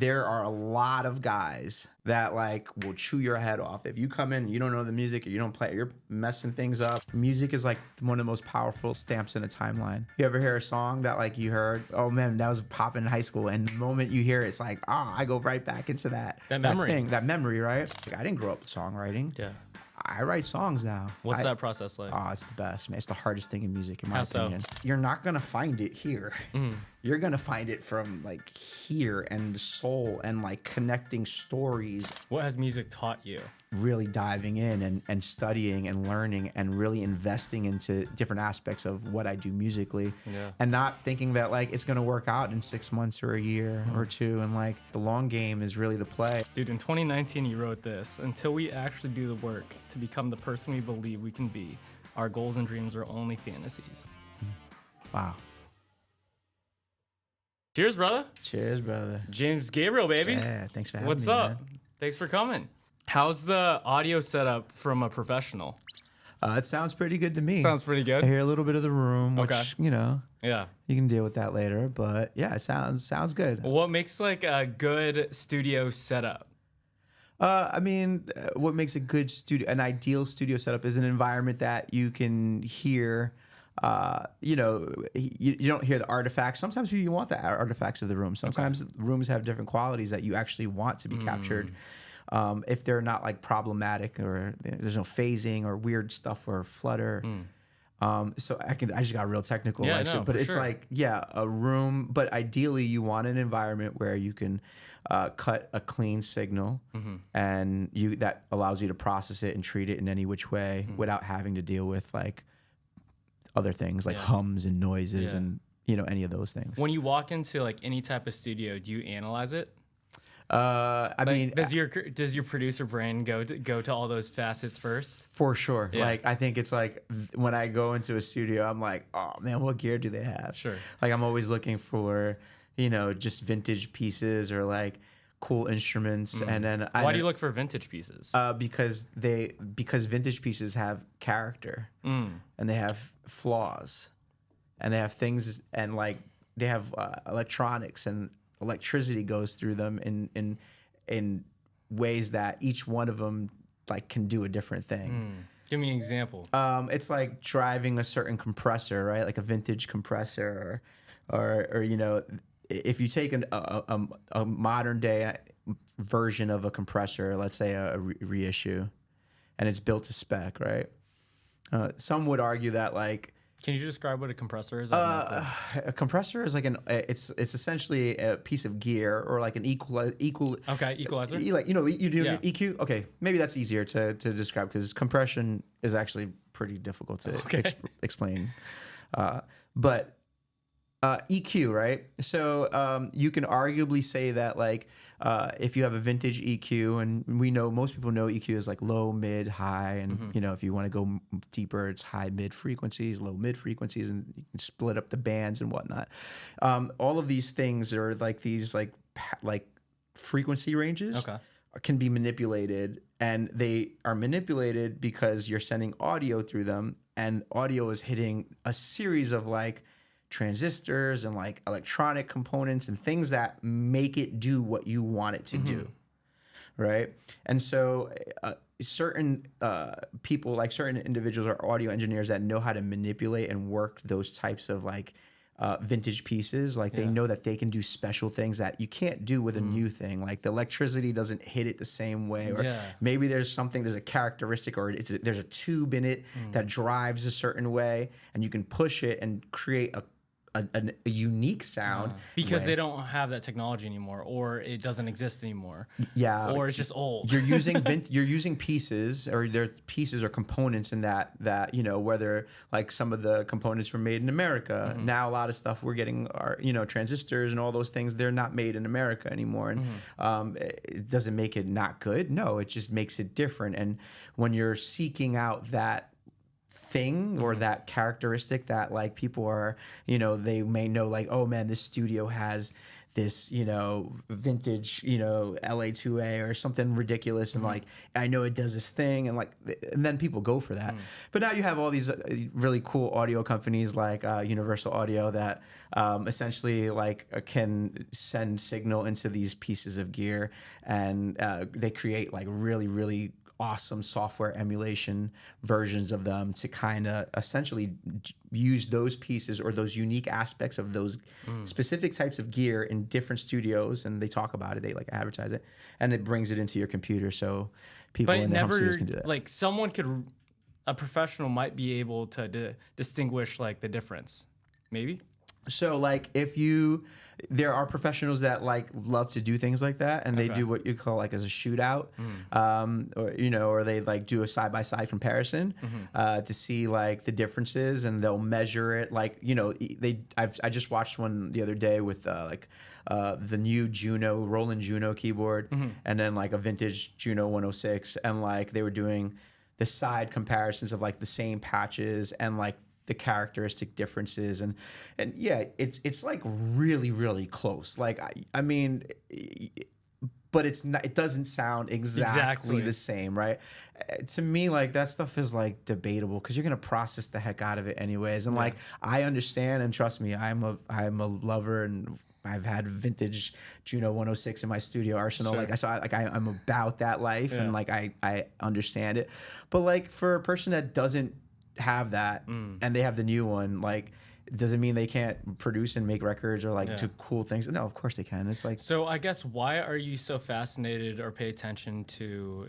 there are a lot of guys that like will chew your head off. If you come in, you don't know the music, or you don't play, you're messing things up. Music is like one of the most powerful stamps in a timeline. You ever hear a song that like you heard, oh man, that was popping in high school, and the moment you hear it, it's like, I go right back into that memory, right? Like, I didn't grow up with songwriting. Yeah. I write songs now. What's that process like? Oh, it's the best, man. It's the hardest thing in music, in my How opinion. So? You're not gonna find it here. You're gonna find it from like here and the soul and like connecting stories. What has music taught you? Really diving in and studying and learning and really investing into different aspects of what I do musically. Yeah. And not thinking that like it's gonna work out in 6 months or a year or two. And like the long game is really the play. Dude, in 2019, you wrote this: until we actually do the work to become the person we believe we can be, our goals and dreams are only fantasies. Wow. Cheers, brother. Cheers, brother. James Gabriel, baby. Yeah, thanks for having What's me, up? man. Thanks for coming. How's the audio setup from a professional? It sounds pretty good to me. Sounds pretty good. I hear a little bit of the room, which, Okay. you know, Yeah. you can deal with that later. But yeah, it sounds good. What makes like a good studio setup? What makes a good an ideal studio setup is an environment that you can hear. You don't hear the artifacts. Sometimes you want the artifacts of the room. Sometimes rooms have different qualities that you actually want to be captured. If they're not like problematic, or there's no phasing or weird stuff or flutter. So I just got real technical. Yeah, but it's sure. like, a room, but ideally you want an environment where you can cut a clean signal and that allows you to process it and treat it in any which way without having to deal with like other things like hums and noises and, any of those things. When you walk into like any type of studio, do you analyze it? Does Does your producer brain go to all those facets first? For sure. Yeah. Like, I think it's like when I go into a studio, I'm like, oh man, what gear do they have? Sure. Like, I'm always looking for, just vintage pieces or like cool instruments. And then Why do you look for vintage pieces? because vintage pieces have character and they have flaws and they have things, and like they have electronics and electricity goes through them in ways that each one of them like can do a different thing. Give me an example. It's like driving a certain compressor, right? Like a vintage compressor, or if you take a modern day version of a compressor, let's say a reissue, and it's built to spec, right? Some would argue that like, Can you describe what a compressor is? a compressor is like it's essentially a piece of gear or like an equalizer. Equalizer. You do Yeah. EQ. Okay, maybe that's easier to describe because compression is actually pretty difficult to explain. But EQ, right? So you can arguably say that like if you have a vintage EQ, and most people know EQ is like low, mid, high, and if you want to go deeper, it's high, mid frequencies, low, mid frequencies, and you can split up the bands and whatnot. All of these things are like these like frequency ranges. Can be manipulated, and they are manipulated because you're sending audio through them, and audio is hitting a series of like transistors and like electronic components and things that make it do what you want it to do, right? And so certain people, like certain individuals or audio engineers that know how to manipulate and work those types of like vintage pieces, like they know that they can do special things that you can't do with a new thing. Like the electricity doesn't hit it the same way, or maybe there's a characteristic, or there's a tube in it that drives a certain way, and you can push it and create a unique sound because they don't have that technology anymore, or it doesn't exist anymore. Or it's just old. You're using pieces, or there's pieces or components in that whether like some of the components were made in America. Now a lot of stuff we're getting are transistors and all those things, they're not made in America anymore, and it doesn't make it not good. No, it just makes it different. And when you're seeking out that thing or that characteristic that like people are, they may know like, oh man, this studio has this, vintage, LA2A or something ridiculous. And like, I know it does this thing. And like, and then people go for that. But now you have all these really cool audio companies like Universal Audio that essentially like can send signal into these pieces of gear, and they create like really, really awesome software emulation versions of them to kind of essentially use those pieces or those unique aspects of those specific types of gear in different studios, and they talk about it, they like advertise it, and it brings it into your computer so people in the home studios can do that. Like a professional might be able to distinguish like the difference, maybe. So like there are professionals that like love to do things like that, and they do what you call like as a shootout, or they like do a side-by-side comparison to see like the differences, and they'll measure it. Like, I just watched one the other day with the new Roland Juno keyboard, and then like a vintage Juno 106, and like they were doing the side comparisons of like the same patches and like the characteristic differences, and yeah, it's like really, really close. Like I mean, but it's not. It doesn't sound exactly the same, right? To me, like that stuff is like debatable because you're gonna process the heck out of it anyways. And like I understand, and trust me, I'm a lover, and I've had vintage Juno 106 in my studio arsenal. Sure. I'm about that life, and like I understand it. But like for a person that doesn't have that and they have the new one, like does it mean they can't produce and make records or like do cool things? No, of course they can. It's like, so I guess why are you so fascinated or pay attention to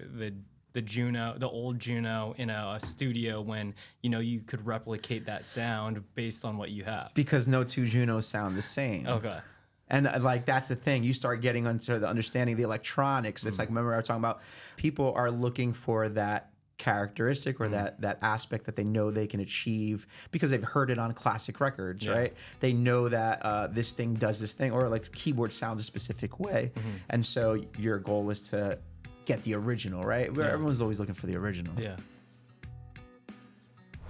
the Juno, the old Juno in a studio when you could replicate that sound based on what you have? Because no two Junos sound the same. Okay. And like that's the thing, you start getting into the understanding of the electronics. It's like, remember I was talking about people are looking for that characteristic or that aspect that they know they can achieve because they've heard it on classic records, right? They know that this thing does this thing, or like keyboard sounds a specific way, and so your goal is to get the original, right? Where everyone's always looking for the original. Yeah.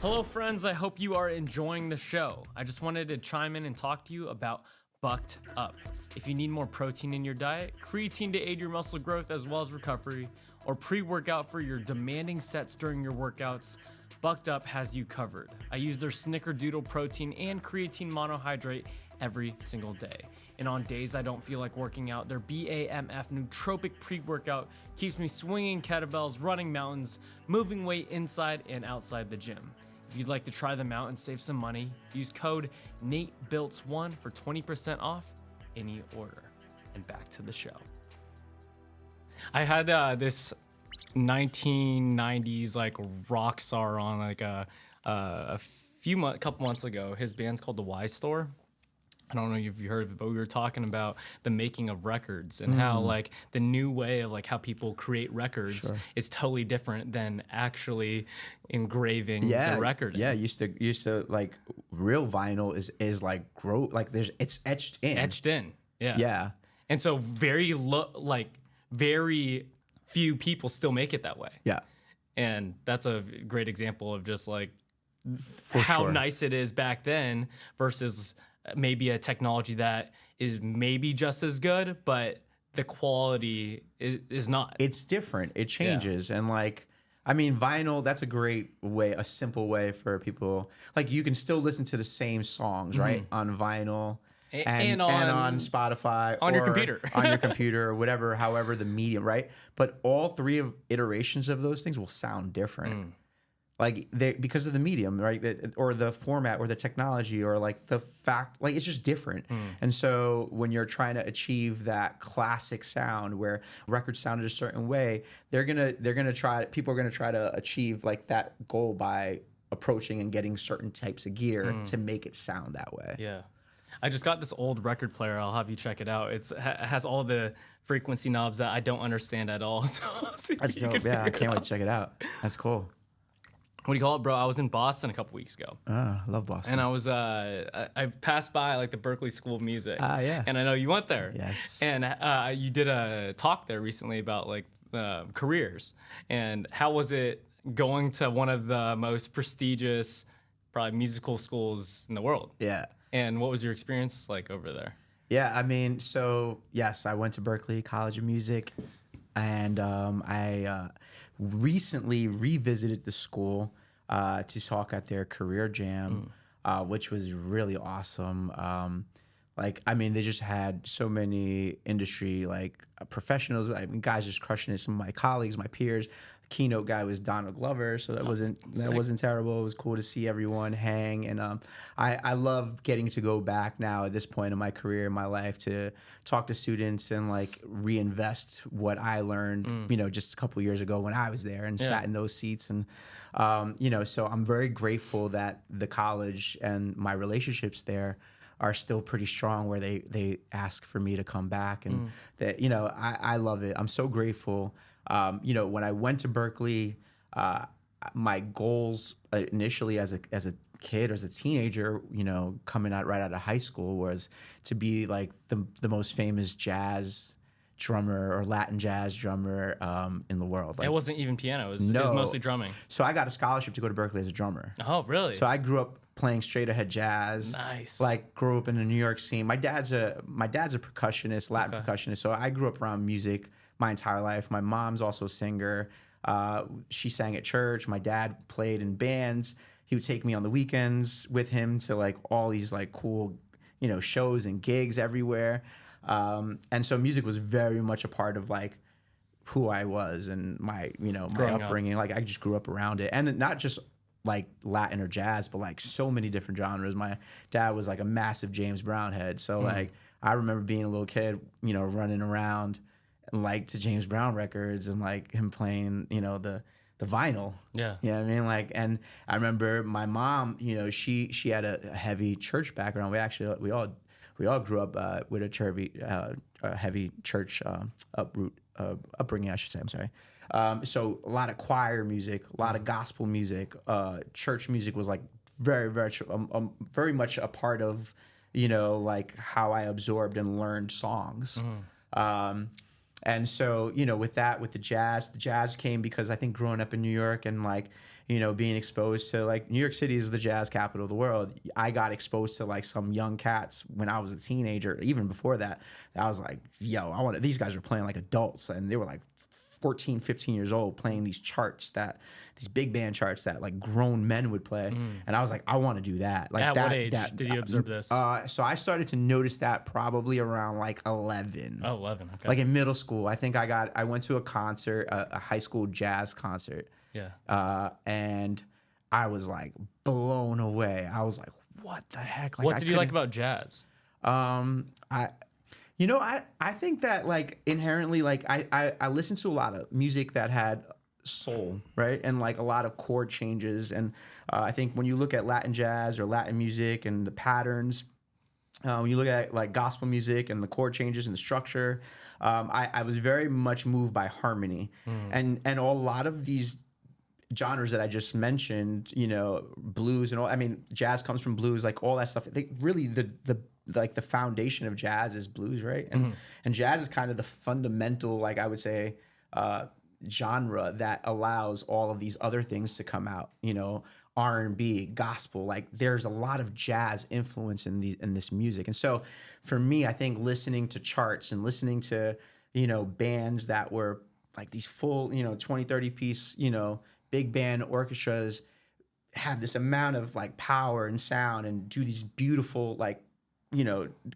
Hello friends, I hope you are enjoying the show. I just wanted to chime in and talk to you about Bucked Up. If you need more protein in your diet, creatine to aid your muscle growth as well as recovery, or pre-workout for your demanding sets during your workouts, Bucked Up has you covered. I use their Snickerdoodle protein and creatine monohydrate every single day. And on days I don't feel like working out, their BAMF nootropic pre-workout keeps me swinging kettlebells, running mountains, moving weight inside and outside the gym. If you'd like to try them out and save some money, use code NateBiltz1 for 20% off any order. And back to the show. I had this 1990s like rock star on like a couple months ago. His band's called The Y Store. I don't know if you heard of it, but we were talking about the making of records and how like the new way of like how people create records is totally different than actually engraving the record. Yeah, used to like real vinyl is like it's etched in. Etched in. Yeah. Yeah. And so very few people still make it that way. Yeah. And that's a great example of just like how nice it is back then versus maybe a technology that is maybe just as good, but the quality is not. It's different. It changes. And like, I mean, vinyl, that's a great way, a simple way for people. Like you can still listen to the same songs, right? On vinyl. And on Spotify, on your computer, on your computer, or whatever, however the medium, right? But all three iterations of those things will sound different, like because of the medium, right? Or the format, or the technology, or like the fact, like it's just different. And so when you're trying to achieve that classic sound, where records sounded a certain way, people are gonna try to achieve like that goal by approaching and getting certain types of gear to make it sound that way. Yeah. I just got this old record player. I'll have you check it out. It has all the frequency knobs that I don't understand at all. So that's dope. Yeah, I can't wait to check it out. That's cool. What do you call it, bro? I was in Boston a couple weeks ago. I love Boston. And I was I passed by like the Berkeley School of Music. Yeah. And I know you went there. Yes. And you did a talk there recently about like careers. And how was it going to one of the most prestigious, probably musical schools in the world? Yeah. And what was your experience like over there? Yeah, I mean, so yes, I went to Berkeley College of Music, and I recently revisited the school to talk at their career jam, which was really awesome. Like, I mean, they just had so many industry professionals. I mean, guys just crushing it. Some of my colleagues, my peers. Keynote guy was Donald Glover, so that wasn't terrible. It was cool to see everyone hang, and I love getting to go back now at this point in my career, in my life, to talk to students and like reinvest what I learned, just a couple of years ago when I was there and sat in those seats, and so I'm very grateful that the college and my relationships there are still pretty strong, where they ask for me to come back, and that I love it. I'm so grateful. When I went to Berkeley, my goals initially as a kid or as a teenager, coming out right out of high school, was to be like the most famous jazz drummer or Latin jazz drummer in the world. Like, it wasn't even piano. It was mostly drumming. So I got a scholarship to go to Berkeley as a drummer. Oh, really? So I grew up playing straight ahead jazz. Nice. Like, grew up in the New York scene. My dad's a percussionist, Latin percussionist. So I grew up around music my entire life. My mom's also a singer. She sang at church. My dad played in bands. He would take me on the weekends with him to like all these like cool, shows and gigs everywhere. And so music was very much a part of like who I was and my, my upbringing. Like, I just grew up around it, and not just like Latin or jazz, but like so many different genres. My dad was like a massive James Brown head. So like, I remember being a little kid, running around and like to James Brown records and like him playing, the vinyl. Yeah. You know what I mean? Like, and I remember my mom, she had a heavy church background. We all grew up with a heavy church upbringing, I should say. I'm sorry. So a lot of choir music, a lot of gospel music, church music was like very much a part of, like how I absorbed and learned songs. And so, with the jazz came because I think growing up in New York and like, being exposed to like New York City is the jazz capital of the world. I got exposed to like some young cats when I was a teenager. Even before that, I was like, yo, these guys are playing like adults, and they were like 14, 15 years old playing these big band charts that like grown men would play. And I was like, I want to do that. Like, at what age did you observe this? So I started to notice that probably around like 11. Oh, 11. Okay. Like in middle school. I think I went to a concert, a high school jazz concert. Yeah. And I was like blown away. I was like, what the heck? Like, what did you like about jazz? I think that like inherently, like I listened to a lot of music that had soul, right? And like a lot of chord changes. And I think when you look at Latin jazz or Latin music and the patterns, when you look at like gospel music and the chord changes and the structure, I was very much moved by harmony. And a lot of these genres that I just mentioned, blues and all, I mean, jazz comes from blues, like all that stuff. They really, the foundation of jazz is blues, right? And jazz is kind of the fundamental, like I would say, genre that allows all of these other things to come out, R&B, gospel. Like, there's a lot of jazz influence in this music. And so for me, I think listening to charts and listening to, bands that were like these full, 20, 30 piece, big band orchestras have this amount of like power and sound and do these beautiful, like,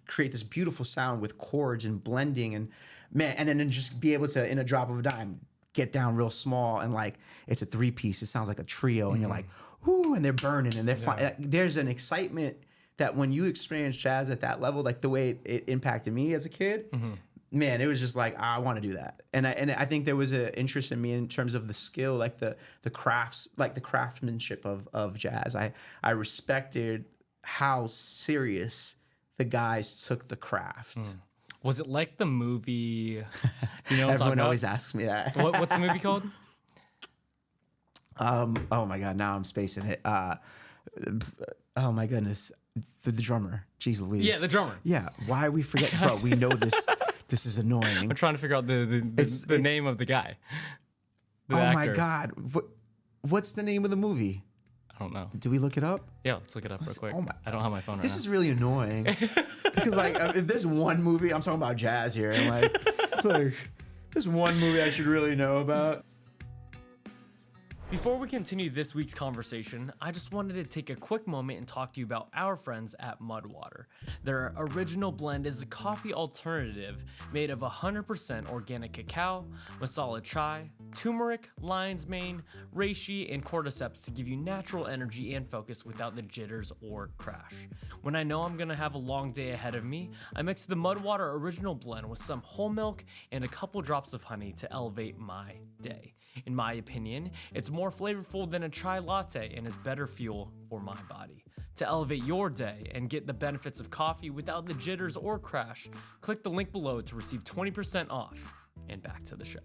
create this beautiful sound with chords and blending and then just be able to, in a drop of a dime, get down real small and like it's a 3-piece. It sounds like a trio, and you're like, ooh, and they're burning and they're fine. There's an excitement that when you experience jazz at that level, like the way it impacted me as a kid, man, it was just like, I want to do that. And I think there was an interest in me in terms of the skill, like the crafts, like the craftsmanship of jazz. I respected how serious the guys took the craft. Was it like the movie? Everyone always asks me that. What's the movie called? Oh my God, now I'm spacing it. Oh my goodness, the drummer. Jeez Louise. Yeah, the drummer. Yeah, why we forget? Bro, we know this. This is annoying. I'm trying to figure out the name of the guy. The actor. actor. My God, what's the name of the movie? I don't know. Do we look it up? Yeah, let's look it up real quick. Oh my, I don't have my phone right this now. is really annoying because like if there's one movie, I'm talking about jazz here, and like it's like there's one movie I should really know about. Before we continue this week's conversation, I just wanted to take a quick moment and talk to you about our friends at Mudwater. Their original blend is a coffee alternative made of 100% organic cacao, masala chai, turmeric, lion's mane, reishi, and cordyceps to give you natural energy and focus without the jitters or crash. When I know I'm gonna have a long day ahead of me, I mix the Mudwater original blend with some whole milk and a couple drops of honey to elevate my day. In my opinion, it's more flavorful than a chai latte and is better fuel for my body. To elevate your day and get the benefits of coffee without the jitters or crash, click the link below to receive 20% off. And back to the show.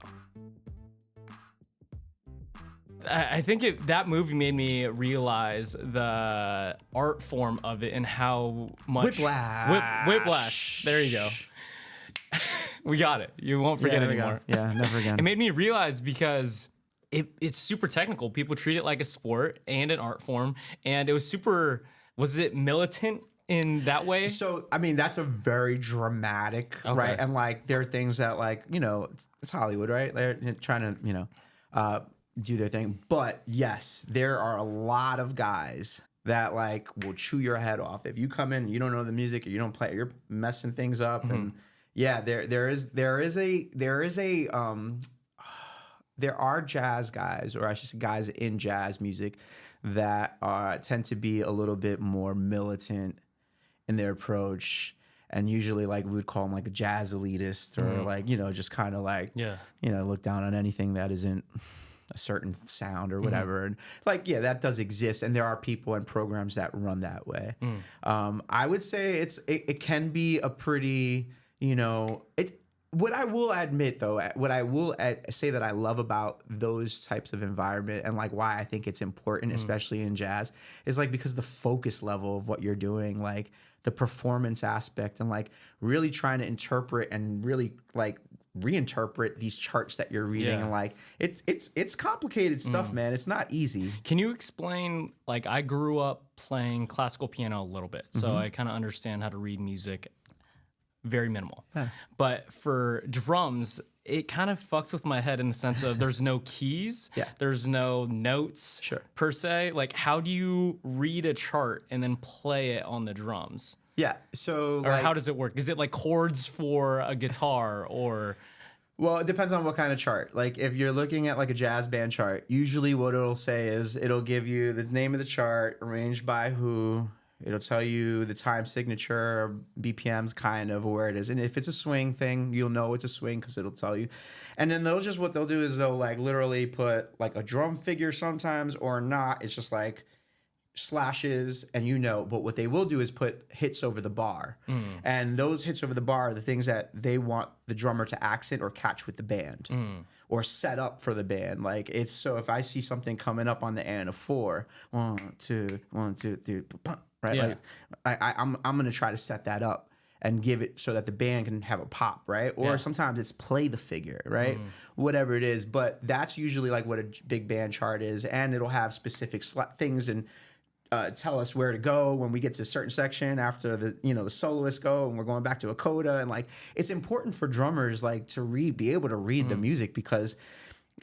I think that movie made me realize the art form of it and how much... Whiplash. There you go. We got it. You won't forget anymore. Yeah, never again. It made me realize because it's super technical. People treat it like a sport and an art form. And it was super, was it militant in that way? So, I mean, that's a very dramatic, right? And like, there are things that like, you know, it's Hollywood, right? They're trying to, you know, do their thing. But yes, there are a lot of guys that like will chew your head off. If you come in, you don't know the music, or you don't play, you're messing things up. And yeah, there are jazz guys, or I should say guys in jazz music, that tend to be a little bit more militant in their approach, and usually like we would call them like a jazz elitist, or like, you know, just kind of like, you know, look down on anything that isn't a certain sound or whatever. And like, yeah, that does exist, and there are people and programs that run that way. I would say it can be a pretty, you know, what I will admit though, what I will say that I love about those types of environment, and like why I think it's important, especially in jazz, is like because the focus level of what you're doing, like the performance aspect, and like really trying to interpret and really like reinterpret these charts that you're reading. And like it's complicated stuff, man. It's not easy. Can you explain, like I grew up playing classical piano a little bit, so I kind of understand how to read music. Very minimal. But for drums, it kind of fucks with my head in the sense of there's no keys, there's no notes per se. Like, how do you read a chart and then play it on the drums? Yeah, so or like, how does it work? Is it like chords for a guitar, or? Well, it depends on what kind of chart. Like if you're looking at like a jazz band chart, usually what it'll say is it'll give you the name of the chart, arranged by who. It'll tell you the time signature, BPMs, kind of where it is. And if it's a swing thing, you'll know it's a swing because it'll tell you. And then they'll just, what they'll do is they'll like literally put like a drum figure sometimes, or not. It's just like slashes, and you know. But what they will do is put hits over the bar. And those hits over the bar are the things that they want the drummer to accent or catch with the band. Or set up for the band. Like it's, so if I see something coming up on the end of 4, 1, 2, 1, 2, 3, right? Like I'm gonna try to set that up and give it so that the band can have a pop, right? Or sometimes it's play the figure, right? Whatever it is, but that's usually like what a big band chart is, and it'll have specific things and tell us where to go when we get to a certain section after the, you know, the soloists go and we're going back to a coda. And like it's important for drummers like to be able to read the music, because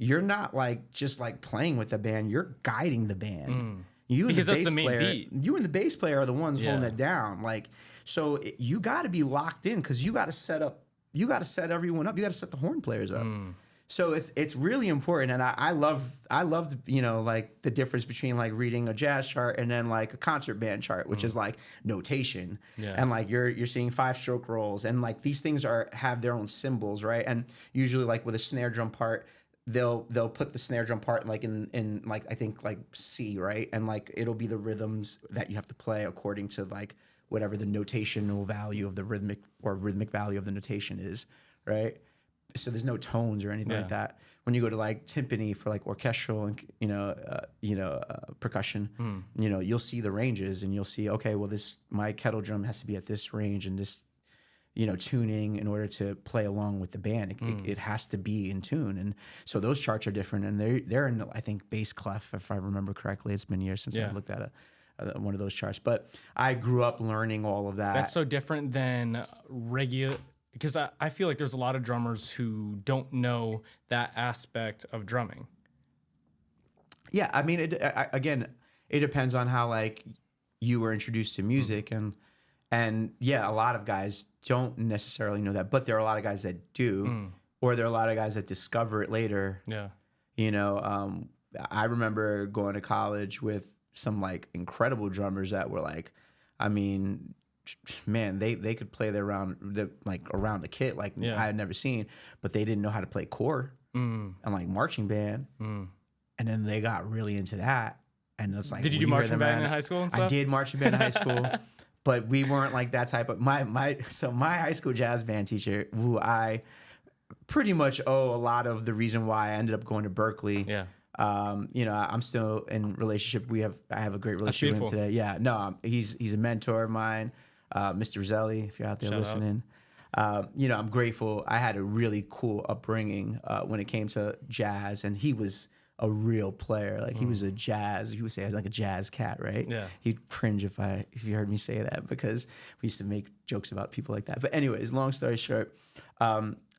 you're not like just like playing with the band, you're guiding the band. You and because the that's bass the main player, beat. You and the bass player are the ones holding it down. Like, so you got to be locked in, because you got to set everyone up. You got to set the horn players up. So it's really important, and I loved, you know, like the difference between like reading a jazz chart and then like a concert band chart, which is like notation, and like you're seeing 5-stroke rolls, and like these things have their own symbols, right? And usually like with a snare drum part, they'll put the snare drum part like in like I think like C, right? And like it'll be the rhythms that you have to play according to like whatever the notational value of the rhythmic value of the notation is, right? So there's no tones or anything like that. When you go to like timpani for like orchestral and percussion, you know, you'll see the ranges, and you'll see, okay, well my kettle drum has to be at this range, and this, tuning in order to play along with the band. It has to be in tune. And so those charts are different, and they're in, I think, bass clef, if I remember correctly. It's been years since I've looked at one of those charts. But I grew up learning all of that. That's so different than regular, because I feel like there's a lot of drummers who don't know that aspect of drumming. Yeah, I mean, it depends on how like you were introduced to music, and yeah, a lot of guys don't necessarily know that, but there are a lot of guys that do, or there are a lot of guys that discover it later. Yeah, I remember going to college with some like incredible drummers that were like, I mean, man, they could play around the kit like I had never seen, but they didn't know how to play core and like marching band. And then they got really into that. And it's like, did you do marching band in high school and stuff? I did marching band in high school, but we weren't like that type of, my high school jazz band teacher, who I pretty much owe a lot of the reason why I ended up going to Berkeley. Yeah. I'm still in relationship. I have a great relationship with him today. Yeah. No, he's a mentor of mine. Mr. Roselli, if you're out there listening. I'm grateful. I had a really cool upbringing when it came to jazz, and he was a real player. Like he was he would say like a jazz cat, right? Yeah. He'd cringe if you heard me say that, because we used to make jokes about people like that. But anyways, long story short,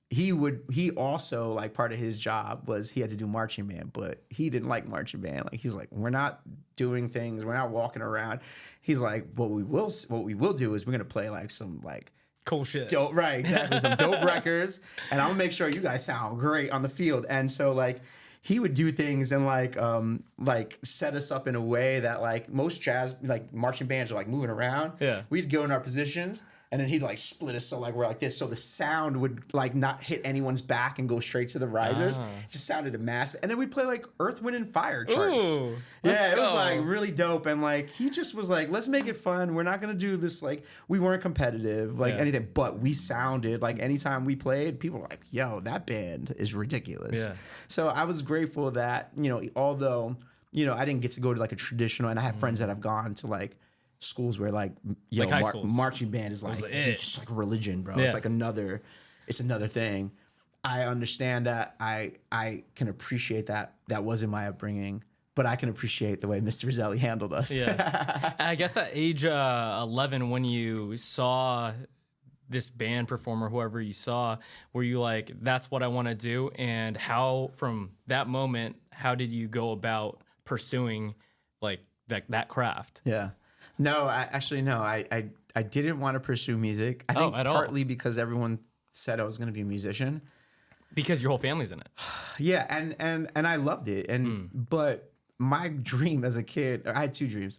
he also, like, part of his job was he had to do marching band, but he didn't like marching band. Like he was like, we're not doing things, we're not walking around. He's like, what we will do is we're gonna play like some like cool shit. Dope, right, exactly. Some dope records, and I'm gonna make sure you guys sound great on the field. And so like he would do things and like set us up in a way that like most jazz, like marching bands are like moving around. Yeah. We'd go in our positions, and then he'd like split us so like we're like this, so the sound would like not hit anyone's back and go straight to the risers. It just sounded a massive. And then we'd play like Earth, Wind, and Fire charts. Ooh, it was like really dope. And like he just was like, let's make it fun. We're not gonna do this, like we weren't competitive like anything, but we sounded like anytime we played, people were like, yo, that band is ridiculous. Yeah. So I was grateful that, although I didn't get to go to like a traditional, and I have friends that have gone to like schools where like high schools. Marching band is like it's just like religion, bro. It's like another thing. I understand that. I can appreciate that wasn't my upbringing, but I can appreciate the way Mr. Roselli handled us. Yeah. I guess at age 11, when you saw this band performer, whoever you saw, were you like, that's what I want to do? And how, from that moment, how did you go about pursuing like that craft? Yeah. No, I didn't want to pursue music. I think partly because everyone said I was going to be a musician. Because your whole family's in it. Yeah, and I loved it. But my dream as a kid, I had two dreams.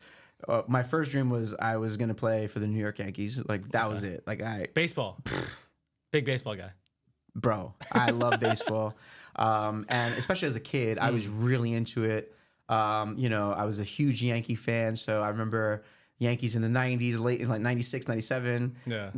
My first dream was I was going to play for the New York Yankees. Like that was it. Like baseball. Big baseball guy. Bro, I love baseball. And especially as a kid, I was really into it. I was a huge Yankee fan, so I remember Yankees in the 90s, late in like 96, 97. Yeah.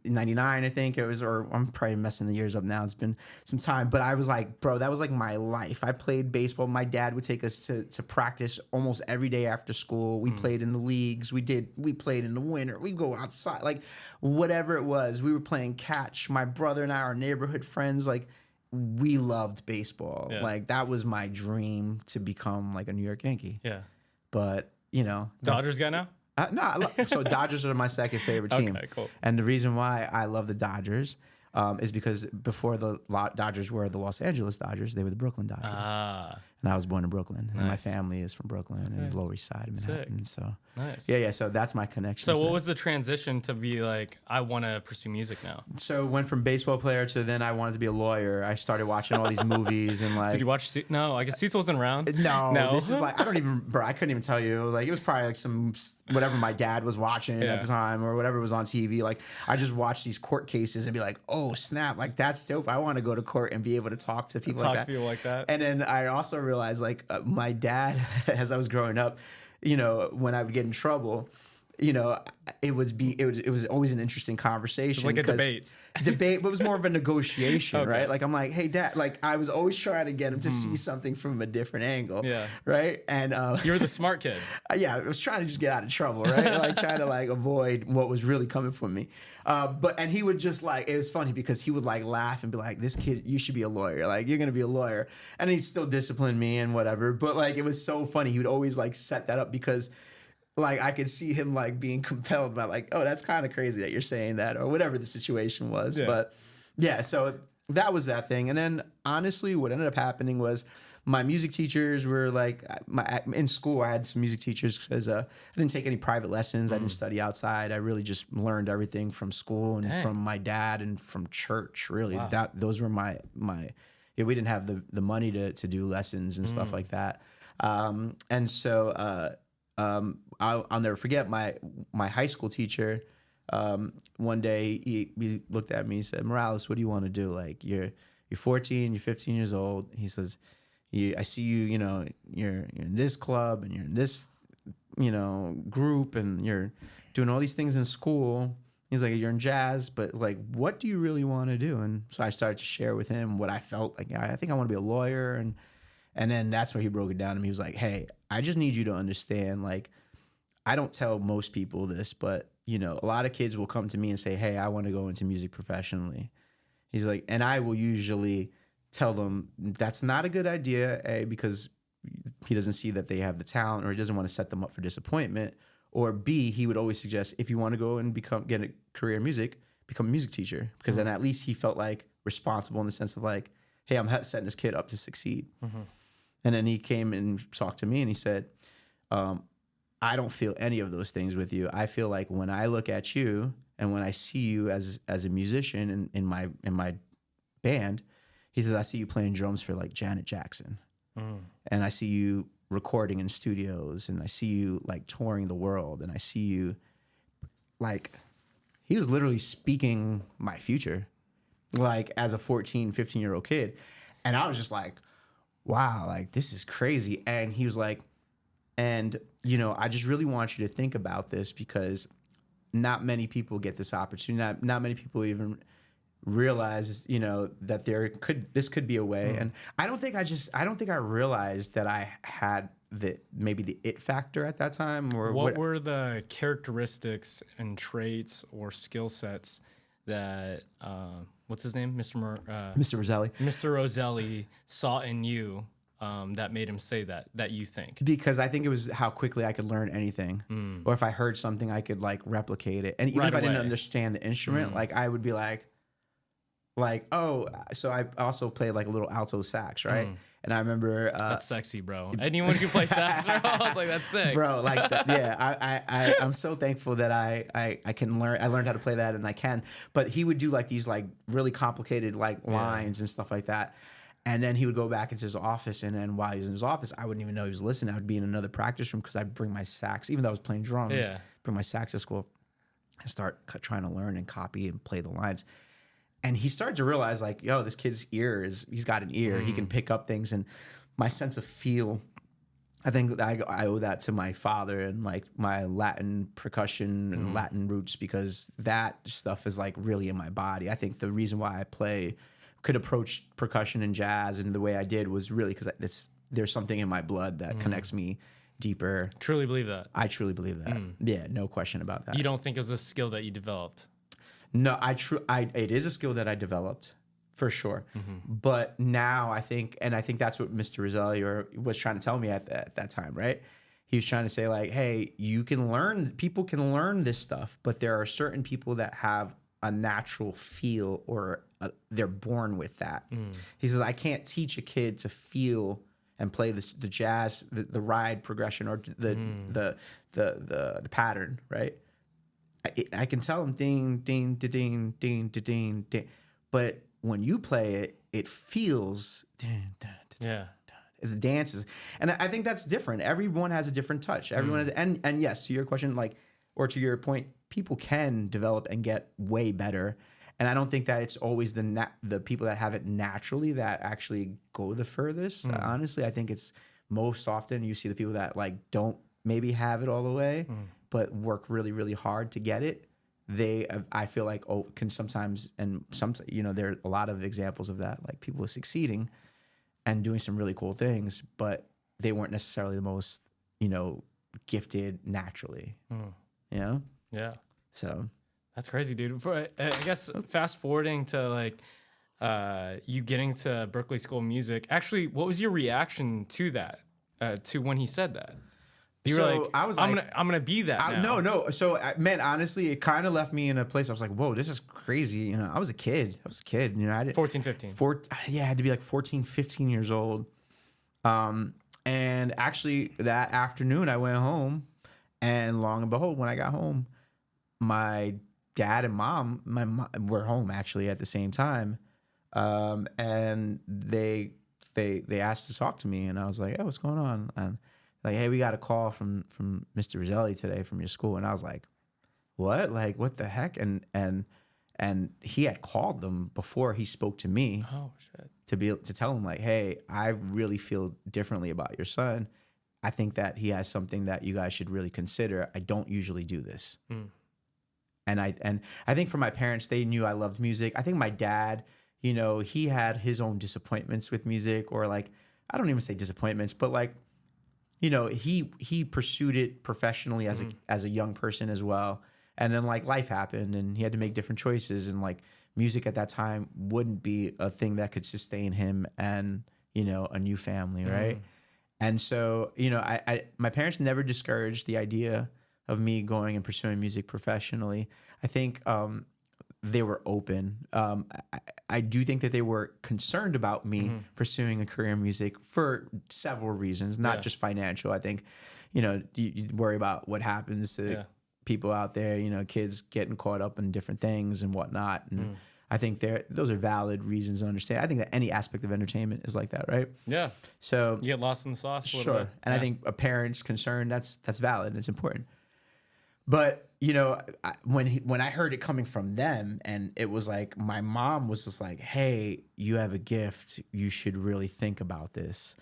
99, I think it was, or I'm probably messing the years up now. It's been some time, but I was like, bro, that was like my life. I played baseball. My dad would take us to practice almost every day after school. We played in the leagues. We played in the winter. We'd go outside, like whatever it was. We were playing catch. My brother and I, our neighborhood friends, like we loved baseball. Yeah. Like that was my dream, to become like a New York Yankee. Yeah. But Dodgers guy now? So Dodgers are my second favorite team. Okay, cool. And the reason why I love the Dodgers is because before the Dodgers were the Los Angeles Dodgers, they were the Brooklyn Dodgers. And I was born in Brooklyn, and my family is from Brooklyn and Lower East Side of Manhattan. Sick. So nice. Yeah. So that's my connection. So what was the transition to be like, I want to pursue music now? So went from baseball player to then I wanted to be a lawyer. I started watching all these movies and like. Did you watch? No, I guess Suits wasn't around. No. This is like I couldn't even tell you. Like it was probably like some whatever my dad was watching at the time or whatever was on TV. Like I just watched these court cases and be like, oh snap, like that's dope. I want to go to court and be able to talk to people like that. And then I also realized like. My dad, as I was growing up, when I would get in trouble, it was always an interesting conversation. It was like a debate. debate, but it was more of a negotiation, right? Like, I'm like, hey, Dad, like, I was always trying to get him to see something from a different angle, right? And you're the smart kid. Yeah, I was trying to just get out of trouble, right? Like, trying to like avoid what was really coming from me. And he would just like, it was funny because he would like laugh and be like, this kid, you should be a lawyer. Like, you're going to be a lawyer. And he'd still discipline me and whatever. But like, it was so funny. He would always like set that up because like I could see him like being compelled by like, oh, that's kind of crazy that you're saying that or whatever the situation was. Yeah. But yeah, so that was that thing. And then honestly, what ended up happening was my music teachers were like, in school, I had some music teachers because I didn't take any private lessons. I didn't study outside. I really just learned everything from school and from my dad and from church, really. Wow. Those were my we didn't have the money to do lessons and stuff like that. And so I'll never forget my high school teacher. One day he looked at me, he said, Morales, what do you want to do? Like, you're 14, you're 15 years old. He says, I see you, you're in this club and you're in this, group and you're doing all these things in school. He's like, you're in jazz, but like, what do you really want to do? And so I started to share with him what I felt like. I think I want to be a lawyer. And then that's where he broke it down to me. He was like, hey, I just need you to understand, like, I don't tell most people this, but, a lot of kids will come to me and say, hey, I want to go into music professionally. He's like, and I will usually tell them that's not a good idea, because he doesn't see that they have the talent, or he doesn't want to set them up for disappointment, or B, he would always suggest, if you want to go and get a career in music, become a music teacher, because then at least he felt like responsible in the sense of like, hey, I'm setting this kid up to succeed. And then he came and talked to me and he said, I don't feel any of those things with you. I feel like when I look at you and when I see you as a musician in my band, he says, I see you playing drums for like Janet Jackson. And I see you recording in studios, and I see you like touring the world, and I see you like, he was literally speaking my future, like as a 14, 15-year-old kid. And I was just like, wow, like this is crazy. And he was like, and I just really want you to think about this, because not many people get this opportunity. Not many people even realize, that this could be a way. And I don't think I realized that I had maybe the it factor at that time. Or what were the characteristics and traits or skill sets that what's his name, Mr. Roselli. Mr. Roselli saw in you that made him say that you think? Because I think it was how quickly I could learn anything, or if I heard something, I could like replicate it. And even if I didn't understand the instrument, like I would be like, oh, so I also played like a little alto sax, right? And I remember that's sexy, bro. Anyone who plays sax, bro, I was like, that's sick, bro. Like that, yeah. I'm so thankful that I can learn. I learned how to play that, and I can. But he would do like these like really complicated like lines and stuff like that. And then he would go back into his office, and then while he was in his office, I wouldn't even know he was listening. I would be in another practice room because I'd bring my sax, even though I was playing drums. Bring my sax to school and start trying to learn and copy and play the lines. And he started to realize, like, yo, this kid's he's got an ear. He can pick up things. And my sense of feel, I think I owe that to my father and, like, my Latin percussion and Latin roots, because that stuff is, like, really in my body. I think the reason why I could approach percussion and jazz and the way I did was really because there's something in my blood that connects me deeper. Truly believe that? I truly believe that. Yeah, no question about that. You don't think it was a skill that you developed? No, it is a skill that I developed for sure. But now I think that's what Mr. Roselli was trying to tell me at that time, right? He was trying to say like, hey, people can learn this stuff, but there are certain people that have a natural feel, or they're born with that. He says, I can't teach a kid to feel and play the jazz, the ride progression, or the pattern, right? I can tell them ding, ding, da, ding, ding, da, ding, ding. But when you play it, it feels ding, da, da, da, da, as it dances. And I think that's different. Everyone has a different touch. Everyone has, and yes, to your question, like, or to your point, people can develop and get way better. And I don't think that it's always the people that have it naturally that actually go the furthest. Honestly, I think it's most often you see the people that like don't maybe have it all the way, but work really, really hard to get it. I feel like can sometimes, and some, there are a lot of examples of that, like people succeeding and doing some really cool things, but they weren't necessarily the most, gifted naturally, Yeah. So that's crazy, dude. I guess fast forwarding to like you getting to Berkeley School of Music, actually, what was your reaction to that, to when he said that? You were like, I'm gonna be that now. No. So, man, honestly, it kind of left me in a place. I was like, whoa, this is crazy. I was a kid. I did 14, 15. I had to be like 14, 15 years old. And actually, that afternoon, I went home, and long and behold, when I got home, my dad and mom were home actually at the same time, and they asked to talk to me, and I was like, "Hey, what's going on?" And like, "Hey, we got a call from Mr. Roselli today from your school," and I was like, "What? Like, what the heck?" And he had called them before he spoke to me. Oh shit. To tell him like, "Hey, I really feel differently about your son. I think that he has something that you guys should really consider. I don't usually do this." And I think for my parents, they knew I loved music. I think my dad, he had his own disappointments with music, or like, I don't even say disappointments, but like, he pursued it professionally as a young person as well. And then like life happened and he had to make different choices, and like music at that time wouldn't be a thing that could sustain him and, a new family. Right. And so, my parents never discouraged the idea of me going and pursuing music professionally. I think they were open. I do think that they were concerned about me pursuing a career in music for several reasons, not just financial. I think, you worry about what happens to people out there, kids getting caught up in different things and whatnot. And I think those are valid reasons to understand. I think that any aspect of entertainment is like that, right? Yeah. So you get lost in the sauce a little bit. And I think a parent's concern, that's valid and it's important. But, when I heard it coming from them, and it was like, my mom was just like, "Hey, you have a gift. You should really think about this."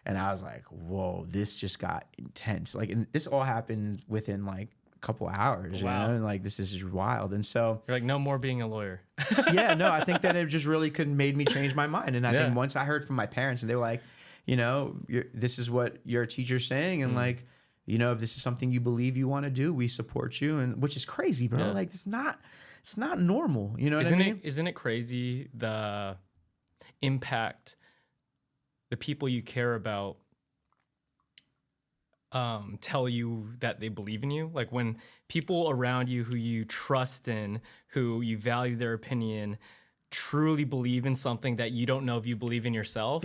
And I was like, whoa, this just got intense. Like, and this all happened within like a couple hours, and like, this is just wild. And so you're like, no more being a lawyer. Yeah, no, I think that it just really made me change my mind. And I think once I heard from my parents and they were like, this is what your teacher's saying. And like, if this is something you believe you want to do, we support you. And which is crazy, bro. Yeah. Like, it's not normal. You know what I mean? Isn't it crazy the impact the people you care about tell you that they believe in you? Like, when people around you who you trust in, who you value their opinion, truly believe in something that you don't know if you believe in yourself,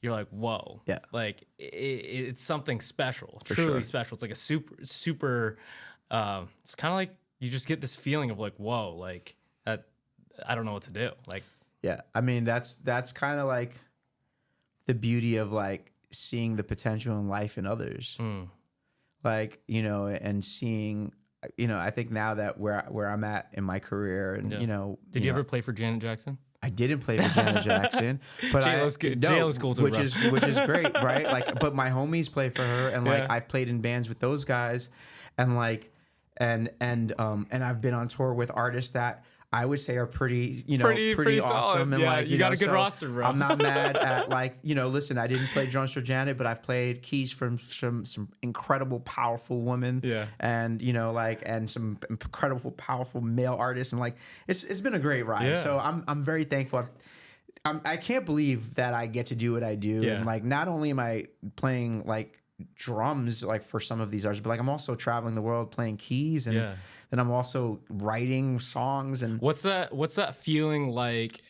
you're like, whoa. Yeah. Like, it's something special, truly special. It's like a super, it's kind of like you just get this feeling of like, whoa, like that, I don't know what to do. Like, yeah, I mean, that's kind of like the beauty of like seeing the potential in life in others. Like, and seeing, I think now that where I'm at in my career, and, Did you ever play for Janet Jackson? I didn't play for Janet Jackson, but J-Lo's cool too, which is great, right? Like, but my homies play for her, and like I've played in bands with those guys, and like, and I've been on tour with artists that I would say are pretty awesome. Solid. And like, you got a good roster, bro. I'm not mad at like, listen, I didn't play drums for Janet, but I've played keys from some incredible, powerful women. Yeah. And, and some incredible, powerful male artists. And like, it's been a great ride. Yeah. So I'm very thankful. I can't believe that I get to do what I do. Yeah. And like, not only am I playing like drums, like for some of these artists, but like I'm also traveling the world playing keys, and then I'm also writing songs. And what's that feeling like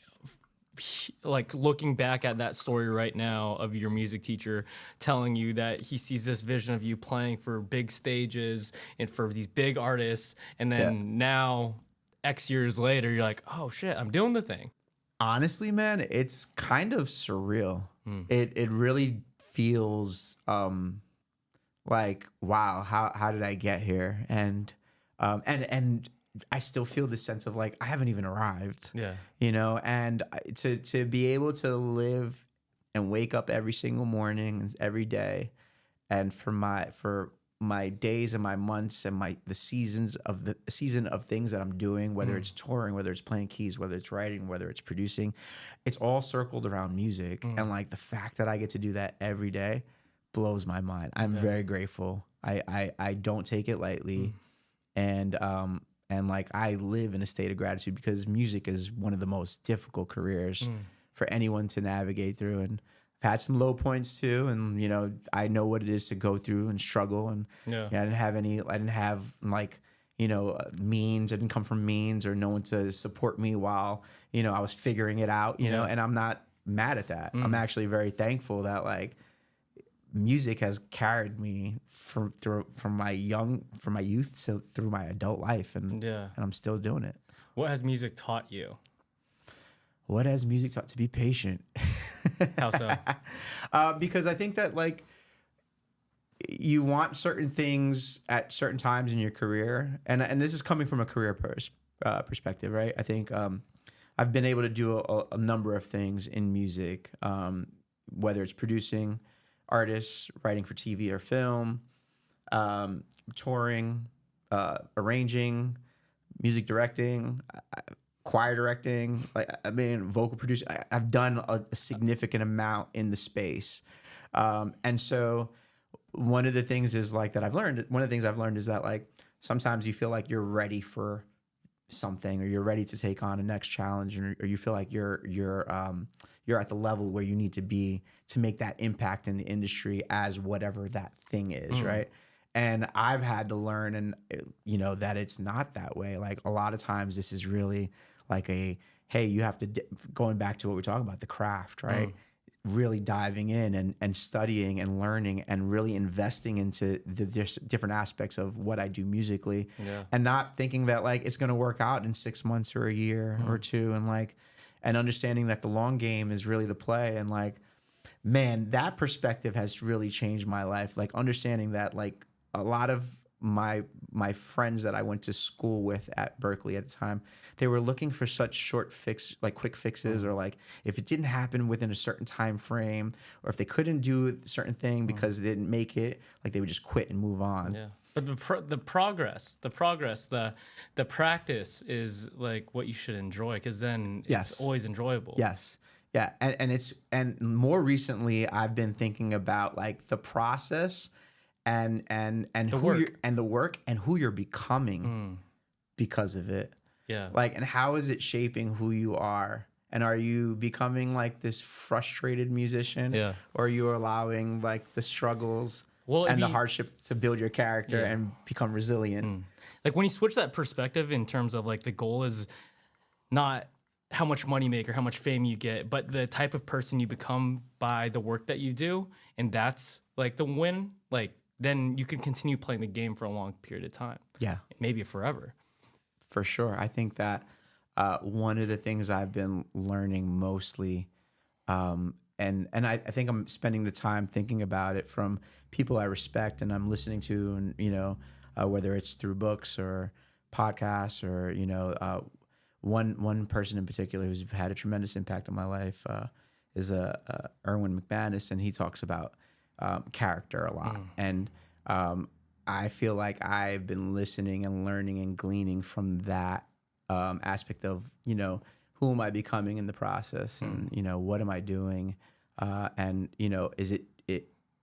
looking back at that story right now of your music teacher telling you that he sees this vision of you playing for big stages and for these big artists, and then now X years later you're like, oh shit, I'm doing the thing? Honestly, man, it's kind of surreal. It really feels like, wow, how did I get here? And I still feel this sense of like, I haven't even arrived. Yeah. And to be able to live and wake up every single morning, every day, and for my days and my months and the season of things that I'm doing, whether it's touring, whether it's playing keys, whether it's writing, whether it's producing, it's all circled around music. And like the fact that I get to do that every day blows my mind. I'm very grateful. I don't take it lightly. And like I live in a state of gratitude because music is one of the most difficult careers for anyone to navigate through. And I've had some low points too. And, you know, I know what it is to go through and struggle. And I didn't have like, you know, means. I didn't come from means or no one to support me while, you know, I was figuring it out, you know, and I'm not mad at that. I'm actually very thankful that like music has carried me from my youth to through my adult life, and I'm still doing it. What has music taught you? What has music taught? To be patient. How so? Because I think that like you want certain things at certain times in your career, and this is coming from a career perspective, right? I think I've been able to do a number of things in music, whether it's producing artists, writing for TV or film, touring, arranging, music directing, choir directing, vocal producing. I've done a significant amount in the space. And so one of the things is like that I've learned, one of the things I've learned is that like sometimes you feel like you're ready for something or you're ready to take on a next challenge, or you feel like you're at the level where you need to be to make that impact in the industry as whatever that thing is, right? And I've had to learn, and you know, that it's not that way. Like a lot of times this is really like hey, you have to, going back to what we're talking about, the craft, right? Really diving in and studying and learning and really investing into the different aspects of what I do musically, and not thinking that like it's going to work out in 6 months or a year or two, and understanding that the long game is really the play. And like, man, that perspective has really changed my life. Like understanding that like a lot of my friends that I went to school with at Berkeley at the time, they were looking for such quick fixes, or like if it didn't happen within a certain time frame, or if they couldn't do a certain thing because they didn't make it, like they would just quit and move on. Yeah. But the progress, the practice is like what you should enjoy, because then it's always enjoyable. Yes. Yeah. And more recently I've been thinking about like the process and the work and who you're becoming because of it. Yeah. Like, and how is it shaping who you are? And are you becoming like this frustrated musician? Yeah. Or are you allowing like the struggles and the hardships to build your character and become resilient? Like when you switch that perspective in terms of like the goal is not how much money you make or how much fame you get, but the type of person you become by the work that you do, and that's like the win, like then you can continue playing the game for a long period of time. Yeah. Maybe forever. For sure. I think that one of the things I've been learning mostly, and I think I'm spending the time thinking about it from people I respect and I'm listening to, and, you know, whether it's through books or podcasts or, you know, one person in particular who's had a tremendous impact on my life is Erwin McManus, and he talks about character a lot. And I feel like I've been listening and learning and gleaning from that aspect of, you know, who am I becoming in the process, and, you know, what am I doing? And, you know,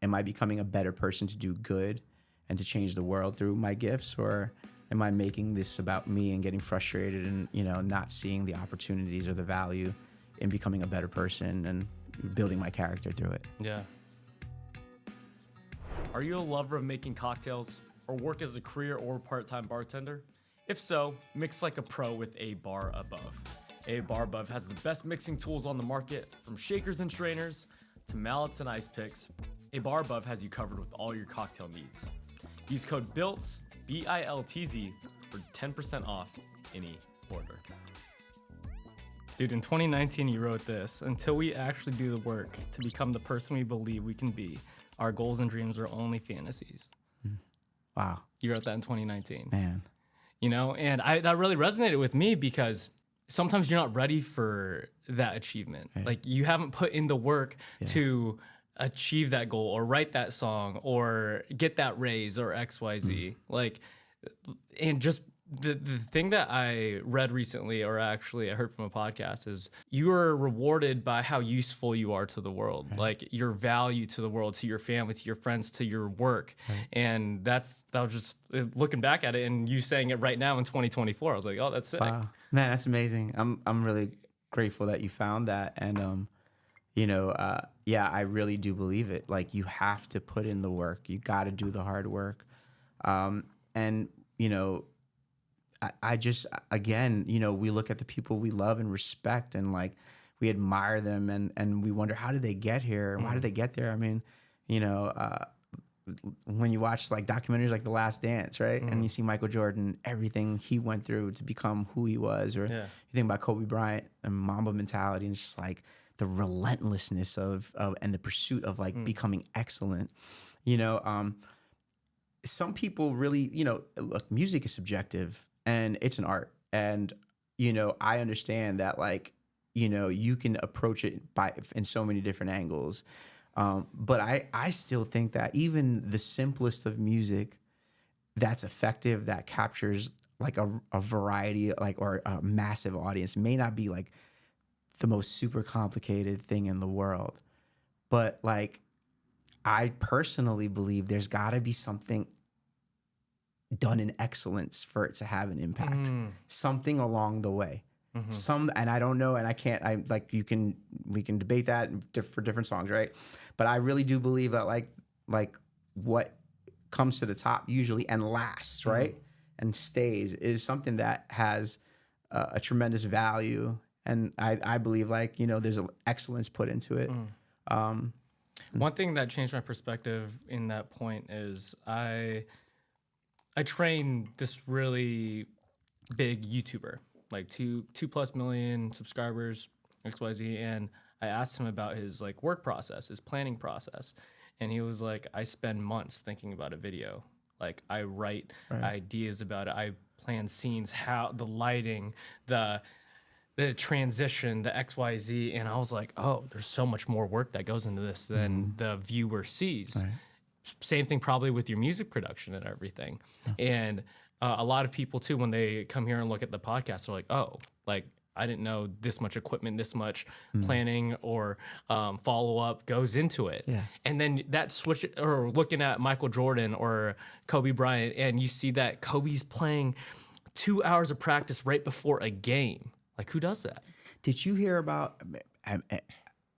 am I becoming a better person to do good and to change the world through my gifts, or am I making this about me and getting frustrated and, you know, not seeing the opportunities or the value in becoming a better person and building my character through it? Yeah. Are you a lover of making cocktails or work as a career or part-time bartender? If so, mix like a pro with A Bar Above. A Bar Above has the best mixing tools on the market, from shakers and strainers to mallets and ice picks. A Bar Above has you covered with all your cocktail needs. Use code BILTZ, BILTZ, for 10% off any order. Dude, in 2019 you wrote this: until we actually do the work to become the person we believe we can be, our goals and dreams are only fantasies. Wow. You wrote that in 2019. Man. You know, and that really resonated with me, because sometimes you're not ready for that achievement. Right. Like you haven't put in the work to achieve that goal or write that song or get that raise or XYZ. Like, and just the thing that I read recently, or actually I heard from a podcast, is you are rewarded by how useful you are to the world, like your value to the world, to your family, to your friends, to your work. And that was just looking back at it and you saying it right now in 2024. I was like, oh, that's sick. Wow. Man, that's amazing. I'm really grateful that you found that. And, yeah, I really do believe it. Like, you have to put in the work. You got to do the hard work. And, I just, again, we look at the people we love and respect and like we admire them and we wonder, how did they get here? Why did they get there? I mean, when you watch like documentaries like The Last Dance, right? And you see Michael Jordan, everything he went through to become who he was, or you think about Kobe Bryant and Mamba mentality, and it's just like the relentlessness of and the pursuit of like becoming excellent. Some people really, look, music is subjective. And it's an art. And, I understand that, like, you can approach it in so many different angles. But I still think that even the simplest of music that's effective, that captures, like, a variety, like, or a massive audience, may not be, like, the most super complicated thing in the world. But, like, I personally believe there's got to be something done in excellence for it to have an impact, something along the way, and I don't know, and I can't, we can debate that for different songs, right? But I really do believe that like what comes to the top usually and lasts, right? And stays is something that has a tremendous value. And I believe there's an excellence put into it. One thing that changed my perspective in that point is I trained this really big YouTuber, like 2+ million subscribers, XYZ, and I asked him about his like work process, his planning process, and he was like, I spend months thinking about a video. Like, I write ideas about it, I plan scenes, how the lighting, the transition, the XYZ, and I was like, oh, there's so much more work that goes into this than the viewer sees. Right. Same thing probably with your music production and everything. And a lot of people too, when they come here and look at the podcast, they're like, oh, like, I didn't know this much equipment, this much planning or follow-up goes into it. Yeah. And then that switch, or looking at Michael Jordan or Kobe Bryant, and you see that Kobe's playing 2 hours of practice right before a game. Like, who does that? Did you hear about...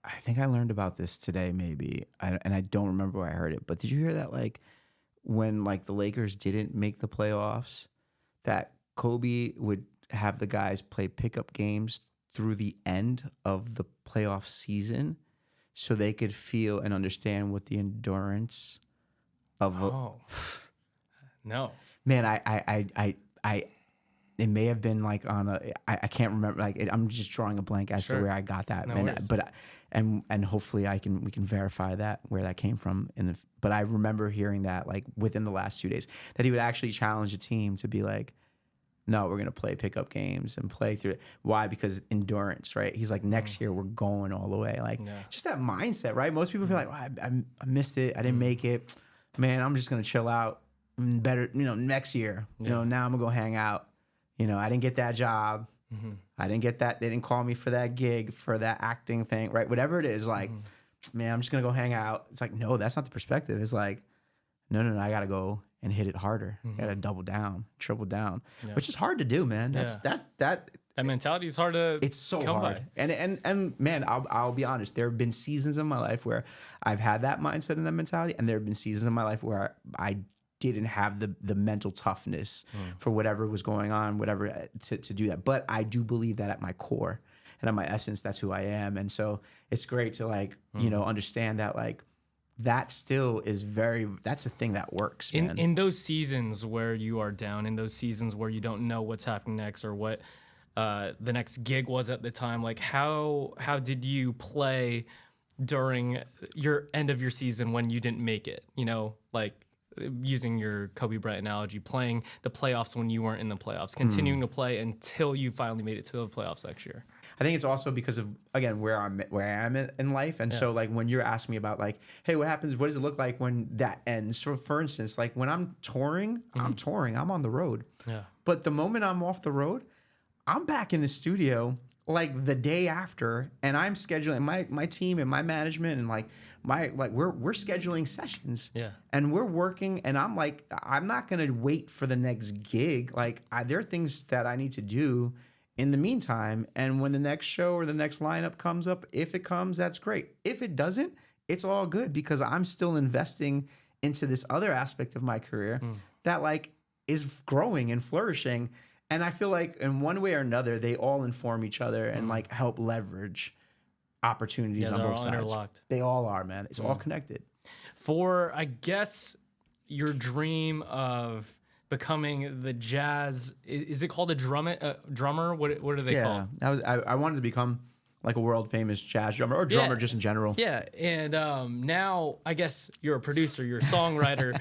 I think I learned about this today, maybe, and I don't remember where I heard it. But did you hear that, like, when like the Lakers didn't make the playoffs, that Kobe would have the guys play pickup games through the end of the playoff season, so they could feel and understand what the endurance of. No, man, I it may have been like on I can't remember, like I'm just drawing a blank as to where I got that. And hopefully we can verify that, where that came from but I remember hearing that like within the last 2 days, that he would actually challenge a team to be like, no, we're going to play pickup games and play through it. Why? Because endurance, right? He's like, next year we're going all the way. Like, just that mindset, right? Most people feel like, I missed it. I didn't make it. Man, I'm just going to chill out. Better, next year. Now I'm going to go hang out. I didn't get that job. I didn't get that. They didn't call me for that gig, for that acting thing, right? Whatever it is, like, man, I'm just going to go hang out. It's like, no, that's not the perspective. It's like, no, I got to go and hit it harder. I got to double down, triple down, which is hard to do, man. That mentality is hard to It's so hard. By. And man, I'll be honest. There have been seasons in my life where I've had that mindset and that mentality, and there have been seasons in my life where I didn't have the mental toughness for whatever was going on, whatever to do that. But I do believe that at my core and at my essence, that's who I am. And so it's great to like, understand that like that still is that's a thing that works, man. In those seasons where you are down, in those seasons where you don't know what's happening next or what the next gig was at the time, like how did you play during your end of your season when you didn't make it? Like, using your Kobe Bryant analogy, playing the playoffs when you weren't in the playoffs, continuing to play until you finally made it to the playoffs next year. I think it's also because of, again, where I am in life. And so like when you're asking me about like, hey, what happens? What does it look like when that ends? So for instance, like when I'm touring, I'm on the road. Yeah. But the moment I'm off the road, I'm back in the studio like the day after, and I'm scheduling my team and my management and we're scheduling sessions. Yeah. And we're working, and I'm like, I'm not gonna wait for the next gig. Like there are things that I need to do in the meantime. And when the next show or the next lineup comes up, if it comes, that's great. If it doesn't, it's all good because I'm still investing into this other aspect of my career that like is growing and flourishing. And I feel like in one way or another, they all inform each other and like help leverage opportunities on both sides. Interlocked. They all are, man. It's all connected. For, I guess, your dream of becoming the jazz, is it called a drummer? What do they call it? I wanted to become like a world famous jazz drummer or drummer just in general. Yeah. And now I guess you're a producer, you're a songwriter.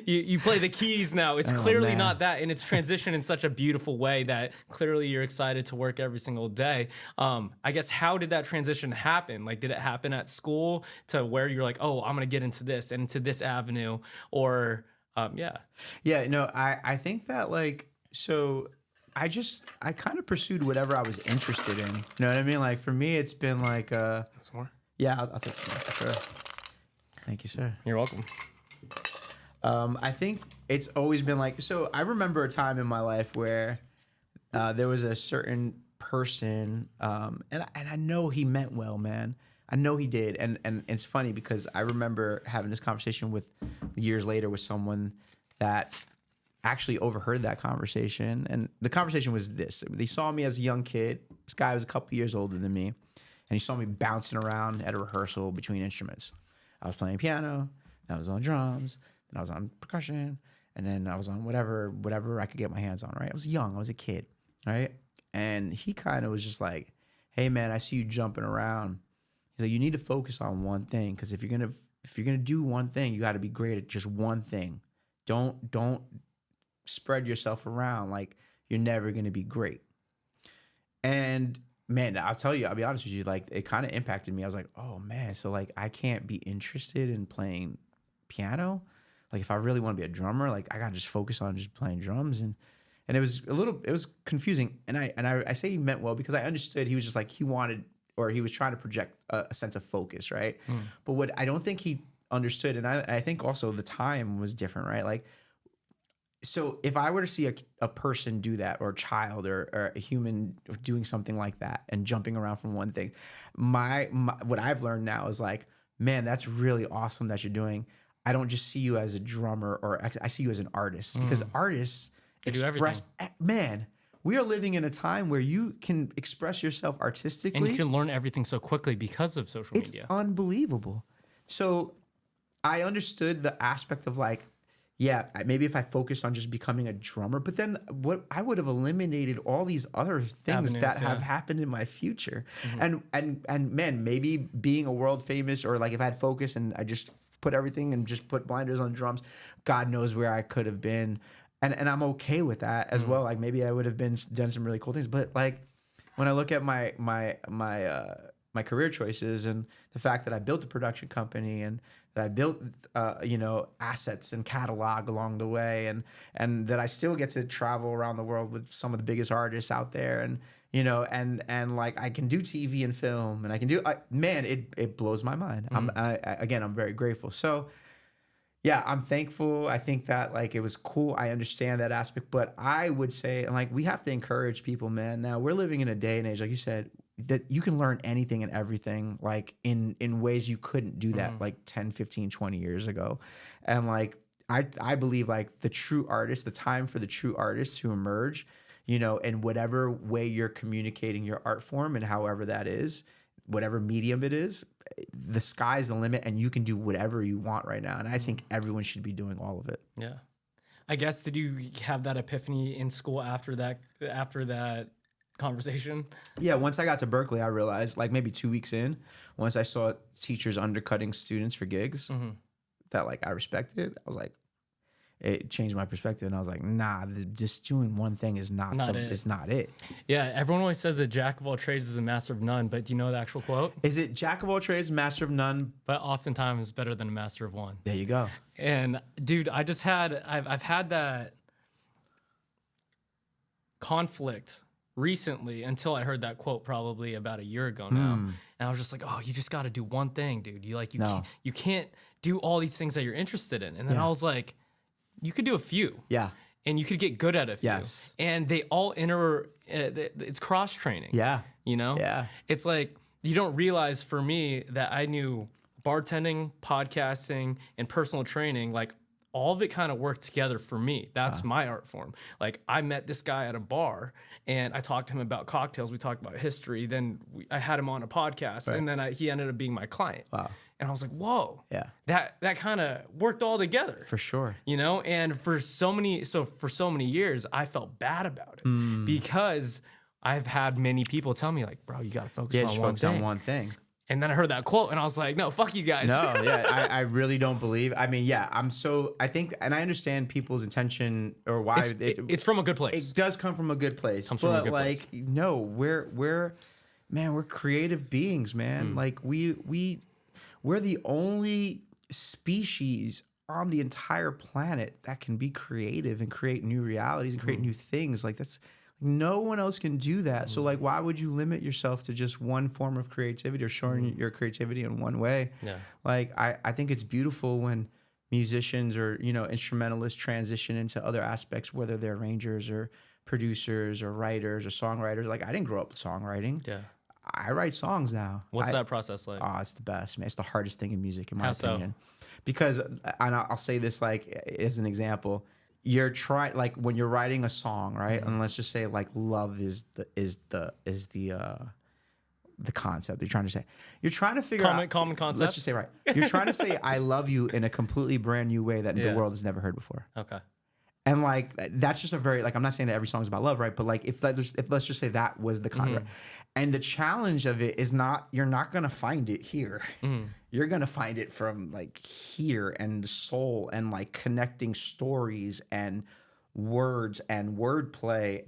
you play the keys now. It's clearly not that. And it's transitioned in such a beautiful way that clearly you're excited to work every single day. I guess how did that transition happen? Like, did it happen at school to where you're like, oh, I'm going to get into this and into this avenue? Or, Yeah, no, I think that like, so I kind of pursued whatever I was interested in. You know what I mean? Like for me, it's been like some more? Yeah, I'll take some more for sure. Thank you, sir. You're welcome. I think it's always been like, so I remember a time in my life where there was a certain person, and I know he meant well, man. I know he did. And it's funny because I remember having this conversation with years later with someone that actually overheard that conversation. And the conversation was this. They saw me as a young kid. This guy was a couple years older than me. And he saw me bouncing around at a rehearsal between instruments. I was playing piano, then I was on drums, then I was on percussion, and then I was on whatever I could get my hands on, right? I was young, I was a kid, right? And he kind of was just like, hey man, I see you jumping around. He's like, you need to focus on one thing, because if you're gonna do one thing, you gotta be great at just one thing. Don't spread yourself around, like you're never gonna be great. And man, I'll be honest with you, like it kind of impacted me. I was like, oh man, so like I can't be interested in playing piano. Like if I really want to be a drummer, like I gotta just focus on just playing drums. And it was confusing. And I say he meant well because I understood he was just like he was trying to project a sense of focus, right? But what I don't think he understood, and I think also the time was different, right? Like, so if I were to see a person do that, or a child or a human doing something like that and jumping around from one thing, my what I've learned now is like, man, that's really awesome that you're doing. I don't just see you as a drummer, or I see you as an artist, because artists express, man, we are living in a time where you can express yourself artistically. And you can learn everything so quickly because of social media. It's unbelievable. So I understood the aspect of like, yeah, maybe if I focused on just becoming a drummer, but then what I would have eliminated all these other things that have happened in my future. And man, maybe being a world famous, or like if I had focus and I just put everything and just put blinders on drums, God knows where I could have been. And I'm okay with that as well. Like maybe I would have done some really cool things. But like when I look at my career choices and the fact that I built a production company and that I built assets and catalog along the way, and that I still get to travel around the world with some of the biggest artists out there, and and like I can do TV and film, and I can do it blows my mind. I'm very grateful. So yeah, I'm thankful. I think that like it was cool. I understand that aspect, but I would say like we have to encourage people, man. Now we're living in a day and age, like you said, that you can learn anything and everything like in ways you couldn't do that like 10, 15, 20 years ago. And like I believe like the true artist, the time for the true artists to emerge, in whatever way you're communicating your art form, and however that is, whatever medium it is, the sky's the limit, and you can do whatever you want right now. And I think everyone should be doing all of it. Yeah. I guess, did you have that epiphany in school after that conversation? Yeah, once I got to Berkeley, I realized, like maybe 2 weeks in, once I saw teachers undercutting students for gigs that like I respected, I was like, it changed my perspective, and I was like, nah, just doing one thing is not it. Yeah, everyone always says that jack of all trades is a master of none, but do you know the actual quote? Is it jack of all trades, master of none? But oftentimes better than a master of one. There you go. And dude, I've had that conflict recently until I heard that quote probably about a year ago now. And I was just like, oh, you just got to do one thing, dude. You can't do all these things that you're interested in. And then I was like, you could do a few. Yeah. And you could get good at a few. Yes. And they all it's cross training. Yeah. You know? Yeah. It's like, you don't realize for me that I knew bartending, podcasting, and personal training, like all of it kind of worked together for me. That's my art form. Like I met this guy at a bar and I talked to him about cocktails. We talked about history. Then I had him on a podcast and then he ended up being my client. Wow. And I was like, whoa, that kind of worked all together. For sure. You know, and for so many years, I felt bad about it because I've had many people tell me like, bro, you got to focus on one thing. And then I heard that quote and I was like, no, fuck you guys. No, yeah, I really don't believe. I mean, yeah, I think, and I understand people's intention or why it's from a good place. It does come from a good place. But like, no, we're creative beings, man. Like we're the only species on the entire planet that can be creative and create new realities and create new things. Like no one else can do that. So like, why would you limit yourself to just one form of creativity or showing your creativity in one way? Yeah. Like, I think it's beautiful when musicians or, instrumentalists transition into other aspects, whether they're arrangers or producers or writers or songwriters. Like I didn't grow up with songwriting. Yeah. I write songs now. What's that process like? Oh, it's the best, man. It's the hardest thing in music, in my opinion. Because, and I'll say this like as an example, you're trying, like when you're writing a song, right? And let's just say like love is the concept you're trying to say. You're trying to figure out common concept. Let's just say you're trying to say I love you in a completely brand new way that the world has never heard before. Okay. And like that's just a very I'm not saying that every song is about love, right? But like if let's just say that was the concept. And the challenge of it is you're not gonna find it here. You're gonna find it from like here and soul and like connecting stories and words and wordplay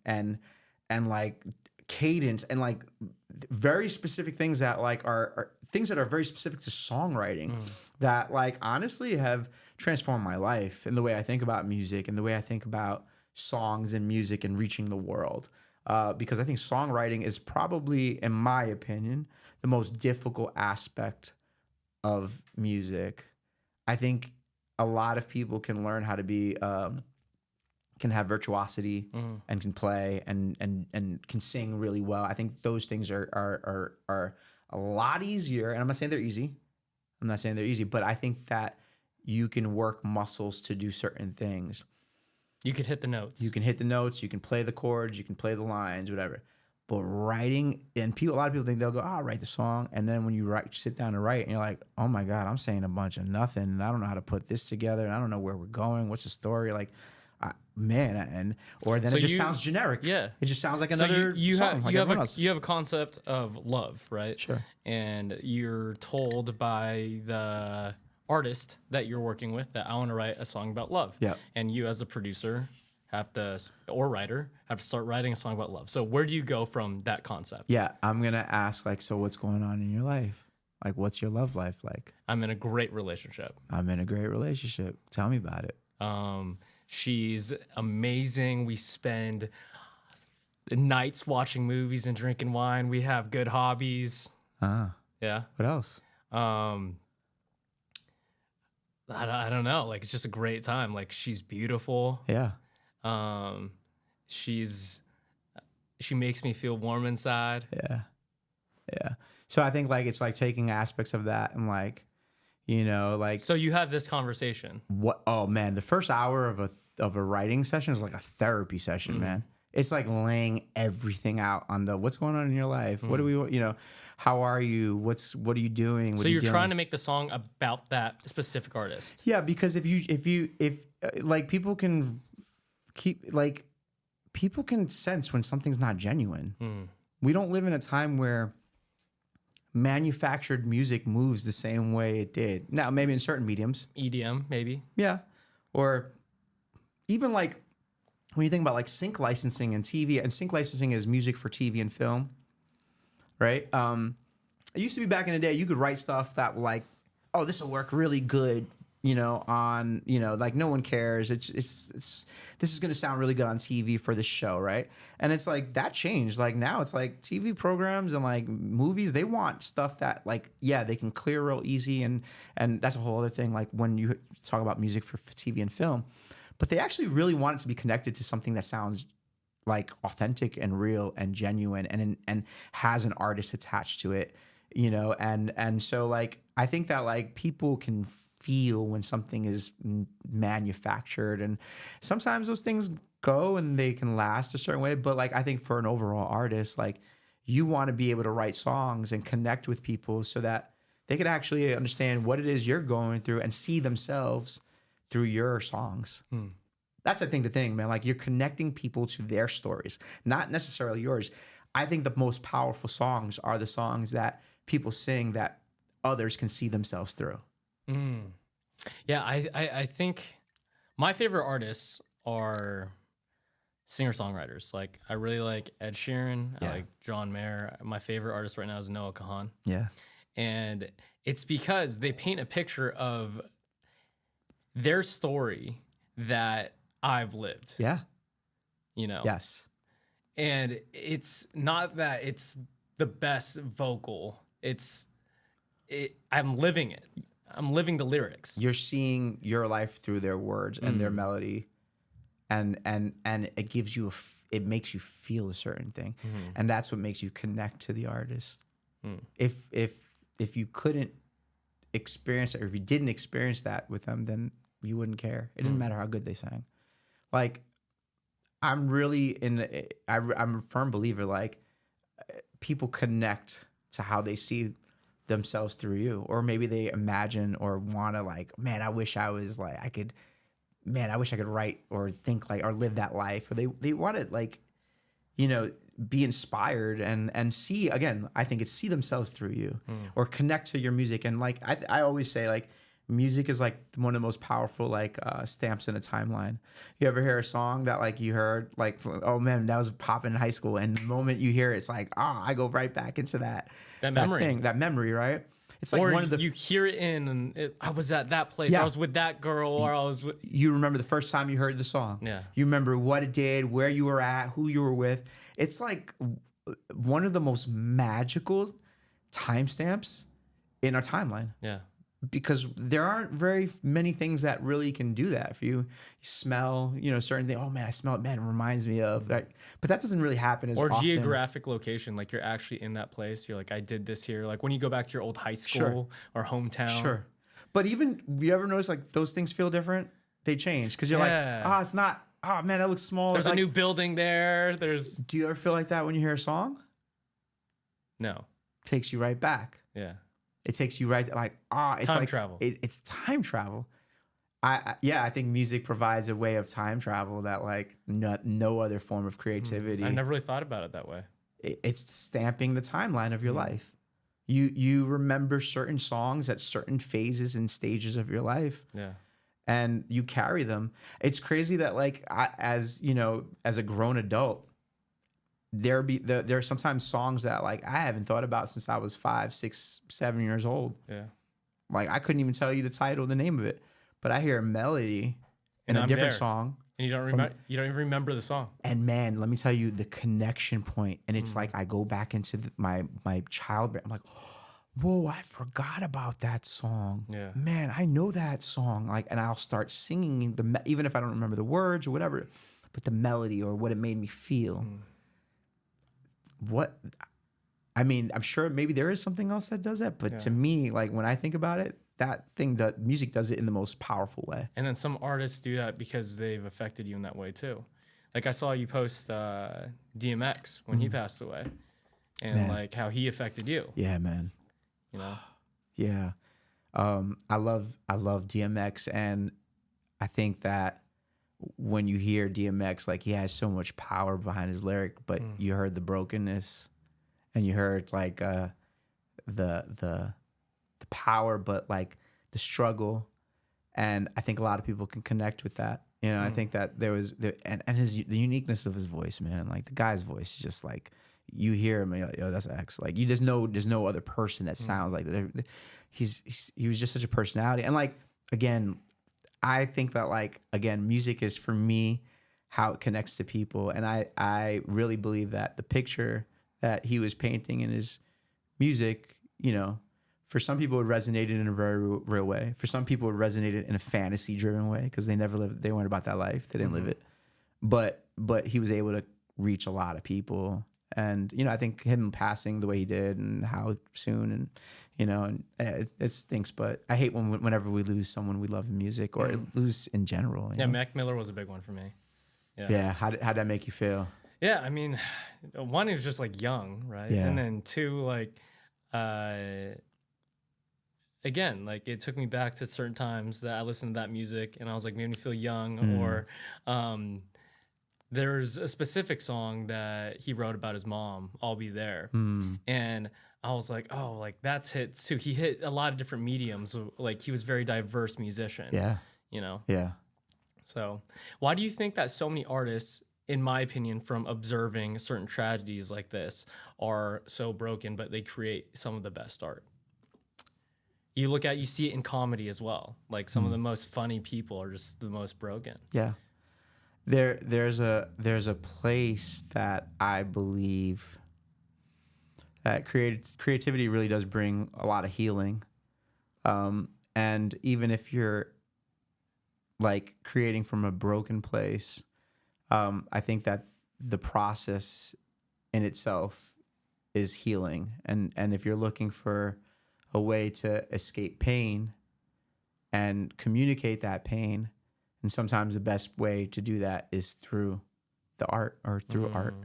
and like cadence and like very specific things that like are things that are very specific to songwriting that like honestly have transformed my life and the way I think about music and the way I think about songs and music and reaching the world. Because I think songwriting is probably, in my opinion, the most difficult aspect of music. I think a lot of people can learn how to be, can have virtuosity and can play and can sing really well. I think those things are a lot easier. And I'm not saying they're easy. But I think that you can work muscles to do certain things. You could hit the notes. You can play the chords, you can play the lines, whatever. But writing, and a lot of people think they'll go, I'll write the song. And then when you sit down and write, and you're like, oh my God, I'm saying a bunch of nothing. And I don't know how to put this together. And I don't know where we're going. What's the story? Like, or then it just sounds generic. Yeah. It just sounds like another song. You have a concept of love, right? Sure. And you're told by the artist that you're working with that I want to write a song about love. Yeah. And you as a producer or writer have to start writing a song about love. So where do you go from that concept? Yeah, I'm going to ask like, so what's going on in your life? Like, what's your love life like? I'm in a great relationship. Tell me about it. She's amazing. We spend nights watching movies and drinking wine. We have good hobbies. Yeah. What else? I don't know. Like, it's just a great time. Like, she's beautiful. Yeah. She makes me feel warm inside. Yeah. Yeah. So I think like it's like taking aspects of that and like, like. So you have this conversation. What? Oh man, the first hour of a writing session is like a therapy session, man. It's like laying everything out on what's going on in your life. What do we, how are you? What are you doing? So you're trying to make the song about that specific artist. Yeah, because if like people can sense when something's not genuine. We don't live in a time where manufactured music moves the same way it did. Now, maybe in certain mediums. EDM, maybe. Yeah. Or even like when you think about like sync licensing and TV, and sync licensing is music for TV and film, right? It used to be back in the day, you could write stuff that like, oh, this will work really good, on, like no one cares. This is going to sound really good on TV for this show, right? And it's like that changed. Like now it's like TV programs and like movies, they want stuff that like, yeah, they can clear real easy. And that's a whole other thing. Like when you talk about music for TV and film, but they actually really want it to be connected to something that sounds like authentic and real and genuine and has an artist attached to it, and so like I think that like people can feel when something is manufactured, and sometimes those things go and they can last a certain way, but like I think for an overall artist, like you want to be able to write songs and connect with people so that they can actually understand what it is you're going through and see themselves through your songs. That's I think the thing, man. Like you're connecting people to their stories, not necessarily yours. I think the most powerful songs are the songs that people sing that others can see themselves through. Yeah, I think my favorite artists are singer-songwriters. Like I really like Ed Sheeran. I like John Mayer. My favorite artist right now is Noah Kahan. Yeah. And it's because they paint a picture of their story that I've lived. Yeah. Yes. And it's not that it's the best vocal. I'm living it. I'm living the lyrics. You're seeing your life through their words and their melody, and it gives you it makes you feel a certain thing, and that's what makes you connect to the artist. If you couldn't experience it, or if you didn't experience that with them, then you wouldn't care. It didn't matter how good they sang. Like I'm a firm believer. Like people connect to how they see themselves through you, or maybe they imagine or want to like, man, I wish I was like, I wish I could write or think like, or live that life, or they want to like, be inspired and see, again, I think it's see themselves through you or connect to your music. And like, I always say like, music is like one of the most powerful like stamps in a timeline. You ever hear a song that like you heard like, oh man, that was popping in high school, and the moment you hear it, it's like, I go right back into that memory, right? It's like one of the you hear it and I was at that place. Yeah. I was with that girl, or I was with... You remember the first time you heard the song. Yeah. You remember what it did, where you were at, who you were with. It's like one of the most magical timestamps in our timeline. Yeah. Because there aren't very many things that really can do that for you. You smell, certain things. Oh man, I smell it. Man, it reminds me of. But that doesn't really happen as often. Or geographic location, like you're actually in that place. You're like, I did this here. Like when you go back to your old high school or hometown. Sure. But even, you ever notice like those things feel different? They change because you're like, it's not. Oh man, that looks small. There's a new building there. Do you ever feel like that when you hear a song? No. Takes you right back. Yeah. It takes you right, like, it's time like travel. It's time travel. I think music provides a way of time travel that like no other form of creativity. I never really thought about it that way. It's stamping the timeline of your life. You remember certain songs at certain phases and stages of your life. Yeah. And you carry them. It's crazy that like as a grown adult, there are sometimes songs that like I haven't thought about since I was 5, 6, 7 years old. Yeah. Like I couldn't even tell you the title, the name of it, but I hear a melody in a different song. And you don't even remember the song. And man, let me tell you the connection point. And it's like I go back into my childhood. I'm like, whoa, I forgot about that song. Yeah. Man, I know that song. Like, and I'll start singing even if I don't remember the words or whatever, but the melody or what it made me feel. I'm sure maybe there is something else that does that, but to me, like when I think about it, music does it in the most powerful way. And then some artists do that because they've affected you in that way too. Like I saw you post DMX when he passed away, and like how he affected you. Yeah, man. Yeah. I love DMX, and I think that when you hear DMX, like he has so much power behind his lyric, but you heard the brokenness, and you heard like the power, but like the struggle, And I think a lot of people can connect with that. You know, I think that and the uniqueness of his voice, man. Like the guy's voice is just like, you hear him and you're like, yo, that's X. Like there's no other person that sounds like that. He was just such a personality. And like, again, I think that like, again, music is for me how it connects to people. And I really believe that the picture that he was painting in his music, you know, for some people it resonated in a very real way. For some people it resonated in a fantasy driven way because they weren't about that life. They didn't live it. But he was able to reach a lot of people. And, you know, I think him passing the way he did and how soon, and, you know, and it stinks, but I hate whenever we lose someone we love in music or lose in general. Yeah, Mac Miller was a big one for me. Yeah. How'd that make you feel? Yeah, I mean, one, he was just like young, right? Yeah. And then two, like, again, like it took me back to certain times that I listened to that music and I was like, made me feel young. Or there's a specific song that he wrote about his mom, I'll Be There. And I was like, oh, like that's hits too. He hit a lot of different mediums. Like he was a very diverse musician. Yeah. You know? Yeah. So why do you think that so many artists, in my opinion, from observing certain tragedies like this, are so broken, but they create some of the best art? You see it in comedy as well. Like some of the most funny people are just the most broken. Yeah. There's a place that I believe that creativity really does bring a lot of healing. And even if you're like creating from a broken place, I think that the process in itself is healing. And if you're looking for a way to escape pain and communicate that pain, and sometimes the best way to do that is through the art or through art,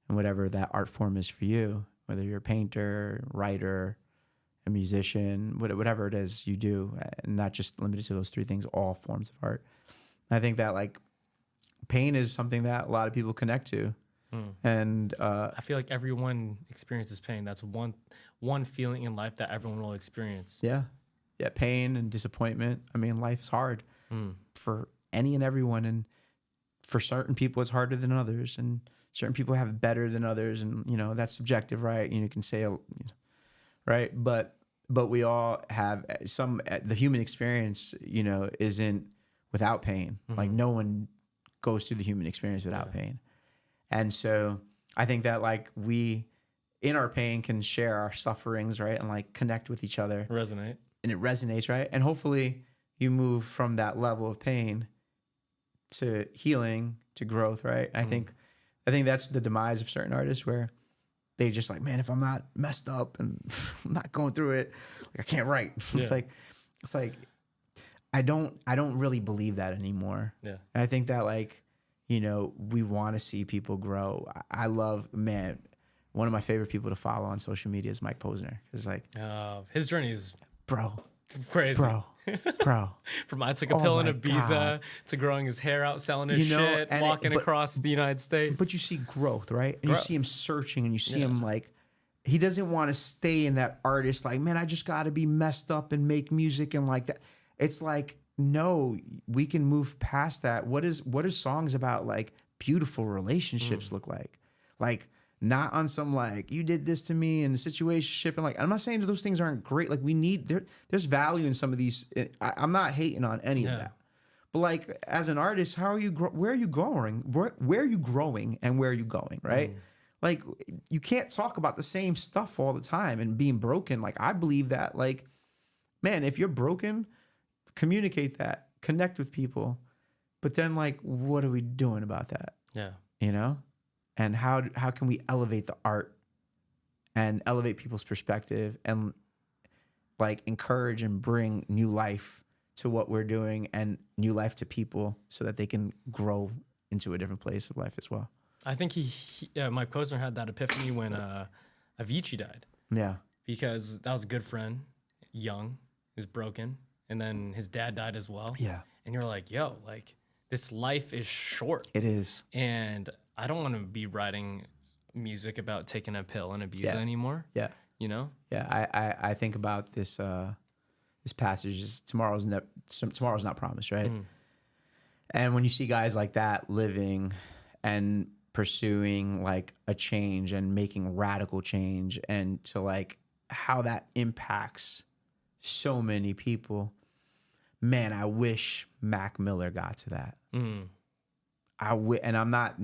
and whatever that art form is for you, whether you're a painter, writer, a musician, whatever it is you do, and not just limited to those three things, all forms of art. I think that like pain is something that a lot of people connect to. And I feel like everyone experiences pain. That's one feeling in life that everyone will experience. Yeah, pain and disappointment. I mean, life is hard for any and everyone, and for certain people it's harder than others, and certain people have it better than others, and you know that's subjective, right? You can say, right, but we all have some. The human experience, you know, isn't without pain. Like no one goes through the human experience without pain, and so I think that like we, in our pain, can share our sufferings, right, and like connect with each other, and it resonates, right, and hopefully you move from that level of pain to healing to growth, right? I think that's the demise of certain artists, where they just like, man, if I'm not messed up and I'm not going through it, like I can't write. It's like I don't really believe that anymore. Yeah. And I think that like, you know, we want to see people grow. I love, man, one of my favorite people to follow on social media is Mike Posner. It's like, his journey is crazy. Bro. From I took a pill in Ibiza to growing his hair out, selling his shit, walking across the United States. But you see growth, right? And you see him searching, and you see him like, he doesn't want to stay in that artist, like, man, I just got to be messed up and make music and like that. It's like, no, we can move past that. What are songs about like beautiful relationships look like? Like, not on some like, you did this to me and the situationship, and like, I'm not saying that those things aren't great. Like we need, there's value in some of these. I'm not hating on any of that, but like as an artist, how are you? Where are you growing? Where are you growing and where are you going? Right? Like you can't talk about the same stuff all the time and being broken. Like I believe that like, man, if you're broken, communicate that, connect with people, but then like, what are we doing about that? Yeah, you know. And how can we elevate the art and elevate people's perspective and like encourage and bring new life to what we're doing and new life to people so that they can grow into a different place of life as well. I think Mike Posner had that epiphany when Avicii died. Yeah. Because that was a good friend, young, he was broken, and then his dad died as well. Yeah. And you're like, yo, like this life is short. It is. And I don't want to be writing music about taking a pill in Ibiza anymore. Yeah. You know? Yeah. I think about this this passage is tomorrow's not promised, right? And when you see guys like that living and pursuing like a change and making radical change, and to like how that impacts so many people, man, I wish Mac Miller got to that. And I'm not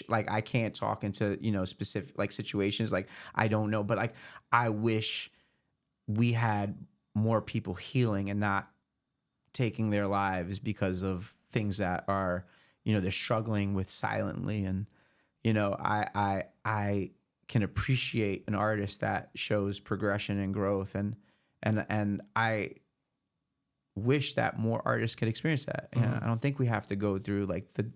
like I can't talk into, you know, specific like situations, like I don't know, but like I wish we had more people healing and not taking their lives because of things that are, you know, they're struggling with silently. And, you know, I can appreciate an artist that shows progression and growth, and I wish that more artists could experience that. And I don't think we have to go through like the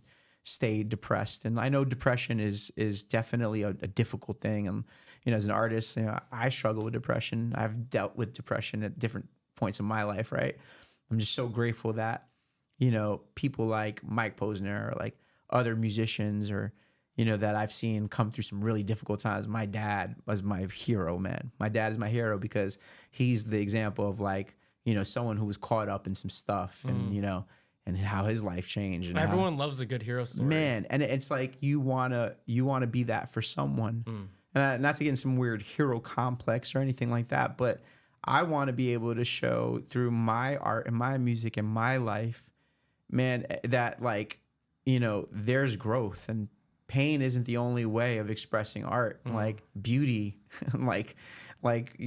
stay depressed. And I know depression is definitely a difficult thing. And, you know, as an artist, you know, I struggle with depression. I've dealt with depression at different points in my life, right? I'm just so grateful that, you know, people like Mike Posner or like other musicians, or, you know, that I've seen come through some really difficult times. My dad was my hero, man. My dad is my hero because he's the example of like, you know, someone who was caught up in some stuff and, you know, and how his life changed. And everyone loves a good hero story, man. And it's like, you want to be that for someone. And not to get in some weird hero complex or anything like that, but I want to be able to show through my art and my music and my life, man, that like, you know, there's growth, and pain isn't the only way of expressing art. Like beauty, like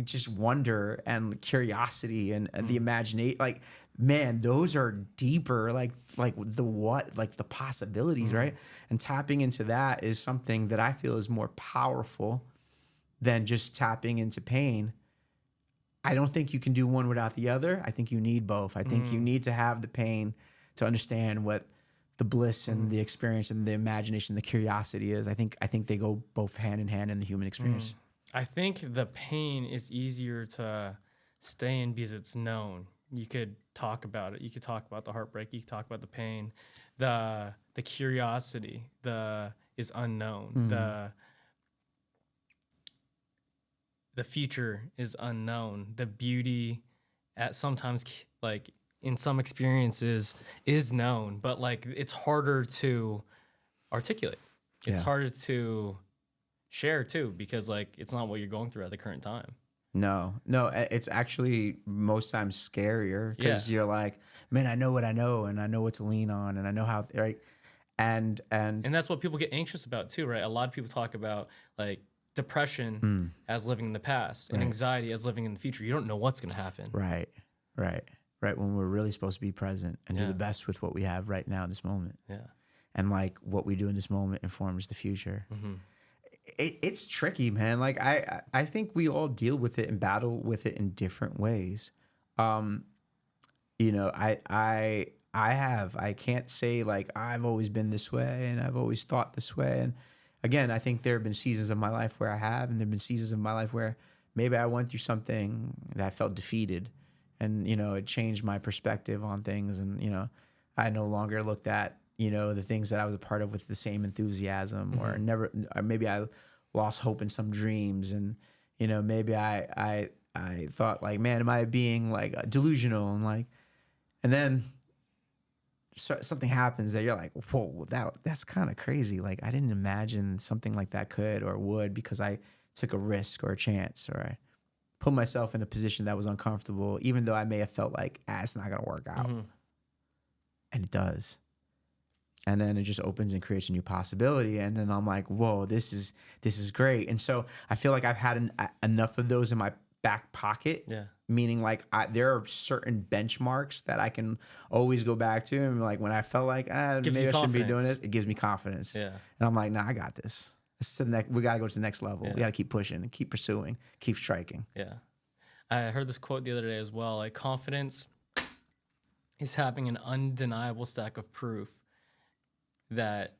just wonder and curiosity and the imagination, like, man, those are deeper, like the possibilities, right? And tapping into that is something that I feel is more powerful than just tapping into pain. I don't think you can do one without the other. I think you need both. I think you need to have the pain to understand what the bliss and the experience and the imagination, the curiosity is. I think they go both hand in hand in the human experience. I think the pain is easier to stay in because it's known. You could talk about it. You could talk about the heartbreak. You could talk about the pain. The curiosity is unknown. The future is unknown. The beauty at sometimes, like in some experiences, is known, but like it's harder to articulate. It's harder to share too, because like it's not what you're going through at the current time. No, it's actually most times scarier because you're like, man, I know what I know, and I know what to lean on, and I know how, right? And that's what people get anxious about too, right? A lot of people talk about like depression as living in the past and anxiety as living in the future. You don't know what's going to happen. Right. When we're really supposed to be present and do the best with what we have right now in this moment. Yeah. And like what we do in this moment informs the future. It's tricky, man. Like I think we all deal with it and battle with it in different ways. You know, I can't say like I've always been this way and I've always thought this way. And again, I think there have been seasons of my life where I have, and there have been seasons of my life where maybe I went through something that I felt defeated, and, you know, it changed my perspective on things. And, you know, I no longer looked at, you know, the things that I was a part of with the same enthusiasm, or maybe I lost hope in some dreams. And, you know, maybe I thought like, man, am I being like delusional? And like, and then something happens that you're like, whoa, that's kind of crazy. Like I didn't imagine something like that could or would, because I took a risk or a chance, or I put myself in a position that was uncomfortable, even though I may have felt like, it's not going to work out. And it does. And then it just opens and creates a new possibility. And then I'm like, whoa, this is great. And so I feel like I've had enough of those in my back pocket. Yeah. Meaning like there are certain benchmarks that I can always go back to. And like when I felt like, maybe I shouldn't be doing it gives me confidence. Yeah. And I'm like, nah, I got this. We got to go to the next level. Yeah. We got to keep pushing, keep pursuing, keep striking. Yeah. I heard this quote the other day as well. Like, confidence is having an undeniable stack of proof that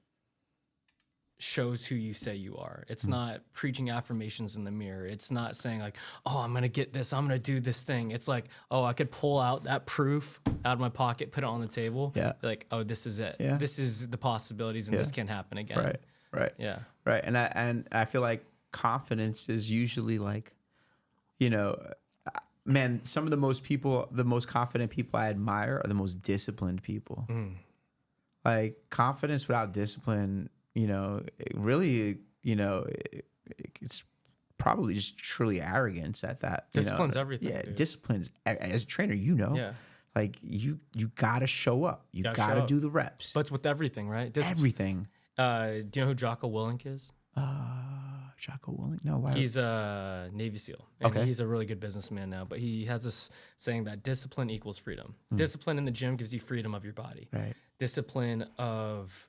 shows who you say you are. It's not preaching affirmations in the mirror. It's not saying like, oh, I'm going to get this, I'm going to do this thing. It's like, oh, I could pull out that proof out of my pocket, put it on the table. Yeah. Like, oh, this is it. Yeah. This is the possibilities, and this can happen again. Right. Yeah. Right. And I feel like confidence is usually like, you know, man, some of the most confident people I admire are the most disciplined people. Like confidence without discipline, it really, it's probably just truly arrogance at that. Discipline's everything. Yeah, dude. discipline's as a trainer, Yeah. like you gotta show up. You gotta do the reps. But it's with everything, right? Everything. Do you know who Jocko Willink is? Jocko Willink? No, why? He's a Navy SEAL. And Okay. he's a really good businessman now. But he has this saying that discipline equals freedom. Discipline in the gym gives you freedom of your body. Right. Discipline of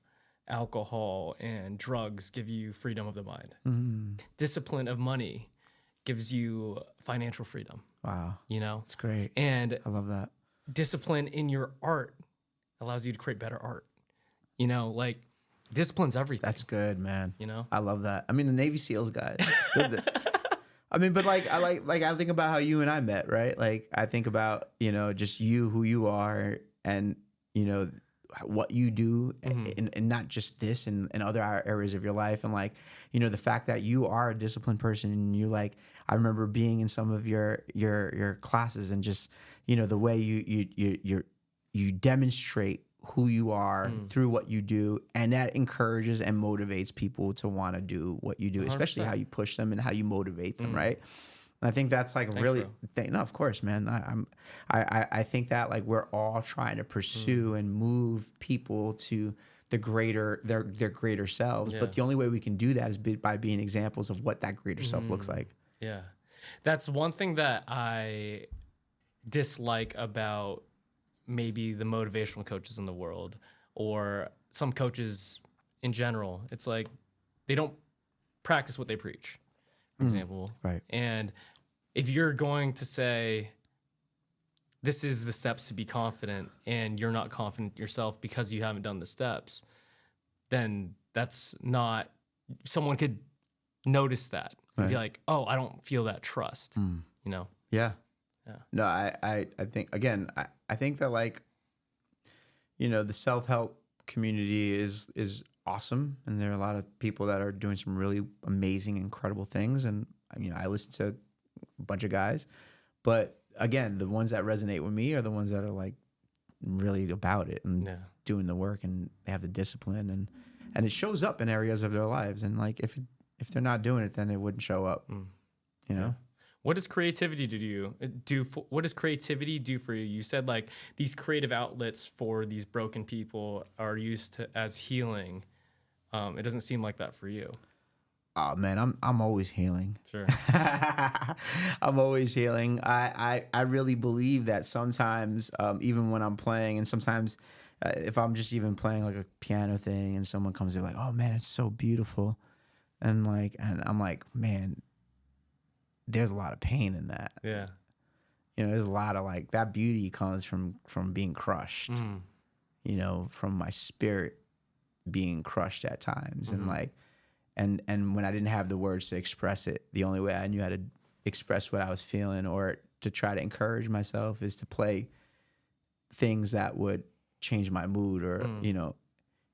alcohol and drugs give you freedom of the mind. Discipline of money gives you financial freedom. Wow. It's great. And I love that. discipline in your art allows you to create better art. Like discipline's everything. That's good, man. You know? I love that. I mean, the Navy SEALs guys. I mean, but like I think about how you and I met, right? Like I think about, just you, who you are, and what you do, and not just this and other areas of your life, and like, the fact that you are a disciplined person, and you like, I remember being in some of your classes, and just, the way you demonstrate who you are through what you do, and that encourages and motivates people to want to do what you do, especially 100%. how you push them and how you motivate them, right? And I think that's like really no, of course, man. I think that like we're all trying to pursue and move people to their greater selves, but the only way we can do that is by being examples of what that greater self looks like. Yeah. That's one thing that I dislike about maybe the motivational coaches in the world, or some coaches in general. It's like they don't practice what they preach, for example. Right. And if you're going to say, this is the steps to be confident, and you're not confident yourself because you haven't done the steps, then that's not, someone could notice that and be like, oh, I don't feel that trust, Yeah. Yeah. No, I think, again, I think that like, the self-help community is awesome. And there are a lot of people that are doing some really amazing, incredible things. And, I listen to a bunch of guys, but again, the ones that resonate with me are the ones that are like really about it and doing the work, and they have the discipline, and it shows up in areas of their lives. And like, if they're not doing it, then it wouldn't show up, What does creativity what does creativity do for you? You said like these creative outlets for these broken people are used as healing. It doesn't seem like that for you. Oh man, I'm always healing. Sure. I'm always healing. I really believe that sometimes, even when I'm playing, and sometimes if I'm just even playing like a piano thing, and someone comes in like, oh man, it's so beautiful, and I'm like, man, there's a lot of pain in that. Yeah. There's a lot of like, that beauty comes from being crushed, from my spirit being crushed at times. And like, and when I didn't have the words to express it, the only way I knew how to express what I was feeling, or to try to encourage myself, is to play things that would change my mood, or,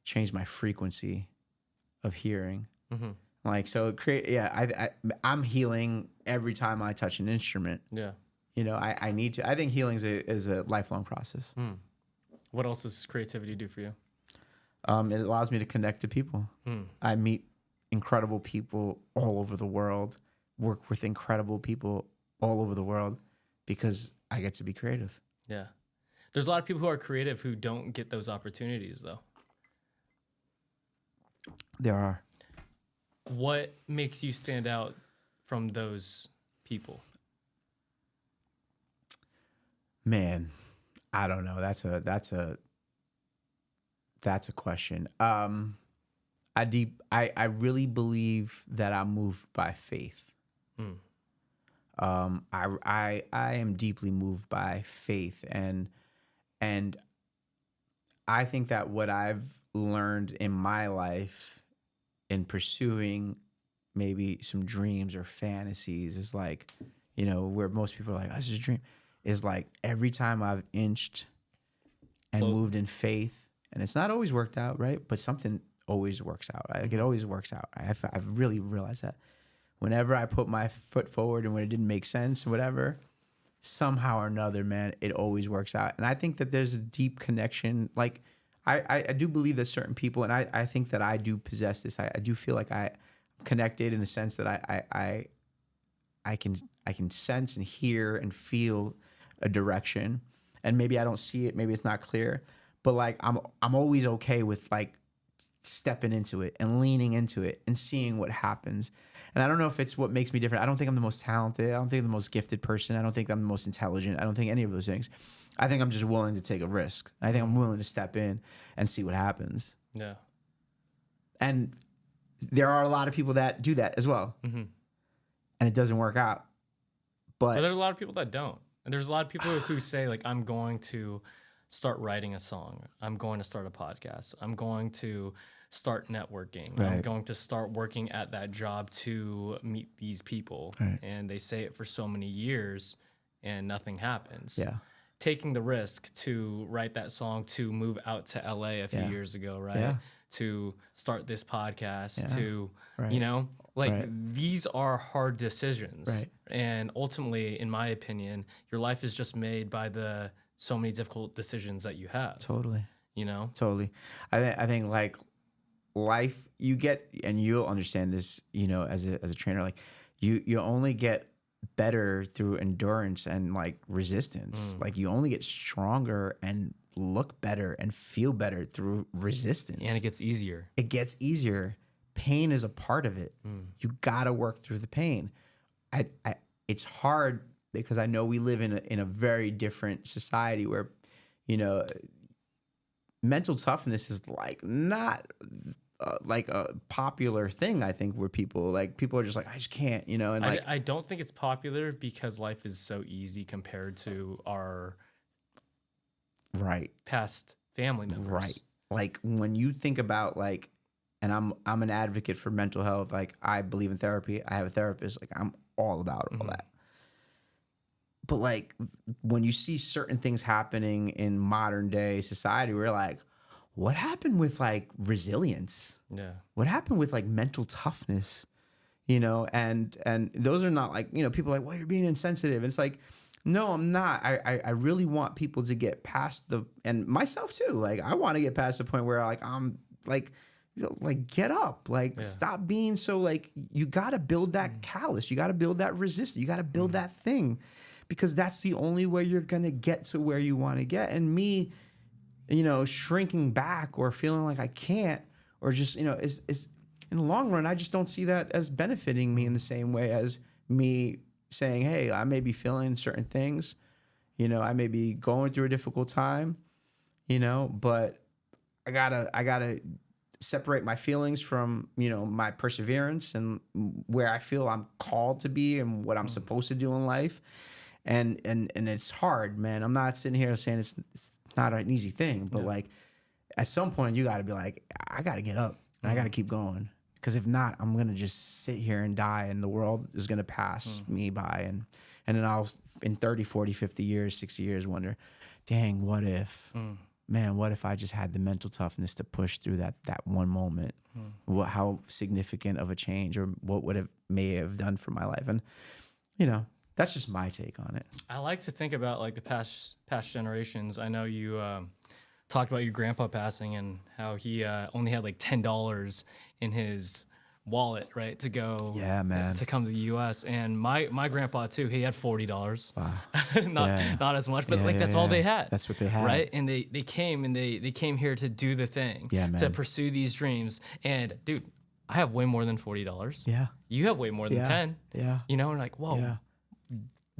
change my frequency of hearing. Like, so I'm healing every time I touch an instrument. Yeah. I need to. I think healing is a lifelong process. What else does creativity do for you? It allows me to connect to people. I meet incredible people all over the world, work with incredible people all over the world, because I get to be creative. Yeah. There's a lot of people who are creative who don't get those opportunities, though. There are. What makes you stand out from those people? Man, I don't know. That's a question. I really believe that I'm moved by faith. I am deeply moved by faith, and I think that what I've learned in my life in pursuing maybe some dreams or fantasies is like, where most people are like, oh, this is a dream, is like every time I've inched and moved in faith, and it's not always worked out, right? But something always works out. Like, it always works out. I've really realized that whenever I put my foot forward, and when it didn't make sense or whatever, somehow or another, man, it always works out. And I think that there's a deep connection. Like I do believe that certain people, and I think that I do possess this. I do feel like I'm connected in a sense that I can sense and hear and feel a direction. And maybe I don't see it, maybe it's not clear, but like I'm always okay with like stepping into it and leaning into it and seeing what happens. And I don't know if it's what makes me different. I don't think I'm the most talented. I don't think I'm the most gifted person. I don't think I'm the most intelligent. I don't think any of those things. I think I'm just willing to take a risk. I think I'm willing to step in and see what happens. Yeah. And there are a lot of people that do that as well. Mm-hmm. And it doesn't work out. But there are a lot of people that don't. And there's a lot of people who say, like, I'm going to start writing a song. I'm going to start a podcast. I'm going to start networking. Right. I'm going to start working at that job to meet these people. Right. And they say it for so many years and nothing happens. Yeah. Taking the risk to write that song, to move out to LA a few years ago, right? Yeah. To start this podcast, to, Right. you know, like these are hard decisions. Right. And ultimately, in my opinion, your life is just made by the so many difficult decisions that you have. Totally. You know? Totally. I think like life you get, and you'll understand this, you know, as a trainer, like you only get better through endurance and like resistance. Like you only get stronger and look better and feel better through resistance. And it gets easier. It gets easier. Pain is a part of it. You gotta work through the pain. It's hard because I know we live in a very different society where, you know, mental toughness is like not like a popular thing. I think where people are just like, I just can't, you know. And like I don't think it's popular because life is so easy compared to our past family members. Right. Like when you think about like, and I'm an advocate for mental health. Like I believe in therapy. I have a therapist. Like I'm all about all that. But like when you see certain things happening in modern day society, we're like, what happened with like resilience? Yeah. What happened with like mental toughness? You know, and those are not like, you know, people are like, well, you're being insensitive. It's like, no, I'm not. I really want people to get past and myself too. Like I want to get past the point where like I'm like, you know, like get up, like stop being so like, you got to build that callus. You got to build that resistance. You got to build that thing, because that's the only way you're going to get to where you want to get. And me, you know, shrinking back or feeling like I can't, or just, you know, is in the long run, I just don't see that as benefiting me in the same way as me saying, hey, I may be feeling certain things, you know, I may be going through a difficult time, you know, but I gotta separate my feelings from, you know, my perseverance and where I feel I'm called to be and what I'm supposed to do in life. And it's hard, man. I'm not sitting here saying it's not an easy thing, but like at some point you got to be like, I got to get up and I got to keep going, because if not, I'm going to just sit here and die, and the world is going to pass me by. And then I'll in 30, 40, 50 years, 60 years wonder, dang, what if, man, what if I just had the mental toughness to push through that one moment? How significant of a change, or what would it may have done for my life? And, you know, that's just my take on it. I like to think about like the past generations. I know you talked about your grandpa passing and how he only had like $10 in his wallet, right, to go, to come to the U.S. And my grandpa too, he had $40. Wow. not as much, but that's all they had. That's what they had, right? And they came and they came here to do the thing, to pursue these dreams. And dude, I have way more than $40. Yeah, you have way more than 10. Yeah, you know, and like, whoa. Yeah.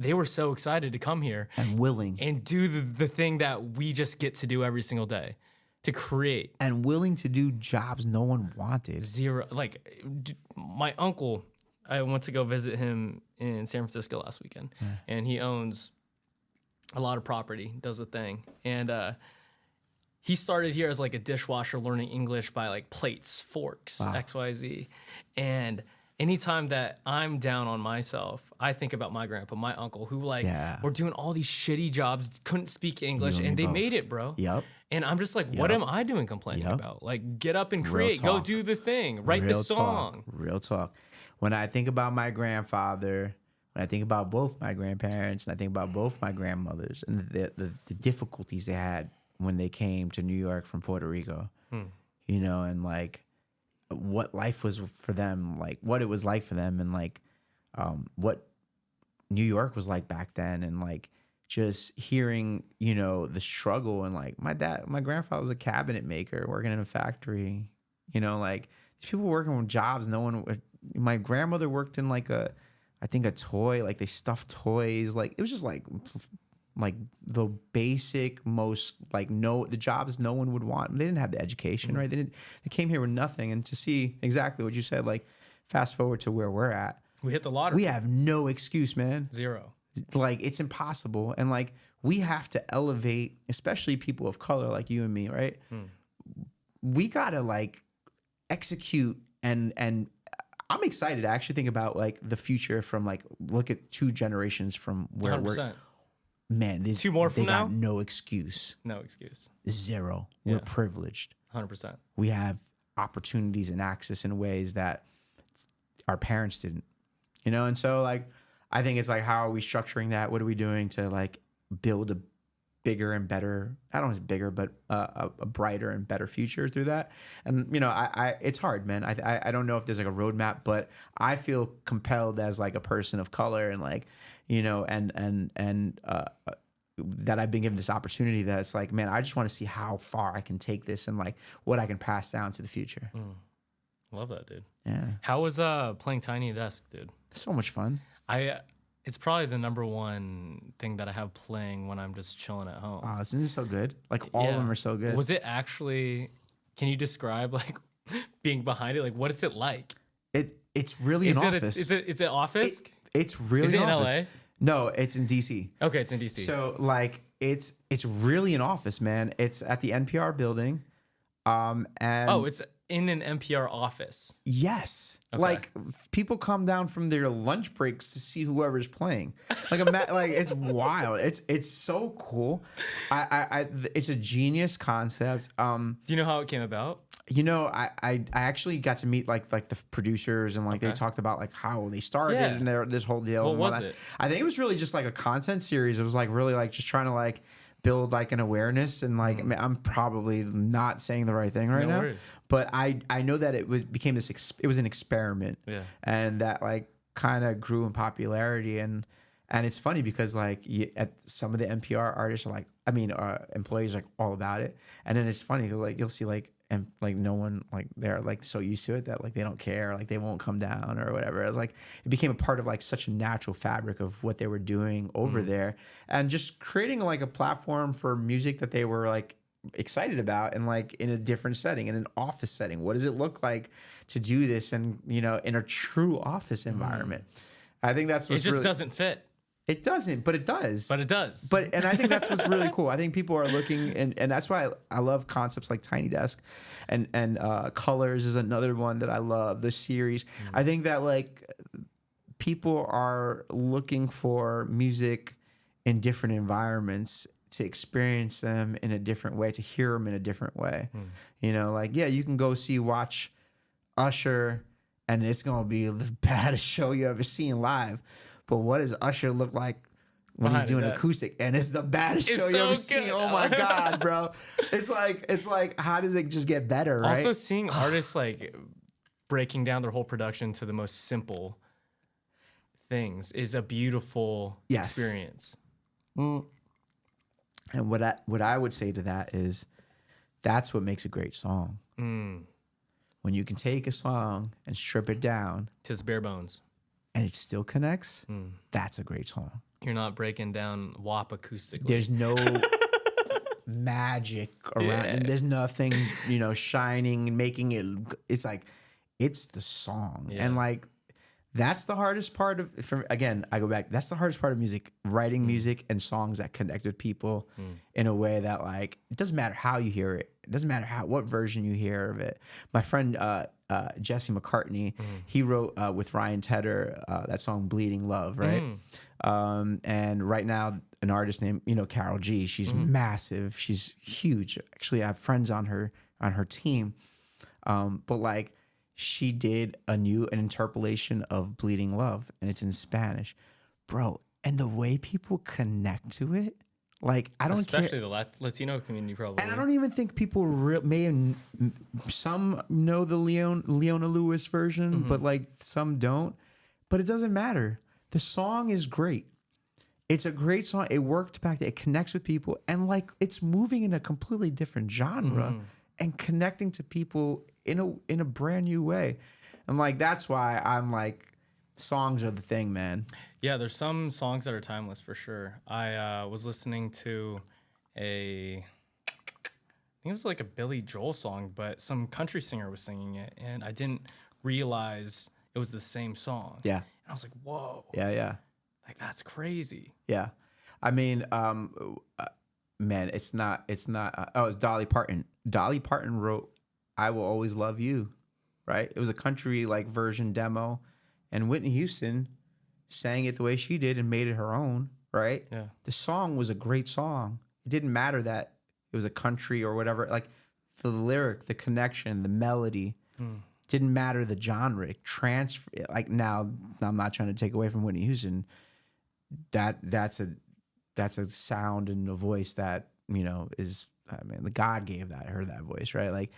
They were so excited to come here and willing and do the thing that we just get to do every single day, to create, and willing to do jobs no one wanted. Zero. Like my uncle, I went to go visit him in San Francisco last weekend, and he owns a lot of property, does a thing. And he started here as like a dishwasher, learning English by like plates, forks, XYZ. And anytime that I'm down on myself, I think about my grandpa, my uncle, who like were doing all these shitty jobs, couldn't speak English, and they made it, bro. Yep. And I'm just like, what am I doing complaining about? Like, get up and create, go do the thing, write the song. Real talk. When I think about my grandfather, when I think about both my grandparents and I think about both my grandmothers and the difficulties they had when they came to New York from Puerto Rico, you know, and like what life was for them, like what it was like for them, and like what New York was like back then, and like just hearing, you know, the struggle. And like my grandfather was a cabinet maker working in a factory, you know, like these people working with jobs my grandmother worked in like a toy, like they stuffed toys, like it was just like the basic most like the jobs no one would want. They didn't have the education, right? They came here with nothing. And to see exactly what you said, like fast forward to where we're at, we hit the lottery. We have no excuse, man. Zero. Like it's impossible. And like we have to elevate, especially people of color like you and me, right? We gotta like execute and I'm excited to actually think about like the future from like look at 2 generations from where 100%. we're. Man, 2 more from now? Got no excuse. No excuse. Zero. Yeah. We're privileged. 100%. We have opportunities and access in ways that our parents didn't. You know, and so like I think it's like, how are we structuring that? What are we doing to like build a bigger and better, I don't know if it's bigger, but a brighter and better future through that? And you know, I it's hard, man. I don't know if there's like a roadmap, but I feel compelled as like a person of color and like, you know, and that I've been given this opportunity that it's like, man, I just want to see how far I can take this and like what I can pass down to the future. Love that, dude. Yeah. How was playing Tiny Desk, dude? So much fun. It's probably the number one thing that I have playing when I'm just chilling at home. Oh, isn't this so good? Like all of them are so good. Was it actually? Can you describe like being behind it? Like what is it like? It's really an office. Is it office? It's really. Is it an in office. LA? No, it's in DC. Okay, it's in DC. So like it's really an office, man. It's at the NPR building. And it's in an NPR office. Yes. Okay. Like people come down from their lunch breaks to see whoever's playing. Like like it's wild. It's so cool. It's a genius concept. Do you know how it came about? You know, I actually got to meet like the producers and like they talked about like how they started and this whole deal. What and was that. it? I think it was really just like a content series. It was like really like just trying to like build like an awareness and like I mean, I'm probably not saying the right thing right now, worries. But I know that became this. It was an experiment, and that like kind of grew in popularity and it's funny because like at some of the NPR artists are like, I mean, employees are like all about it, and then it's funny because like you'll see like. And like no one, like they're like so used to it that like they don't care, like they won't come down or whatever. It was like it became a part of like such a natural fabric of what they were doing over there, and just creating like a platform for music that they were like excited about, and like in a different setting, in an office setting. What does it look like to do this, and you know, in a true office environment? I think that's what's it just doesn't fit. It doesn't, but it does. But it does. And I think that's what's really cool. I think people are looking, and that's why I love concepts like Tiny Desk, and Colors is another one that I love. The series. I think that like people are looking for music in different environments to experience them in a different way, to hear them in a different way. You know, like you can go watch Usher, and it's gonna be the baddest show you ever seen live. But what does Usher look like when he's doing acoustic? And it's the baddest show you ever seen. Oh my God, bro. It's like, how does it just get better, right? Also seeing artists like breaking down their whole production to the most simple things is a beautiful experience. And what I would say to that is that's what makes a great song. When you can take a song and strip it down. To its bare bones. And it still connects, that's a great song. You're not breaking down WAP acoustically. There's no magic around it. There's nothing, you know, shining and making it. It's like, it's the song. And like, that's the hardest part of, again, I go back, that's the hardest part of music, writing music and songs that connect with people in a way that like, it doesn't matter how you hear it. It doesn't matter what version you hear of it. My friend, Jesse McCartney, he wrote with Ryan Tedder that song "Bleeding Love," right? And right now, an artist named Carol G. She's massive. She's huge. Actually, I have friends on her team, but like she did an interpolation of "Bleeding Love," and it's in Spanish. bro, and the way people connect to it, like I don't care. Especially the Latino community, probably. And I don't even think people some know the Leona Lewis version, but like some don't. But it doesn't matter. The song is great. It's a great song. It worked back there. It connects with people, and like it's moving in a completely different genre and connecting to people in a brand new way. And like that's why I'm like, songs are the thing, man. Yeah, there's some songs that are timeless for sure. I was listening to I think it was like a Billy Joel song, but some country singer was singing it, and I didn't realize it was the same song. Yeah. And I was like, whoa. Yeah. Like, that's crazy. Yeah. I mean, man, it's not, it's Dolly Parton. Dolly Parton wrote I Will Always Love You, right? It was a country like version demo, and Whitney Houston sang it the way she did and made it her own, right? Yeah. The song was a great song. It didn't matter that it was a country or whatever. Like the lyric, the connection, the melody, didn't matter the genre. Like now, I'm not trying to take away from Whitney Houston. That's a sound and a voice that, you know, is, I mean, the God gave her that voice, right? Like,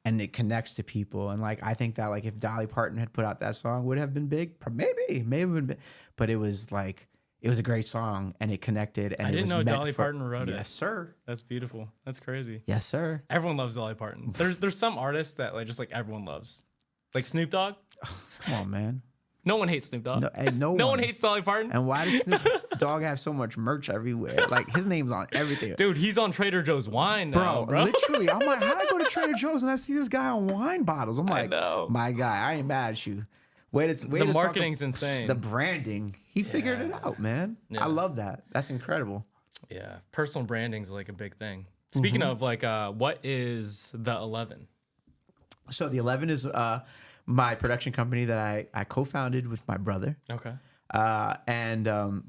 and it connects to people. And like, I think that like if Dolly Parton had put out that song, would it have been big? Maybe have been big. But it was like, it was a great song and it connected. And I didn't know Dolly Parton wrote it. Yes, sir. That's beautiful. That's crazy. Yes, sir. Everyone loves Dolly Parton. There's some artists that like just like everyone loves. Like Snoop Dogg. Come on, man. No one hates Snoop Dogg. No one hates Dolly Parton. And why does Snoop Dogg have so much merch everywhere? Like his name's on everything. Dude, he's on Trader Joe's wine now, bro. Literally, I'm like, how did I go to Trader Joe's and I see this guy on wine bottles? I'm like, know. My guy, I ain't mad at you. The marketing's insane. The branding, he figured it out, man. Yeah. I love that. That's incredible. Yeah, personal branding's like a big thing. Speaking of like, what is the 11? So the 11 is my production company that I co-founded with my brother. Okay. And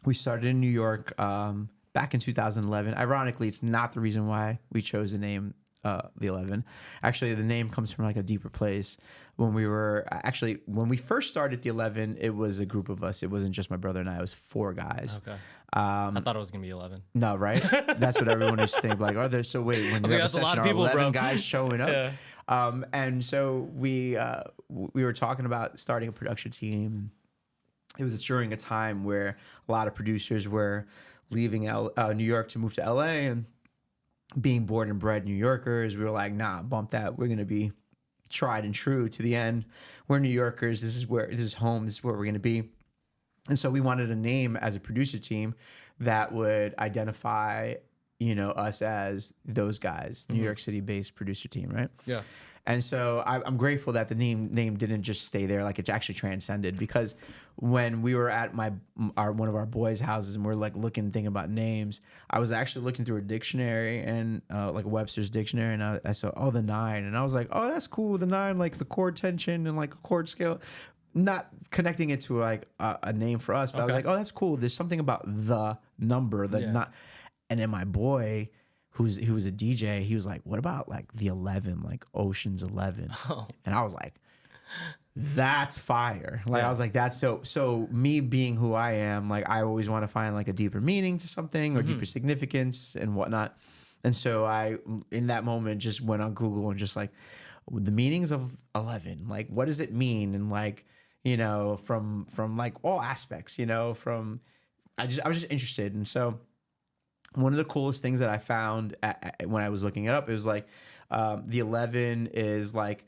we started in New York back in 2011. Ironically, it's not the reason why we chose the name the 11. Actually, the name comes from like a deeper place. When we first started the 11, it was a group of us. It wasn't just my brother and I. It was 4 guys. Okay. I thought it was gonna be 11. No, right? That's what everyone used to think. Like, oh, there's so wait, when you have a session, a lot of people, 11 guys showing up. Yeah. And so we were talking about starting a production team. It was during a time where a lot of producers were leaving New York to move to LA, and being born and bred New Yorkers, we were like, nah, bump that. We're gonna be tried and true to the end. We're New Yorkers. This is home. This is where we're gonna be. And so we wanted a name as a producer team that would identify, you know, us as those guys, New York City based producer team, right? Yeah. And so I'm grateful that the name didn't just stay there, like it actually transcended, because when we were at one of our boys' houses and we're like thinking about names, I was actually looking through a dictionary and like Webster's dictionary, and I saw the 9, and I was like, oh, that's cool, the 9, like the chord tension and like a chord scale, not connecting it to like a name for us, but I was like, oh, that's cool. There's something about the number that not, and then my boy, who was a DJ, he was like, what about like the 11, like Ocean's 11? Oh. And I was like, that's fire. Like, I was like, that's so me being who I am, like I always want to find like a deeper meaning to something or deeper significance and whatnot. And so I, in that moment, just went on Google and just like the meanings of 11, like what does it mean? And like, you know, from like all aspects, you know, I was just interested. And so one of the coolest things that I found when I was looking it up, it was like the 11 is like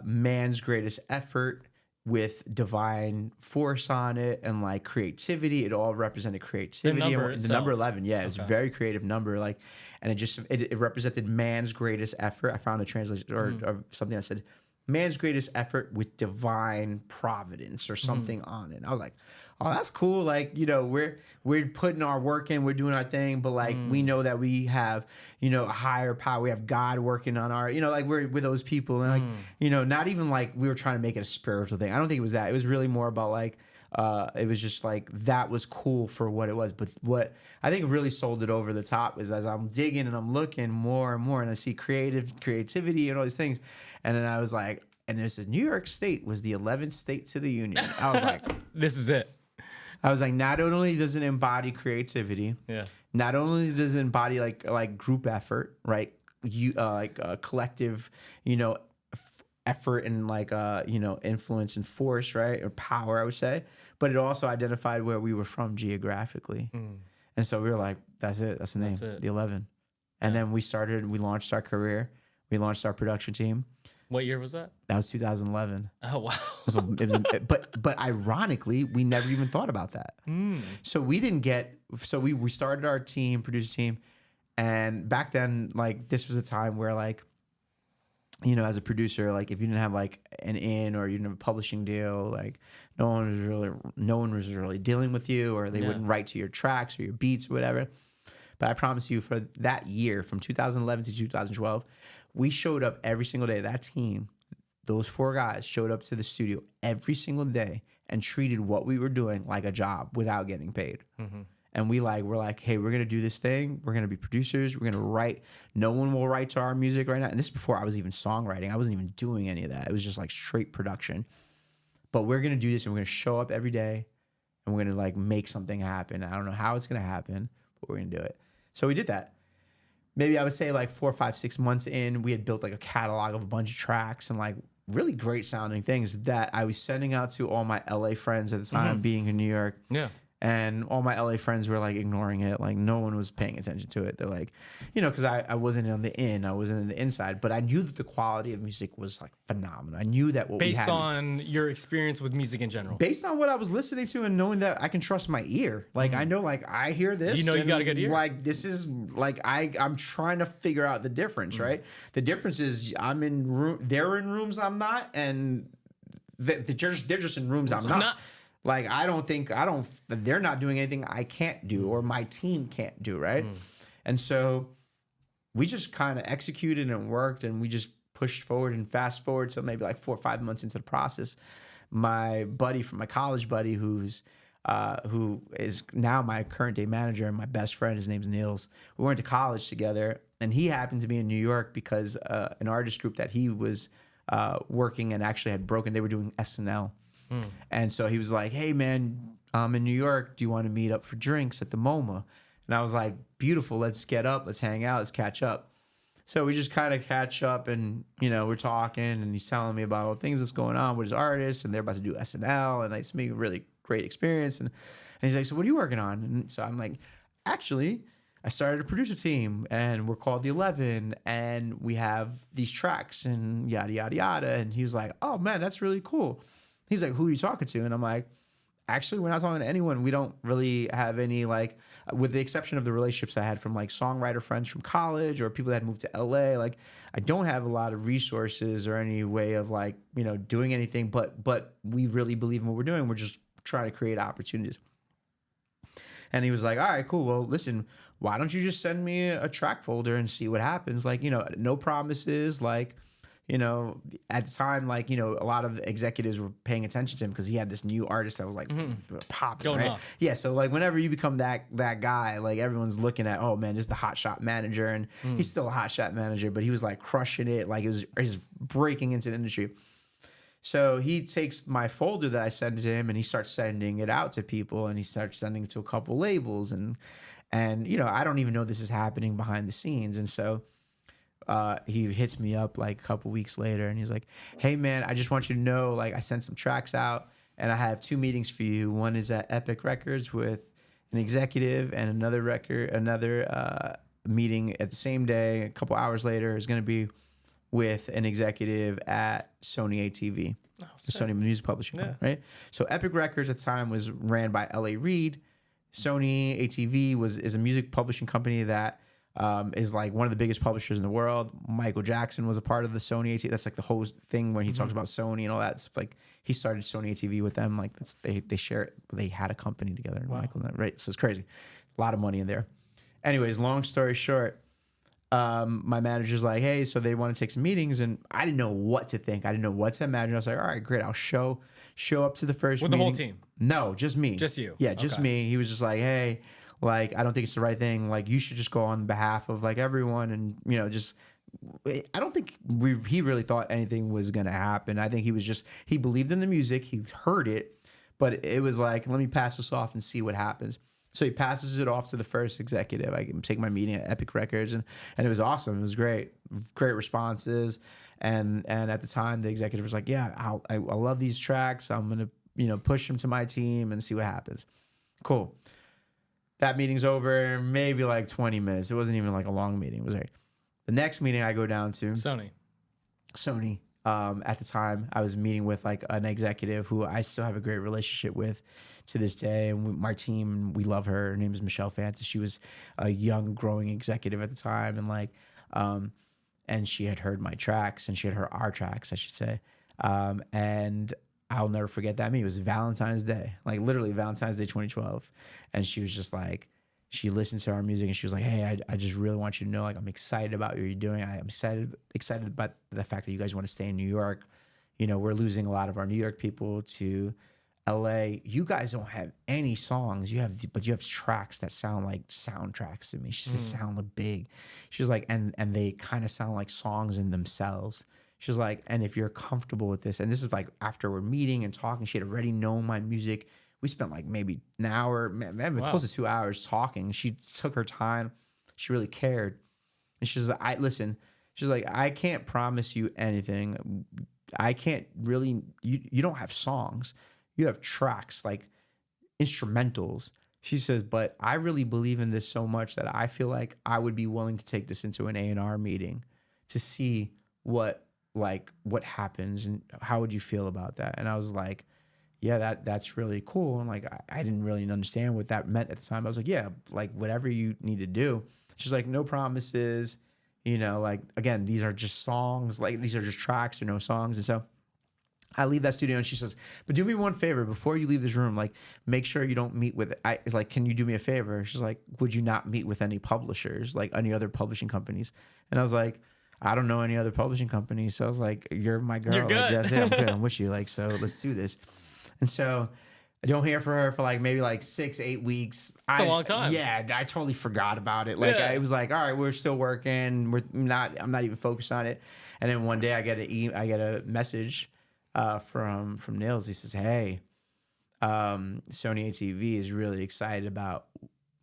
man's greatest effort with divine force on it and like creativity. It all represented creativity. The number 11, yeah, it's a very creative number. Like, and it represented man's greatest effort. I found a translation or something that said man's greatest effort with divine providence or something on it. And I was like, oh, that's cool. Like, you know, we're putting our work in, we're doing our thing, but like we know that we have, you know, a higher power. We have God working on our, you know, like we're those people. And like, you know, not even like we were trying to make it a spiritual thing. I don't think it was that. It was really more about like, it was just like that was cool for what it was. But what I think really sold it over the top is as I'm digging and I'm looking more and more and I see creativity and all these things. And then I was like, and it says New York State was the 11th state to the union. I was like, this is it. I was like, not only does it embody creativity, not only does it embody like group effort, right? You collective, effort and influence and force, right? Or power, I would say. But it also identified where we were from geographically. And so we were like, that's it. That's the name, the 11. And then we launched our career. We launched our production team. What year was that? That was 2011. Oh, wow. But ironically, we never even thought about that. So we started our team, producer team. And back then, like, this was a time where, like, as a producer, like, if you didn't have like an in or you didn't have a publishing deal, like no one was really dealing with you, or they wouldn't write to your tracks or your beats or whatever. But I promise you, for that year, from 2011 to 2012, we showed up every single day. That team, those 4 guys, showed up to the studio every single day and treated what we were doing like a job without getting paid. And we're like, hey, we're gonna do this thing. We're gonna be producers. We're gonna write. No one will write to our music right now. And this is before I was even songwriting. I wasn't even doing any of that. It was just like straight production. But we're gonna do this, and we're gonna show up every day, and we're gonna like make something happen. I don't know how it's gonna happen, but we're gonna do it. So we did that. Maybe I would say like 4, 5, 6 months in, we had built like a catalog of a bunch of tracks and like really great sounding things that I was sending out to all my LA friends at the time, being in New York. Yeah. And all my LA friends were like ignoring it. Like no one was paying attention to it. They're like, because I wasn't on the in, I wasn't on the inside, but I knew that the quality of music was like phenomenal. I knew that based on your experience with music in general, based on what I was listening to and knowing that I can trust my ear. Like I know, like I hear this, you got a good ear. Like this is like I'm trying to figure out the difference, right? The difference is I'm in room, they're in rooms I'm not, and they're just in rooms I'm not. Like, they're not doing anything I can't do or my team can't do, right? And so we just kind of executed and worked, and we just pushed forward and fast forward. So maybe like 4 or 5 months into the process, my college buddy, who is now my current day manager and my best friend, his name's Niels. We went to college together, and he happened to be in New York because an artist group that he was working and actually had broken, they were doing SNL. And so he was like, hey, man, I'm in New York. Do you want to meet up for drinks at the MoMA? And I was like, beautiful. Let's get up. Let's hang out. Let's catch up. So we just kind of catch up, and, we're talking, and he's telling me about all the things that's going on with his artists, and they're about to do SNL, and it's a really great experience. And he's like, so what are you working on? And so I'm like, actually, I started a producer team, and we're called the 11, and we have these tracks and yada, yada, yada. And he was like, oh, man, that's really cool. He's like, who are you talking to? And I'm like, actually, we're not talking to anyone. We don't really have any, like, with the exception of the relationships I had from like songwriter friends from college or people that had moved to LA. Like, I don't have a lot of resources or any way of like, doing anything, but we really believe in what we're doing. We're just trying to create opportunities. And he was like, all right, cool. Well, listen, why don't you just send me a track folder and see what happens? Like, no promises, like, at the time, like, a lot of executives were paying attention to him because he had this new artist that was like popping, right? Yeah. So like whenever you become that guy, like everyone's looking at, oh man, this is the hot shot manager, and he's still a hot shot manager, but he was like crushing it. Like he's breaking into the industry. So he takes my folder that I sent to him, and he starts sending it out to people, and he starts sending it to a couple labels, and I don't even know this is happening behind the scenes. And so he hits me up like a couple weeks later, and he's like, hey man, I just want you to know, like, I sent some tracks out, and I have 2 meetings for you. One is at Epic Records with an executive, and another meeting at the same day, a couple hours later, is going to be with an executive at Sony ATV, the Sony Music Publishing Company, right? So Epic Records at the time was ran by L.A. Reid. Sony ATV is a music publishing company that is like one of the biggest publishers in the world. Michael Jackson was a part of the Sony ATV. That's like the whole thing when he talks about Sony and all that. It's like he started Sony ATV with them. Like they share it. They had a company together. Wow. Michael, right? So it's crazy. A lot of money in there. Anyways, long story short, my manager's like, hey, so they want to take some meetings, and I didn't know what to think. I didn't know what to imagine. I was like, all right, great. I'll show up to the first meeting. With the whole team? No, just me. Just you? Yeah, just me. He was just like, hey, like, I don't think it's the right thing. Like, you should just go on behalf of like everyone, and I don't think he really thought anything was gonna happen. I think he believed in the music. He heard it, but it was like, let me pass this off and see what happens. So he passes it off to the first executive. I take my meeting at Epic Records, and it was awesome. It was great responses. And at the time, the executive was like, yeah, I love these tracks. I'm gonna push them to my team and see what happens. Cool. That meeting's over, maybe like 20 minutes. It wasn't even like a long meeting. It was right. The next meeting I go down to Sony. At the time, I was meeting with like an executive who I still have a great relationship with to this day. And our team, we love her. Her name is Michelle Fantas. She was a young, growing executive at the time. And like, and she had heard my tracks, and she had heard our tracks, I should say. And I'll never forget that meeting. It was Valentine's Day, like literally Valentine's Day 2012. And she was just like, she listened to our music and she was like, hey, I just really want you to know, like, I'm excited about what you're doing. I'm excited about the fact that you guys want to stay in New York. We're losing a lot of our New York people to LA. You guys don't have any songs. But you have tracks that sound like soundtracks to me. She says sound big. She's like, and they kind of sound like songs in themselves. She's like, and if you're comfortable with this, and this is like after we're meeting and talking, she had already known my music. We spent like maybe an hour, maybe close to 2 hours talking. She took her time. She really cared. And she's like, listen, she's like, I can't promise you anything. I can't really, you don't have songs. You have tracks, like instrumentals. She says, but I really believe in this so much that I feel like I would be willing to take this into an A&R meeting to see what happens and how would you feel about that? And I was like, yeah, that's really cool. And like, I didn't really understand what that meant at the time. I was like, yeah, like whatever you need to do. She's like, no promises, like, again, these are just songs. Like, these are just tracks or no songs. And so I leave that studio and she says, but do me one favor before you leave this room, like make sure you don't meet with, it's like, can you do me a favor? She's like, would you not meet with any publishers, like any other publishing companies? And I was like, I don't know any other publishing companies. So I was like, you're my girl. You're good. Like, that's it. I'm good. I'm with you. Like, so let's do this. And so I don't hear from her for like maybe like 6-8 weeks. It's a long time. Yeah, I totally forgot about it. Like I was like, all right, we're still working. I'm not even focused on it. And then one day I get a message from Nils. He says, hey, Sony ATV is really excited about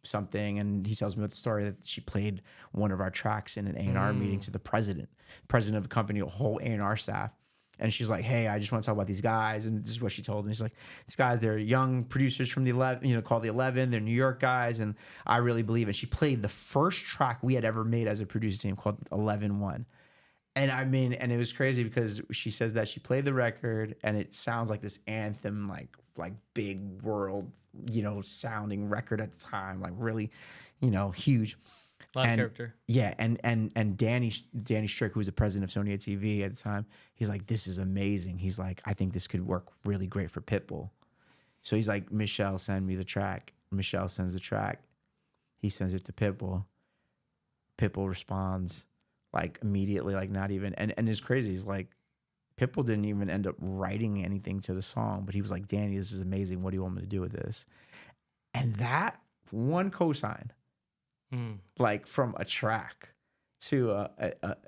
something, and he tells me about the story that she played one of our tracks in an A&R meeting to the president of the company, a whole A&R staff. And she's like, hey, I just want to talk about these guys. And this is what she told me. She's like, these guys, they're young producers from the 11, called the 11. They're New York guys. And I really believe it. She played the first track we had ever made as a producer team called 11-1. And I mean, and it was crazy because she says that she played the record and it sounds like this anthem, like big world, sounding record at the time, like really, huge. A lot of character. Yeah, and Danny Strick, who was the president of Sony ATV at the time, he's like, this is amazing. He's like, I think this could work really great for Pitbull. So he's like, Michelle, send me the track. Michelle sends the track. He sends it to Pitbull. Pitbull responds like immediately, like not even, and it's crazy. He's like, Pitbull didn't even end up writing anything to the song, but he was like, Danny, this is amazing. What do you want me to do with this? And that one cosign, like from a track to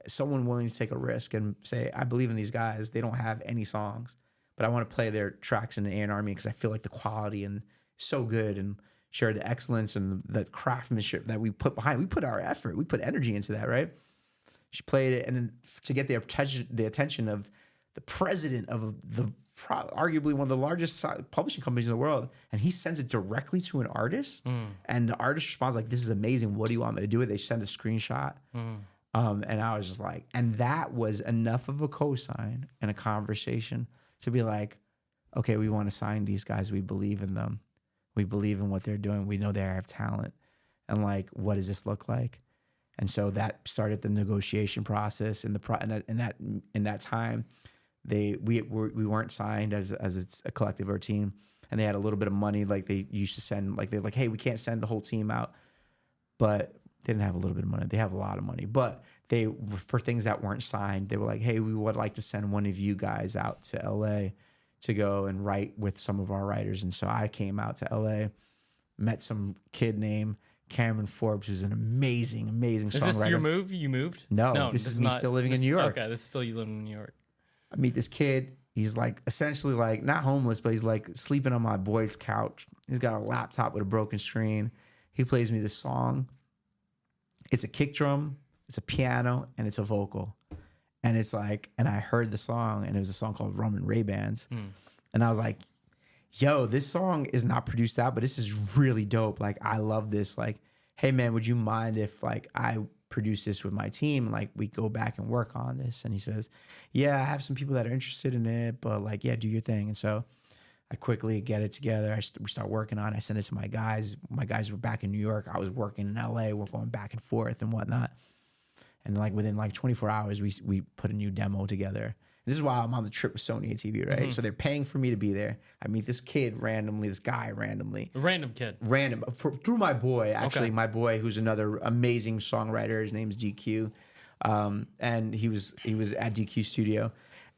someone willing to take a risk and say, I believe in these guys. They don't have any songs, but I want to play their tracks in the A&R because I feel like the quality and so good and share the excellence and the craftsmanship that we put behind. We put our effort, we put energy into that, right? She played it, and then to get the attention of the president of arguably one of the largest publishing companies in the world, and he sends it directly to an artist, and the artist responds like, this is amazing. What do you want me to do with it? They send a screenshot. And I was just like, and that was enough of a cosign and a conversation to be like, okay, we want to sign these guys. We believe in them. We believe in what they're doing. We know they have talent. And like, what does this look like? And so that started the negotiation process. In that time, we weren't signed as a collective or a team, and they had a little bit of money. Like they used to send, like they're like, hey, we can't send the whole team out, but they didn't have a little bit of money. They have a lot of money, but they, for things that weren't signed, they were like, hey, we would like to send one of you guys out to LA to go and write with some of our writers. And so I came out to LA, met some kid named Cameron Forbes, who's an amazing songwriter. Is this your move? You moved? No, this is me still living in New York. Okay, this is still you living in New York. I meet this kid. he's like essentially like not homeless, but he's like sleeping on my boy's couch. He's got a laptop with a broken screen. He plays me this song. It's a kick drum, it's a piano, and it's a vocal. And it's like, and I heard the song, and it was a song called Rum and Ray-Bans. And I was like, yo, this song is not produced out, but this is really dope. Like, I love this. Like, hey man, would you mind if like I produce this with my team? And like we go back and work on this. And he says, yeah, I have some people that are interested in it, but like, yeah, do your thing. And so I quickly get it together. We start working on it. I send it to my guys. My guys were back in New York. I was working in LA. We're going back and forth and whatnot. And like within like 24 hours, we put a new demo together. This is why I'm on the trip with Sony ATV, right? So they're paying for me to be there. I meet this kid randomly, this guy randomly. A random kid. Random. Through my boy, actually. My boy, who's another amazing songwriter. His name's DQ. And he was at DQ Studio.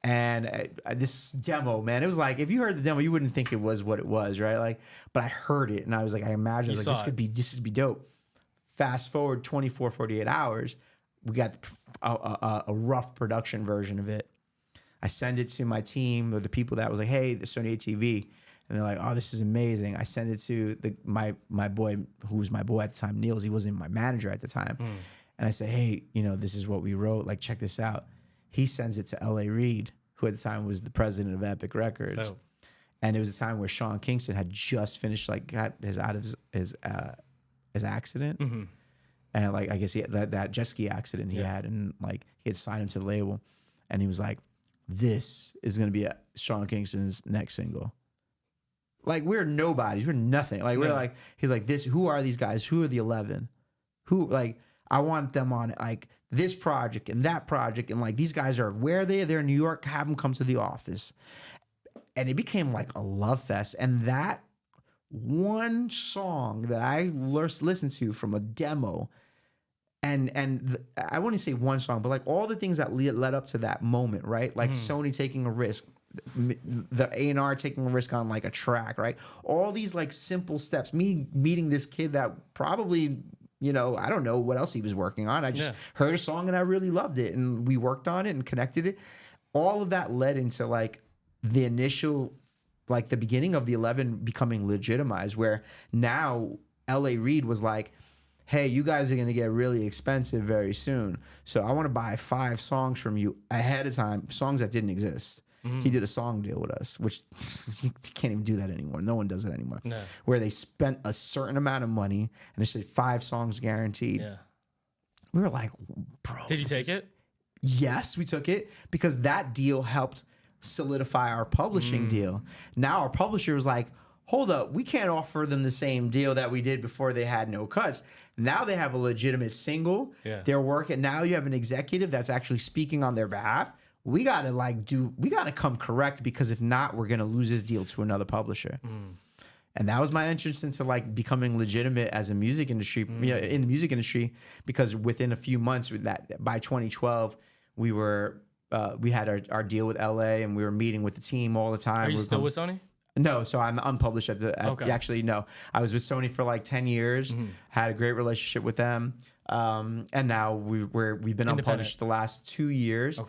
And this demo, man, it was like, if you heard the demo, you wouldn't think it was what it was, right? Like, but I heard it, and I was like, I imagined, like, this could be dope. Fast forward 24, 48 hours, we got a rough production version of it. I send it to my team, or the people that was like, hey, the Sony ATV. And they're like, oh, this is amazing. I send it to my boy, who was my boy at the time, Niels. He wasn't my manager at the time. And I say, hey, this is what we wrote. Like, check this out. He sends it to L.A. Reid, who at the time was the president of Epic Records. Oh. And it was a time where Sean Kingston had just finished, like, got out of his accident. And like, I guess that jet ski accident he had, and like he had signed him to the label, and he was like, this is going to be Sean Kingston's next single. Like, we're nobodies. We're nothing. Like, we're like, he's like, this, who are these guys? Who are the 11? Who, like, I want them on, like, this project and that project. And, like, these guys are, where are they? They're in New York. Have them come to the office. And it became, like, a love fest. And that one song that I listened to from a demo, and I wouldn't say one song, but like all the things that led up to that moment, right? Like Sony taking a risk, the A&R taking a risk on like a track, right? All these like simple steps. Me meeting this kid that probably, I don't know what else he was working on. I just heard a song and I really loved it, and we worked on it and connected it. All of that led into like the initial, like the beginning of the 11 becoming legitimized, where now L.A. Reid was like, hey, you guys are going to get really expensive very soon. So I want to buy 5 songs from you ahead of time, songs that didn't exist. He did a song deal with us, which you can't even do that anymore. No one does it anymore. No. Where they spent a certain amount of money and they said 5 songs guaranteed. Yeah. We were like, bro. Did you take it? Yes, we took it, because that deal helped solidify our publishing deal. Now our publisher was like, hold up, we can't offer them the same deal that we did before they had no cuts. Now they have a legitimate single. Yeah. They're working. Now you have an executive that's actually speaking on their behalf. We got to come correct, because if not, we're going to lose this deal to another publisher. And that was my entrance into like becoming legitimate as a music industry, in the music industry, because within a few months by 2012, we had our deal with LA, and we were meeting with the team all the time. Are you still with Sony? No, so I'm unpublished actually, no. I was with Sony for like 10 years, had a great relationship with them. And now we've been unpublished the last 2 years,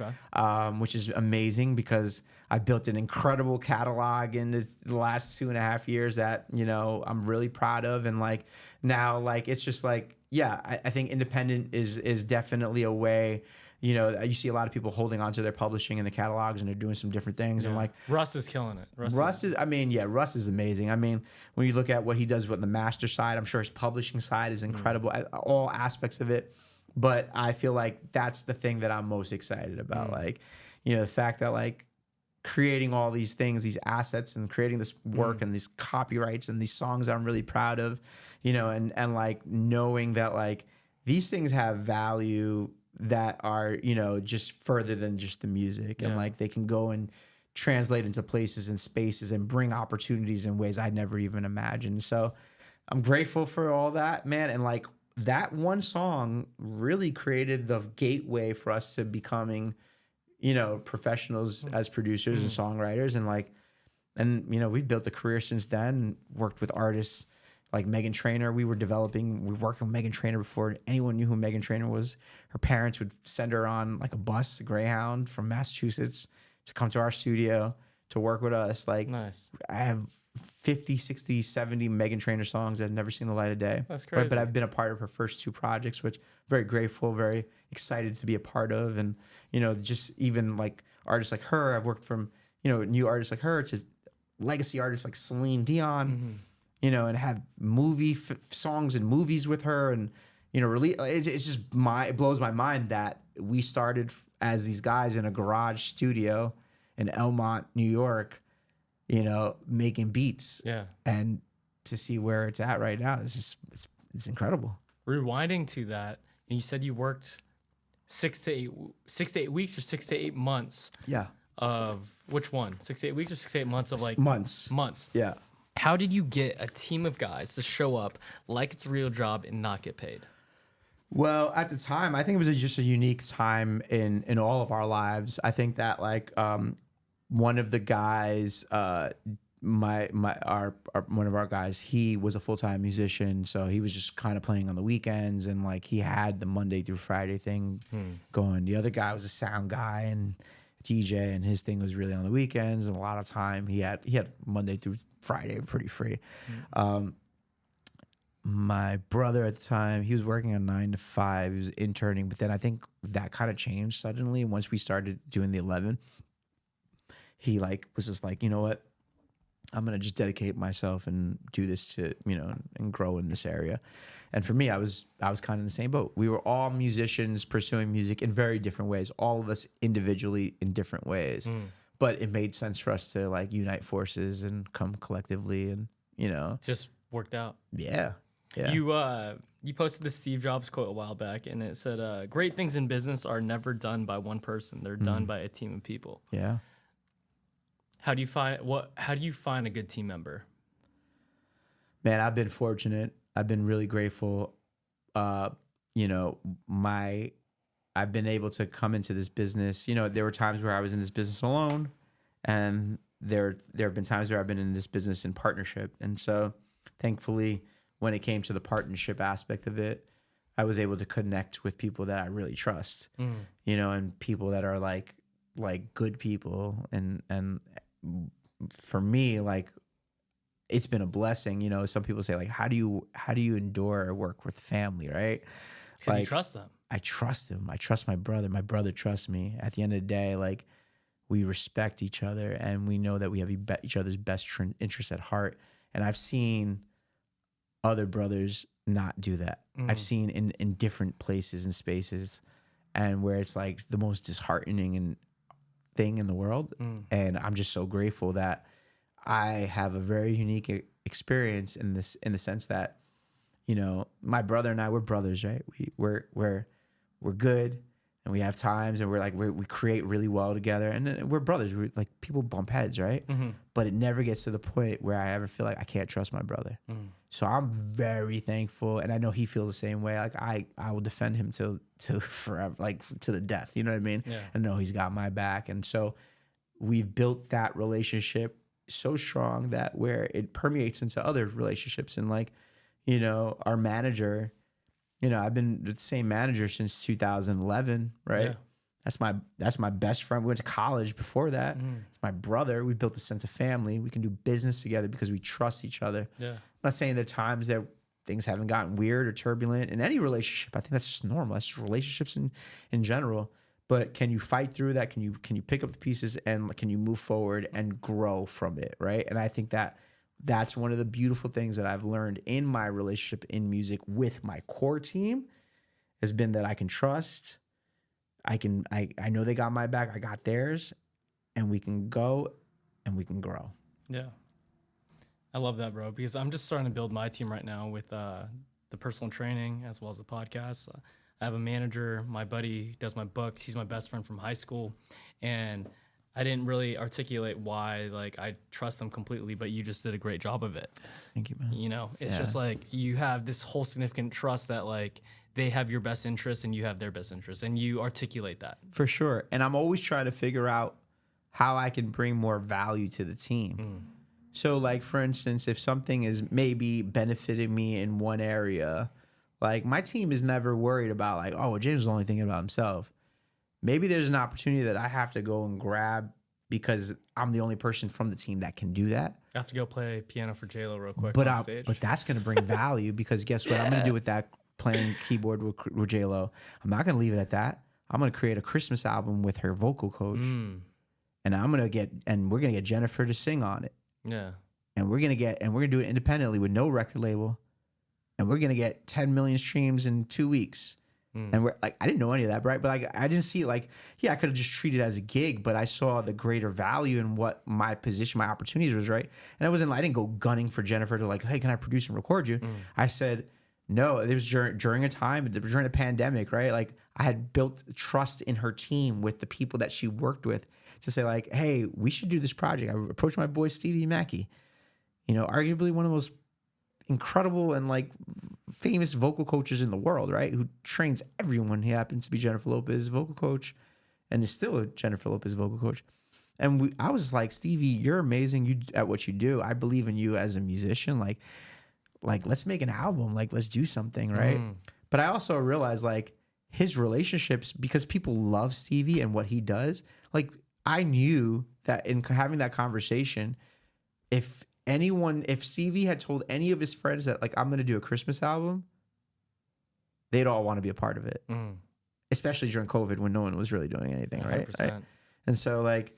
which is amazing, because I built an incredible catalog in the last 2.5 years that, I'm really proud of. And like now, like, it's just like, I think independent is definitely a way. You see a lot of people holding on to their publishing and the catalogs, and they're doing some different things. And like Russ is killing it. Russ is amazing. I mean, when you look at what he does with the master side, I'm sure his publishing side is incredible, all aspects of it. But I feel like that's the thing that I'm most excited about. Like, the fact that like creating all these things, these assets, and creating this work and these copyrights and these songs I'm really proud of, and like knowing that like these things have value that are, just further than just the music, and like they can go and translate into places and spaces and bring opportunities in ways I never even imagined. So I'm grateful for all that, man. And like that one song really created the gateway for us to becoming, professionals as producers and songwriters. And we've built a career since then, worked with artists like Meghan Trainor. We worked with Meghan Trainor before anyone knew who Meghan Trainor was. Her parents would send her on like a bus, a Greyhound from Massachusetts to come to our studio to work with us. Like, nice. I have 50, 60, 70 Meghan Trainor songs that have never seen the light of day. That's crazy. Right? But I've been a part of her first 2 projects, which very grateful, very excited to be a part of. And, you know, just even like artists like her, I've worked from, you know, new artists like her to legacy artists like Celine Dion, you know, and had songs and movies with her. And, you know, really, it's just it blows my mind that we started as these guys in a garage studio in Elmont, New York, you know, making beats. Yeah. And to see where it's at right now, it's incredible. Rewinding to that, and you said you worked 6 to 8 weeks or 6 to 8 months. Yeah. Of which one? 6 to 8 weeks or 6 to 8 months of like months. Yeah. How did you get a team of guys to show up like it's a real job and not get paid? Well, at the time, I think it was just a unique time in all of our lives. I think that like one of the guys, one of our guys, he was a full-time musician, so he was just kind of playing on the weekends, and like he had the Monday through Friday thing going. The other guy was a sound guy and a DJ, and his thing was really on the weekends, and a lot of time he had Monday through Friday pretty free. My brother at the time, he was working a 9 to 5. He was interning, but then I think that kind of changed suddenly once we started doing the 11. He like was just like, you know what, I'm gonna just dedicate myself and do this to, you know, and grow in this area. And for me, I was kind of in the same boat. We were all musicians pursuing music in very different ways, all of us individually in different ways. But it made sense for us to like unite forces and come collectively, and, you know, just worked out. Yeah. You posted the Steve Jobs quote a while back, and it said, "Great things in business are never done by one person; they're done by a team of people." Yeah. How do you find a good team member? Man, I've been fortunate. I've been really grateful. You know, I've been able to come into this business. You know, there were times where I was in this business alone, and there have been times where I've been in this business in partnership. And so, thankfully, when it came to the partnership aspect of it, I was able to connect with people that I really trust. You know, and people that are like good people, and for me, like, it's been a blessing. You know, some people say like, how do you endure or work with family, right? Because you trust them. I trust him. I trust my brother. My brother trusts me. At the end of the day, like, we respect each other, and we know that we have each other's best interests at heart. And I've seen other brothers not do that. I've seen in different places and spaces, and where it's like the most disheartening thing in the world. And I'm just so grateful that I have a very unique experience in the sense that, you know, my brother and I, we're brothers, right? We're good, and we have times, and we create really well together, and we're brothers. We're like, people bump heads, right? But it never gets to the point where I ever feel like I can't trust my brother. So I'm very thankful, and I know he feels the same way. Like, I will defend him till forever, like to the death. You know what I mean? Yeah. I know he's got my back, and so we've built that relationship so strong that where it permeates into other relationships. And like, you know, our manager, you know, I've been the same manager since 2011, right? Yeah. That's my best friend. We went to college before that. It's my brother. We built a sense of family. We can do business together because we trust each other. Yeah. I'm not saying there are times that things haven't gotten weird or turbulent in any relationship. I think that's just normal. That's just relationships in general. But can you fight through that? Can you pick up the pieces, and can you move forward and grow from it, right? And I think that's one of the beautiful things that I've learned in my relationship in music with my core team has been that I can trust. I know they got my back. I got theirs, and we can go and we can grow. Yeah. I love that, bro, because I'm just starting to build my team right now with the personal training as well as the podcast. I have a manager. My buddy does my books. He's my best friend from high school. And I didn't really articulate why, like, I trust them completely, but you just did a great job of it. Thank you, man. You know, it's just like you have this whole significant trust that, like, they have your best interest and you have their best interest, and you articulate that. For sure. And I'm always trying to figure out how I can bring more value to the team. So, like, for instance, if something is maybe benefiting me in one area, like, my team is never worried about, like, oh, well, James is only thinking about himself. Maybe there's an opportunity that I have to go and grab because I'm the only person from the team that can do that. I have to go play piano for J-Lo real quick But on stage. but that's going to bring value because guess what I'm going to do with that playing keyboard with J-Lo? I'm not going to leave it at that. I'm going to create a Christmas album with her vocal coach. And we're going to get Jennifer to sing on it. Yeah. And we're going to do it independently with no record label. And we're going to get 10 million streams in 2 weeks. And we're like, I didn't know any of that, right? But like, I didn't see it like, yeah, I could have just treated it as a gig, but I saw the greater value in what my position, my opportunities was, right? And I didn't go gunning for Jennifer to like, hey, can I produce and record you? I said, no, it was during a time, during a pandemic, right? Like I had built trust in her team with the people that she worked with to say like, hey, we should do this project. I approached my boy, Stevie Mackey, arguably one of the most incredible and like famous vocal coaches in the world, right? Who trains everyone. He happens to be Jennifer Lopez's vocal coach and is still a Jennifer Lopez vocal coach. And I was like, Stevie, you're amazing at what you do. I believe in you as a musician. Like let's make an album. Like, let's do something, right? But I also realized like his relationships, because people love Stevie and what he does. Like I knew that in having that conversation, if Stevie had told any of his friends that like I'm gonna do a Christmas album, they'd all want to be a part of it. Especially during COVID when no one was really doing anything, 100%. Right? And so like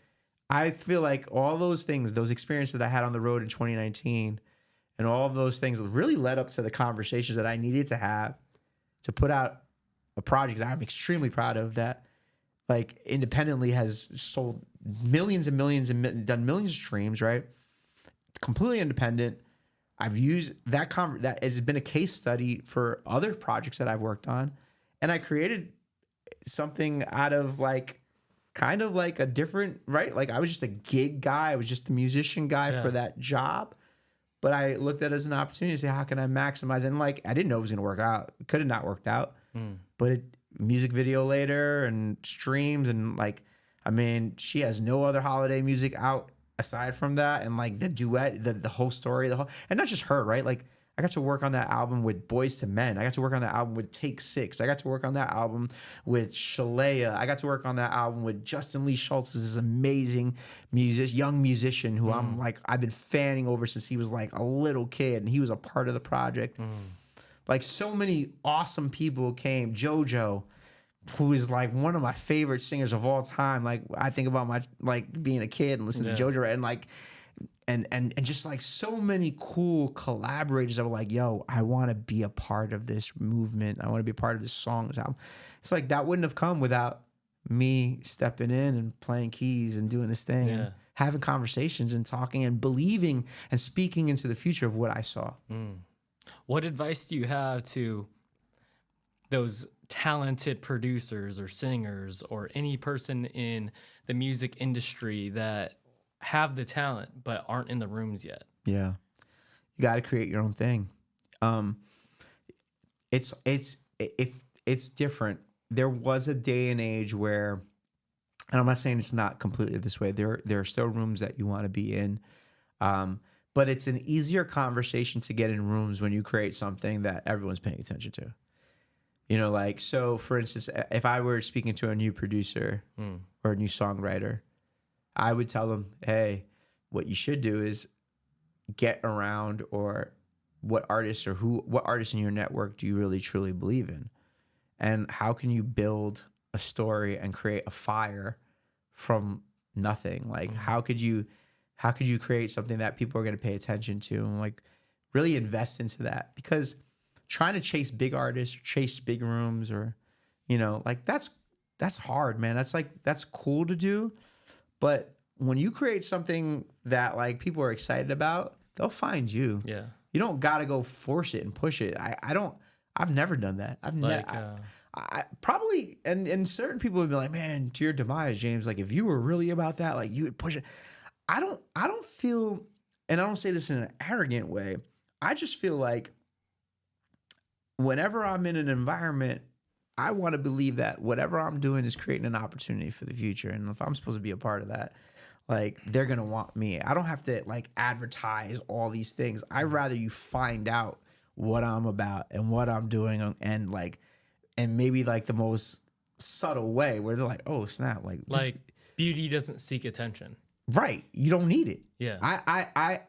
I feel like all those things, those experiences that I had on the road in 2019 and all of those things really led up to the conversations that I needed to have to put out a project that I'm extremely proud of, that like independently has sold millions and millions and done millions of streams, right? Completely independent. I've used that that has been a case study for other projects that I've worked on, and I created something out of like kind of like a different, right? Like I was just a gig guy, I was just a musician guy for that job, but I looked at it as an opportunity to say, how can I maximize it? And like I didn't know it was gonna work out. It could have not worked out, but music video later and streams and like, I mean, she has no other holiday music out aside from that, and like the duet, the whole story, and not just her, right? Like I got to work on that album with Boys to Men. I got to work on that album with Take Six. I got to work on that album with Shalea. I got to work on that album with Justin Lee Schultz, this amazing young musician who I've been fanning over since he was like a little kid, and he was a part of the project. Like so many awesome people came. JoJo, who is like one of my favorite singers of all time. Like I think about my like being a kid and listening to JoJo and like and just like so many cool collaborators that were like, yo, I want to be a part of this movement. I want to be a part of this songs album. It's like that wouldn't have come without me stepping in and playing keys and doing this thing and having conversations and talking and believing and speaking into the future of what I saw. What advice do you have to those talented producers or singers or any person in the music industry that have the talent but aren't in the rooms yet? Yeah, you got to create your own thing. It's different. There was a day and age where, and I'm not saying it's not completely this way. There are still rooms that you want to be in, but it's an easier conversation to get in rooms when you create something that everyone's paying attention to. Like, so for instance, if I were speaking to a new producer or a new songwriter, I would tell them, hey, what you should do is get around, or what artists in your network do you really truly believe in? And how can you build a story and create a fire from nothing? Like, how could you create something that people are going to pay attention to, and like really invest into that? Because trying to chase big artists, chase big rooms, or, like that's hard, man. That's cool to do. But when you create something that like people are excited about, they'll find you. Yeah. You don't got to go force it and push it. I've never done that. I probably, and certain people would be like, man, to your demise, James, like if you were really about that, like you would push it. I don't feel, and I don't say this in an arrogant way. I just feel like whenever I'm in an environment, I want to believe that whatever I'm doing is creating an opportunity for the future. And if I'm supposed to be a part of that, like they're going to want me. I don't have to like advertise all these things. I'd rather you find out what I'm about and what I'm doing, and maybe like the most subtle way where they're like, oh snap, like Beauty doesn't seek attention. Right. You don't need it. Yeah.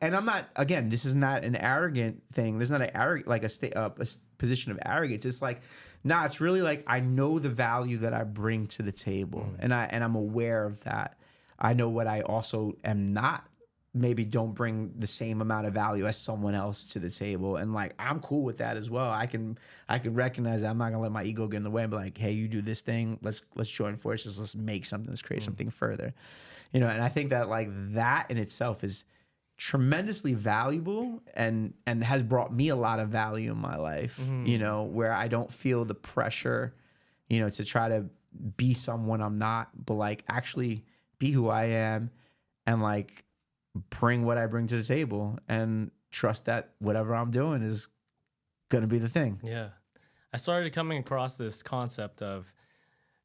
And I'm not, again, this is not an arrogant thing. This is not an arrogant, like a position of arrogance. It's like, nah, it's really like, I know the value that I bring to the table and I'm aware of that. I know what I also am not, maybe don't bring the same amount of value as someone else to the table. And like, I'm cool with that as well. I can recognize that. I'm not gonna let my ego get in the way and be like, hey, you do this thing. Let's join forces. Let's make something. Let's create something further. You know, and I think that like that in itself is tremendously valuable and has brought me a lot of value in my life, you know, where I don't feel the pressure, you know, to try to be someone I'm not, but like actually be who I am and like bring what I bring to the table and trust that whatever I'm doing is going to be the thing. Yeah. I started coming across this concept of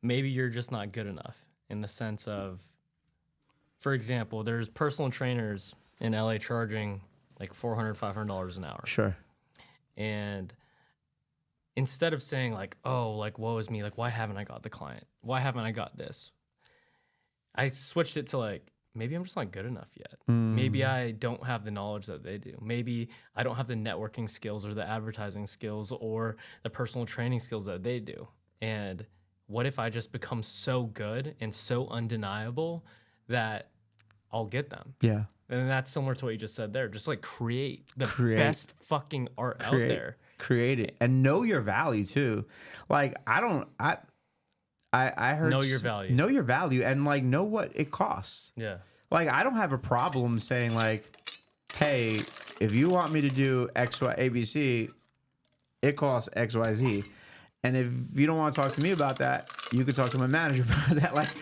maybe you're just not good enough in the sense of, for example, there's personal trainers in LA charging like $400, $500 an hour. Sure. And instead of saying like, oh, like, woe is me, like, why haven't I got the client? Why haven't I got this? I switched it to like, maybe I'm just not good enough yet. Maybe I don't have the knowledge that they do. Maybe I don't have the networking skills or the advertising skills or the personal training skills that they do. And what if I just become so good and so undeniable that I'll get them? Yeah. And that's similar to what you just said there. Just like create the best fucking art out there. Create it and know your value too. Like I heard Know your value. Know your value and like know what it costs. Yeah. Like I don't have a problem saying like, hey, if you want me to do X, Y, ABC, it costs X, Y, Z. And if you don't want to talk to me about that, you can talk to my manager about that.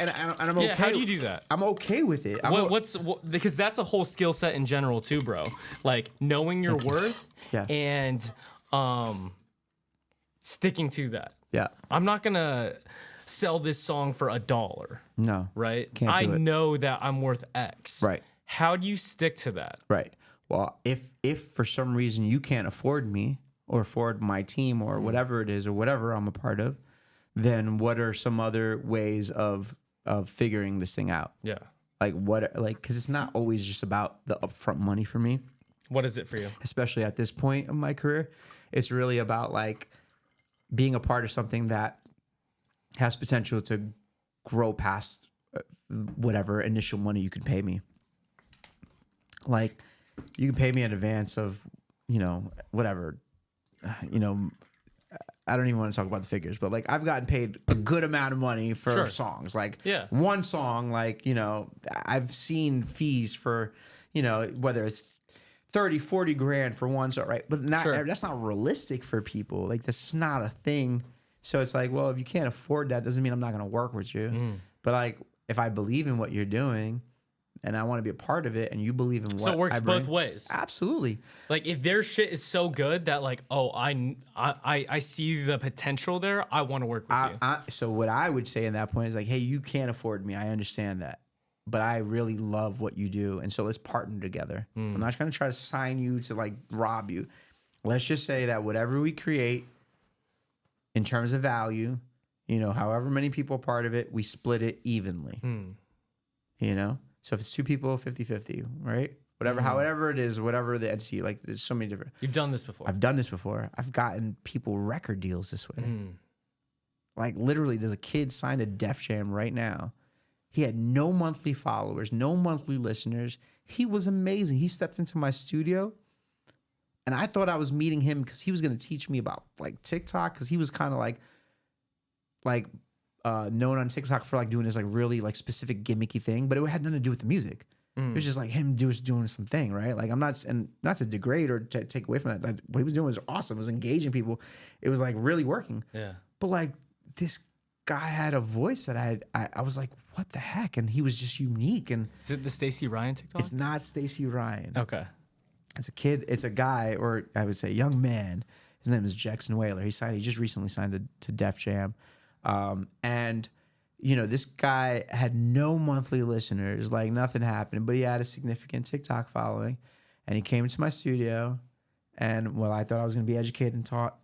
And I'm okay. Yeah, how do you do that? I'm okay with it. Because that's a whole skill set in general too, bro. Like knowing your worth and sticking to that. Yeah. I'm not gonna sell this song for $1. No. Right? Can't do I it. know that I'm worth X. Right. How do you stick to that? Right. Well, if for some reason you can't afford me or afford my team or whatever it is or whatever I'm a part of, then what are some other ways of figuring this thing out? Yeah. Because it's not always just about the upfront money for me. What is it for you? Especially at this point of my career, it's really about like being a part of something that has potential to grow past whatever initial money you can pay me. Like you can pay me in advance of, you know, whatever, you know, I don't even want to talk about the figures, but like I've gotten paid a good amount of money for songs. Like one song, like, you know, I've seen fees for, you know, whether it's 30, 40 grand for one song, right? But that's not realistic for people. Like that's not a thing. So it's like, well, if you can't afford that, doesn't mean I'm not going to work with you. But like, if I believe in what you're doing and I want to be a part of it and you believe in what So it works I bring, both ways. Absolutely. Like if their shit is so good that like, oh, I see the potential there, I want to work with you. So what I would say in that point is like, hey, you can't afford me. I understand that. But I really love what you do. And so let's partner together. I'm not going to try to sign you to like rob you. Let's just say that whatever we create in terms of value, you know, however many people are part of it, we split it evenly. You know? So if it's two people, 50-50, right? However it is, whatever the entity, like there's so many different. You've done this before. I've done this before. I've gotten people record deals this way. Like literally, there's a kid signed to Def Jam right now. He had no monthly followers, no monthly listeners. He was amazing. He stepped into my studio and I thought I was meeting him because he was going to teach me about like TikTok because he was kind of like known on TikTok for like doing this like really like specific gimmicky thing, but it had nothing to do with the music. It was just like him doing something, right? Like I'm not, and not to degrade or to take away from that. Like, what he was doing was awesome. It was engaging people. It was like really working. Yeah. But like this guy had a voice that I was like, what the heck? And he was just unique. And is it the Stacey Ryan TikTok? It's not Stacey Ryan. Okay. It's a kid. It's a guy, or I would say young man. His name is Jackson Whaler. He just recently signed to Def Jam. And you know, this guy had no monthly listeners, like nothing happened, but he had a significant TikTok following. And he came into my studio and I thought I was going to be educated and taught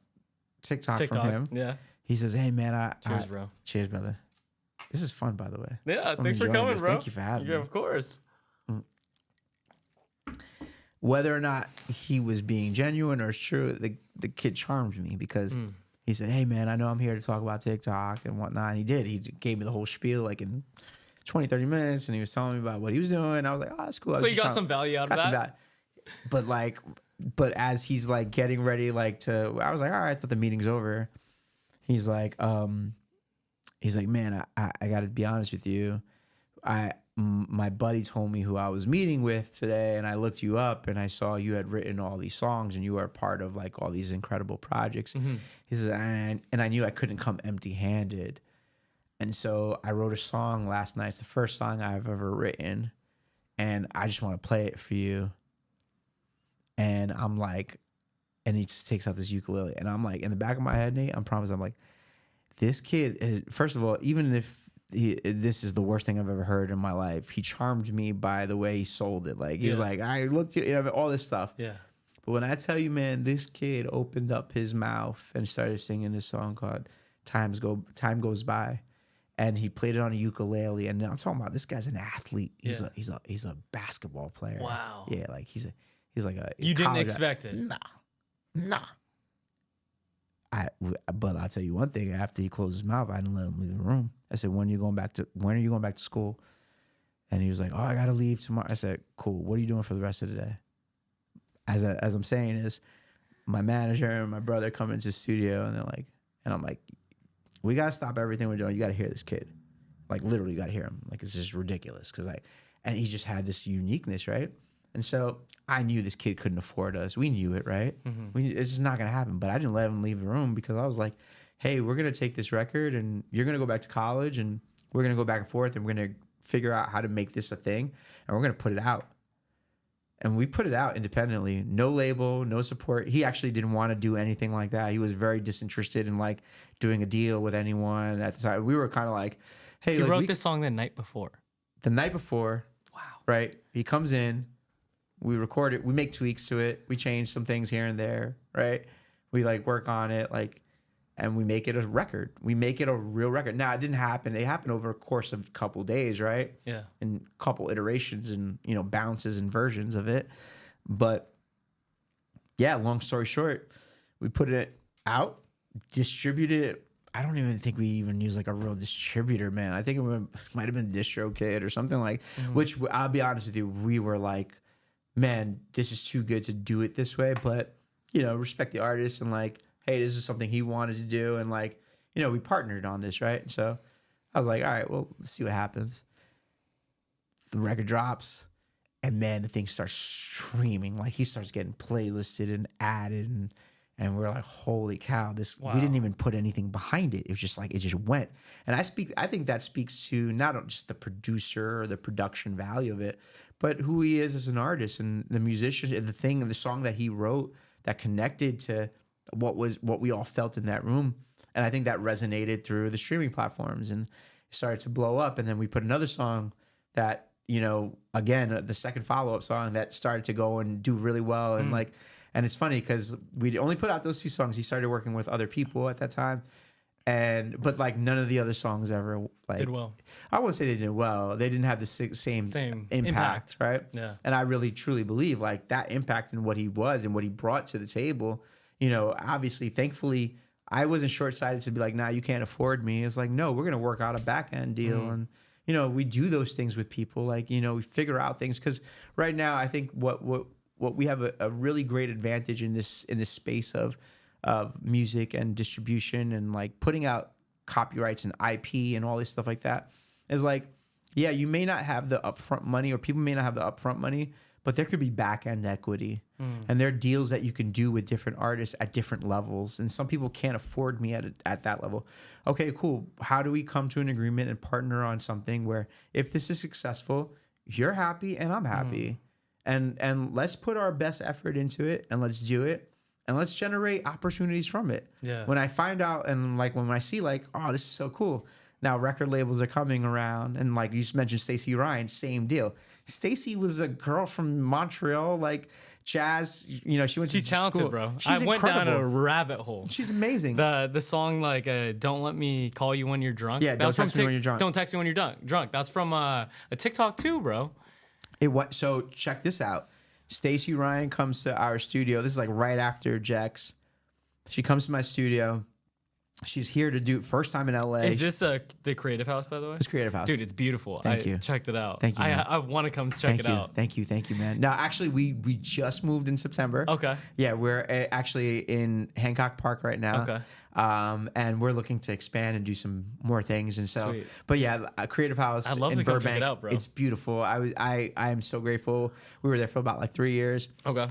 TikTok from him. Yeah. He says, hey man, cheers, bro. Cheers, brother. This is fun, by the way. Yeah, I'm thanks for enjoying coming, this. bro. Thank you for having me. Of course. Whether or not he was being genuine or it's true, the kid charmed me because he said, hey, man, I know I'm here to talk about TikTok and whatnot. And he did. He gave me the whole spiel like in 20, 30 minutes, and he was telling me about what he was doing. I was like, oh, that's cool. So you got some value out of that? But as he's like getting ready, like I was like, all right, I thought the meeting's over. He's like, man, I got to be honest with you. My buddy told me who I was meeting with today, and I looked you up, and I saw you had written all these songs, and you were a part of like all these incredible projects. He says, and I knew I couldn't come empty-handed, and so I wrote a song last night. It's the first song I've ever written, and I just want to play it for you. And I'm like, and he just takes out this ukulele, and I'm like, in the back of my head, Nate, I'm like, this kid, first of all, even if this is the worst thing I've ever heard in my life, he charmed me by the way he sold it. Like, he was like, I looked at you, all this stuff. Yeah. But when I tell you, man, this kid opened up his mouth and started singing this song called Time Goes By. And he played it on a ukulele. And I'm talking about this guy's an athlete. He's a basketball player. Wow. Yeah, like he's like a You didn't expect it. Nah. But I'll tell you one thing. After he closed his mouth, I didn't let him leave the room. I said, when are you going back to school? And he was like, oh, I got to leave tomorrow. I said, cool. What are you doing for the rest of the day? As I'm saying is, my manager and my brother come into the studio, and I'm like, we got to stop everything we're doing. You got to hear this kid. Like, literally, you got to hear him. Like, it's just ridiculous. And he just had this uniqueness, right? And so I knew this kid couldn't afford us. We knew it, right? It's just not going to happen. But I didn't let him leave the room because I was like, hey, we're going to take this record and you're going to go back to college and we're going to go back and forth and we're going to figure out how to make this a thing and we're going to put it out. And we put it out independently. No label, no support. He actually didn't want to do anything like that. He was very disinterested in like doing a deal with anyone at the time. We were kind of like, hey. He wrote this song the night before. The night before. Wow. Right? He comes in. We record it. We make tweaks to it. We change some things here and there, right? We like work on it, like, and we make it a record. We make it a real record. Now, it didn't happen. It happened over a course of a couple of days, right? Yeah. And a couple iterations and, bounces and versions of it. But yeah, long story short, we put it out, distributed it. I don't even think we even use like a real distributor, man. I think it might have been DistroKid or something like, which I'll be honest with you, we were like, man, this is too good to do it this way. But, respect the artist and like, hey, this is something he wanted to do. And like, we partnered on this, right? So I was like, all right, well, let's see what happens. The record drops and man, the thing starts streaming. Like he starts getting playlisted and added and we're like, holy cow, we didn't even put anything behind it. It was just like, it just went. And I think that speaks to not just the producer or the production value of it, but who he is as an artist and the musician and the song that he wrote that connected to what we all felt in that room. And I think that resonated through the streaming platforms and it started to blow up. And then we put another song that, again, the second follow-up song that started to go and do really well. And and it's funny because we only put out those two songs. He started working with other people at that time. But like none of the other songs ever like did well. I wouldn't say they did well. They didn't have the same impact, right? Yeah. And I really truly believe like that impact in what he was and what he brought to the table. Obviously, thankfully, I wasn't short-sighted to be like, nah, you can't afford me. It's like, no, we're gonna work out a back-end deal, and we do those things with people. Like we figure out things because right now I think what we have a really great advantage in this space of music and distribution and like putting out copyrights and IP and all this stuff like that is like, yeah, you may not have the upfront money or people may not have the upfront money, but there could be back end equity and there are deals that you can do with different artists at different levels. And some people can't afford me at that level. Okay, cool. How do we come to an agreement and partner on something where if this is successful, you're happy and I'm happy and let's put our best effort into it and let's do it. And let's generate opportunities from it. Yeah. When I find out and like when I see like, oh, this is so cool. Now record labels are coming around and like you just mentioned Stacey Ryan, same deal. Stacey was a girl from Montreal, like Jazz, you know, she went to She's talented, school. bro. She's I went down incredible. a rabbit hole. She's amazing. The song like "Don't Let Me Call You When You're Drunk." Yeah, don't text me when you're drunk. Don't text me when you're drunk. That's from a TikTok too, bro. So check this out. Stacey Ryan comes to our studio. This is like right after Jex. She comes to my studio. She's here to do first time in LA. Is this the Creative House, by the way? It's Creative House. Dude, it's beautiful. Thank you. Checked it out. Thank you, man. I want to come check it out. Thank you, man. No, actually, we just moved in September. Okay. Yeah, we're actually in Hancock Park right now. Okay. And we're looking to expand and do some more things. And so, Sweet. but yeah, Creative House I'd love in to come Burbank. check it out, bro. It's beautiful. I am so grateful. We were there for about like 3 years. Okay.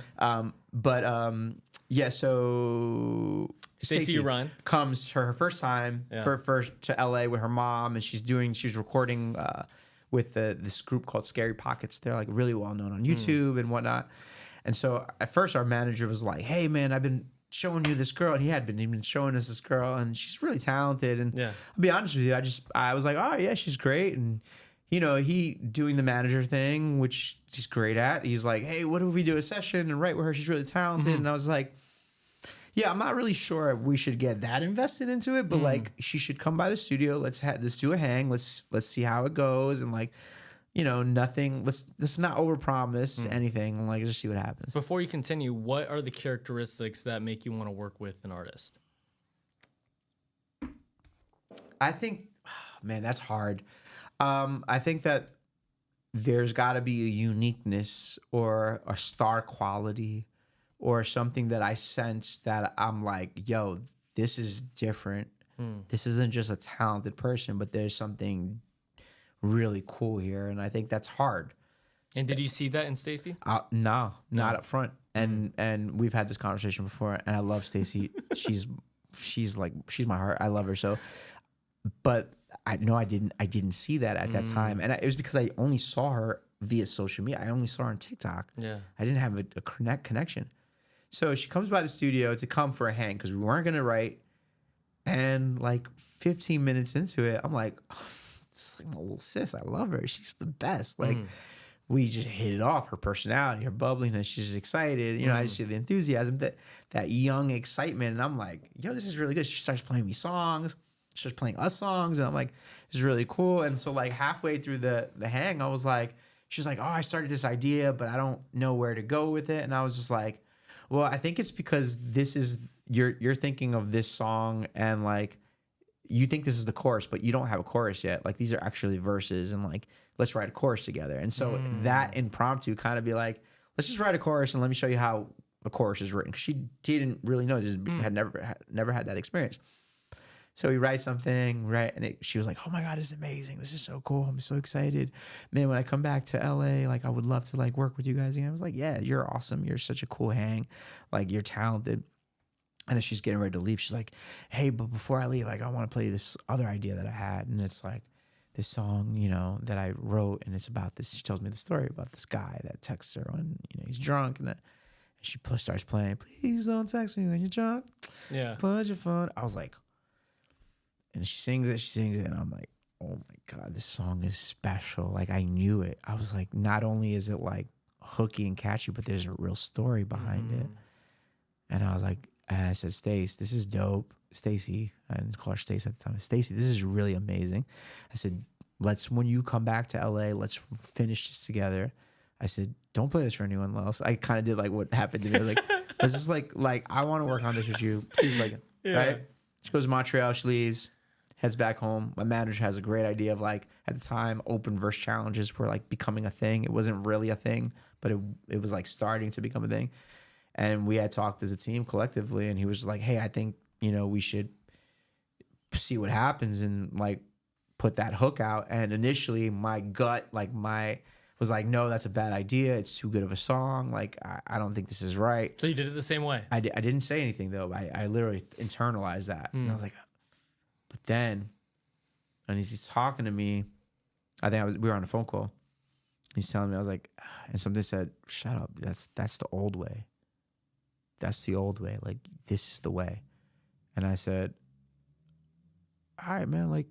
Yeah. So Stacey Ryan comes her first time first to LA with her mom, and she's recording with this group called Scary Pockets. They're like really well known on YouTube and whatnot. And so at first our manager was like, "Hey man, I've been showing you this girl," and he had been even showing us this girl, and she's really talented. And I'll be honest with you, I was like, "Oh yeah, she's great." And you know, he doing the manager thing, which he's great at. He's like, "Hey, what if we do a session and write with her? She's really talented." And I was like, "Yeah, I'm not really sure we should get that invested into it, but like, she should come by the studio. Let's do a hang. Let's see how it goes, and like, you know, nothing. Let's not overpromise anything. Like, just see what happens." Before you continue, what are the characteristics that make you want to work with an artist? I think, man, that's hard. I think that there's got to be a uniqueness or a star quality or something that I sense that I'm like, yo, this is different. This isn't just a talented person, but there's something really cool here. And I think that's hard. And did you see that in Stacey? No, not up front. And we've had this conversation before, and I love Stacey. she's my heart. I love her so. But I didn't see that at that time, and it was because I only saw her via social media. I only saw her on TikTok. Yeah, I didn't have a connection. So she comes by the studio to come for a hang because we weren't gonna write. And like 15 minutes into it, I'm like, oh, this is like my little sis. I love her. She's the best. Like we just hit it off. Her personality, her bubbliness. She's just excited. You know, I just see the enthusiasm, that young excitement, and I'm like, yo, this is really good. She starts playing me songs. She starts playing us songs, and I'm like, this is really cool. And so like halfway through the hang, I was like, she was like, oh, I started this idea, but I don't know where to go with it. And I was just like, well, I think it's because this is you're thinking of this song, and like you think this is the chorus, but you don't have a chorus yet. Like these are actually verses, and like let's write a chorus together. And so that impromptu kind of be like, let's just write a chorus and let me show you how a chorus is written, because she didn't really know, just had never had that experience. So we write something, right? And she was like, oh my God, this is amazing. This is so cool. I'm so excited. Man, when I come back to LA, like I would love to like work with you guys again. I was like, yeah, you're awesome. You're such a cool hang. Like you're talented. And as she's getting ready to leave, she's like, hey, but before I leave, like I want to play you this other idea that I had. And it's like this song, you know, that I wrote. And it's about this. She tells me the story about this guy that texts her when, you know, he's drunk. And she starts playing, please don't text me when you're drunk. Yeah. Put your phone. I was like, and she sings it, and I'm like, oh my God, this song is special. Like I knew it. I was like, not only is it like hooky and catchy, but there's a real story behind it. And I was like, and I said, Stace, this is dope. Stacey, I didn't call her Stace at the time. Stacey, this is really amazing. I said, when you come back to LA, let's finish this together. I said, don't play this for anyone else. I kind of did like what happened to me. I was like, let's just like I want to work on this with you. Please, like, right? She goes to Montreal, she leaves. Heads back home. My manager has a great idea of like, at the time, open verse challenges were like becoming a thing. It wasn't really a thing, but it was like starting to become a thing. And we had talked as a team collectively, and he was like, hey, I think, you know, we should see what happens and like put that hook out. And initially my gut, like was like, no, that's a bad idea. It's too good of a song. Like, I don't think this is right. So you did it the same way? I didn't say anything though. I literally internalized that. And I was like, but then, and he's talking to me, I think we were on a phone call. He's telling me, I was like, and something said, shut up. That's the old way. That's the old way. Like, this is the way. And I said, all right, man, like,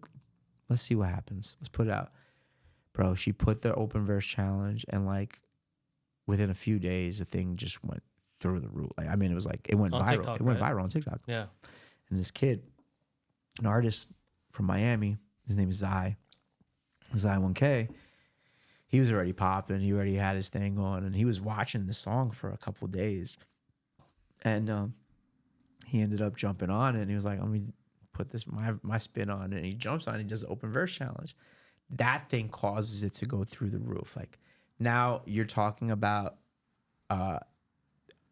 let's see what happens. Let's put it out. Bro, she put the open verse challenge, and like within a few days, the thing just went through the roof. Like, I mean, it was like, it went On viral. TikTok, It went right? viral on TikTok. Yeah. And this kid, an artist from Miami, his name is Zai 1K. He was already popping. He already had his thing on, and he was watching the song for a couple of days. And he ended up jumping on it, and he was like, let me put this my spin on it. And he jumps on it, and he does the open verse challenge. That thing causes it to go through the roof. Like, now you're talking about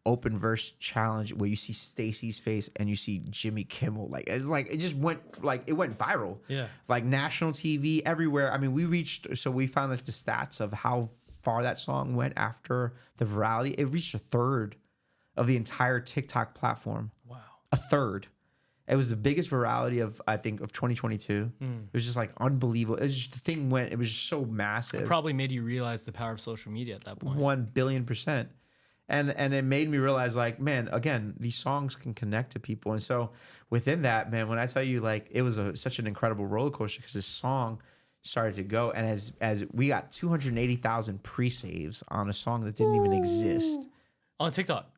open verse challenge where you see Stacey's face and you see Jimmy Kimmel. Like, it just went, like, it went viral. Yeah. Like, national TV, everywhere. I mean, we found like the stats of how far that song went after the virality. It reached a third of the entire TikTok platform. Wow. A third. It was the biggest virality of 2022. It was just like unbelievable. It was just, the thing went, it was just so massive. It probably made you realize the power of social media at that point. 1 billion%. And it made me realize, like, man, again, these songs can connect to people. And so within that, man, when I tell you, like, it was such an incredible roller coaster because this song started to go. And as we got 280,000 pre-saves on a song that didn't even exist. On TikTok.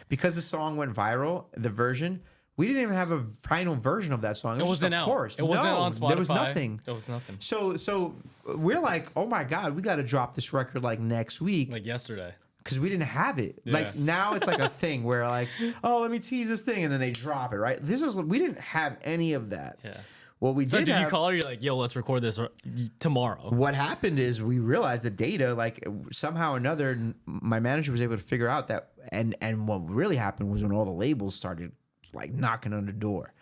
Because the song went viral, the version, we didn't even have a final version of that song. It wasn't out. It wasn't on Spotify. There was nothing. It was nothing. So we're like, oh my God, we got to drop this record like next week. Like yesterday. Because we didn't have it. Yeah. Like, now it's like a thing where, like, oh, let me tease this thing, and then they drop it, right? We didn't have any of that. Yeah. What we So did did you have, call her? You're like, yo, let's record this tomorrow. what happened is we realized the data, like, somehow or another, my manager was able to figure out that, and what really happened was when all the labels started, like, knocking on the door.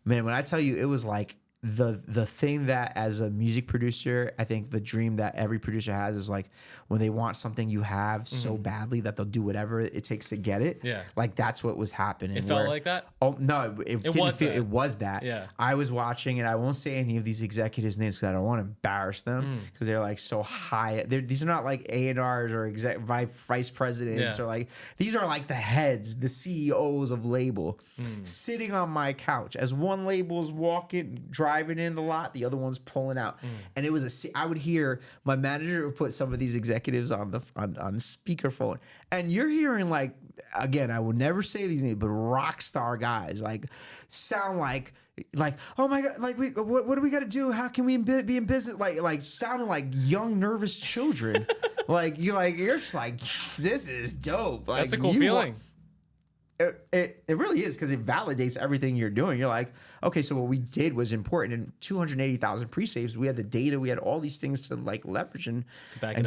Man, when I tell you, it was like the thing that, as a music producer, I think the dream that every producer has is, like, when they want something you have so badly that they'll do whatever it takes to get it. Yeah. Like, that's what was happening. It felt like that? Oh, no, it didn't was feel, that. it was that. Yeah. I was watching, and I won't say any of these executives' names because I don't want to embarrass them because they're, like, so high. These are not like A&Rs or vice presidents, Yeah. or, like, these are like the heads, the CEOs of label, sitting on my couch as one label's driving in the lot, the other one's pulling out. And it was I would hear my manager would put some of these executives on speakerphone, and you're hearing, like, again, I would never say these names, but rock star guys, like, sound like, oh my God, like, what do we got to do? How can we be in business? Like sounding like young, nervous children. You're just like, this is dope. Like, That's a cool feeling. It really is, because it validates everything you're doing. You're like, okay, so what we did was important. And 280,000 pre-saves, we had the data, we had all these things to, like, leverage and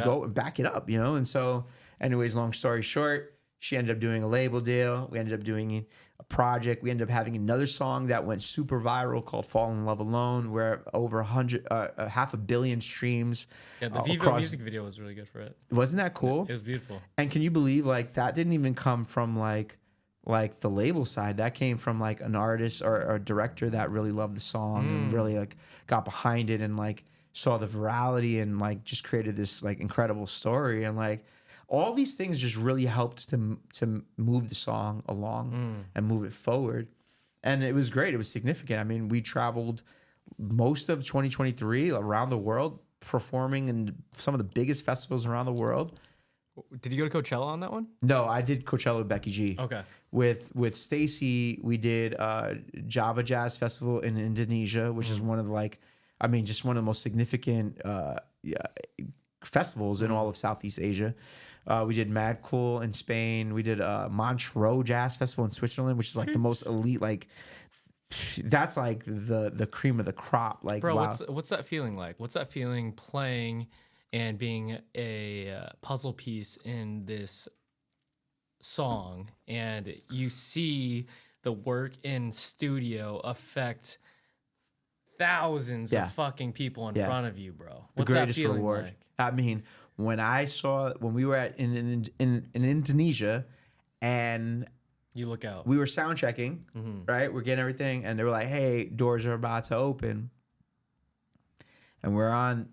go and back it up, you know? And so, anyways, long story short, she ended up doing a label deal. We ended up doing a project. We ended up having another song that went super viral called Fall in Love Alone, where over 500 million streams. Yeah, the Vivo music video was really good for it. Wasn't that cool? It was beautiful. And can you believe, like, that didn't even come from, like the label side? That came from, like, an artist or a director that really loved the song and really, like, got behind it and, like, saw the virality and, like, just created this, like, incredible story. And, like, all these things just really helped to move the song along and move it forward. And it was great. It was significant. I mean, we traveled most of 2023 around the world, performing in some of the biggest festivals around the world. Did you go to Coachella on that one? No, I did Coachella with Becky G. Okay. With Stacey, we did Java Jazz Festival in Indonesia, which is one of the, like, I mean, just one of the most significant festivals in all of Southeast Asia. We did Mad Cool in Spain. We did Montreux Jazz Festival in Switzerland, which is, like, the most elite, like, that's, like, the cream of the crop. Like, bro, wow. what's that feeling like? What's that feeling playing and being a puzzle piece in this song, and you see the work in studio affect thousands of fucking people in front of you, bro? What's the greatest that feeling reward. like? I mean, when we were in Indonesia, and You look out. we were sound checking, right? We're getting everything, and they were like, "Hey, doors are about to open," and we're on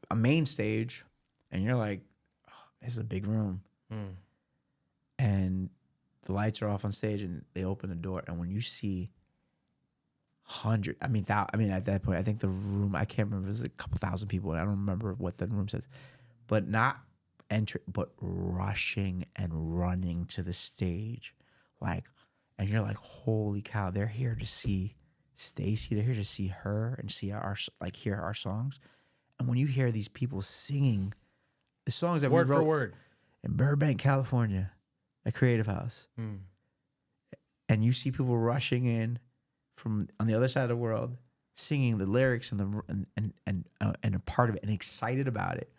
a main stage, and you're like, oh, "This is a big room," and the lights are off on stage, and they open the door, and when you see at that point, I think the room, I can't remember, it was a couple thousand people, and I don't remember what the room says, but not but rushing and running to the stage, like, and you're like, holy cow, they're here to see Stacey, they're here to see her and see hear our songs. And when you hear these people singing the songs that word we wrote for word in Burbank, California, at Creative House, and you see people rushing in from on the other side of the world, singing the lyrics and a part of it and excited about it,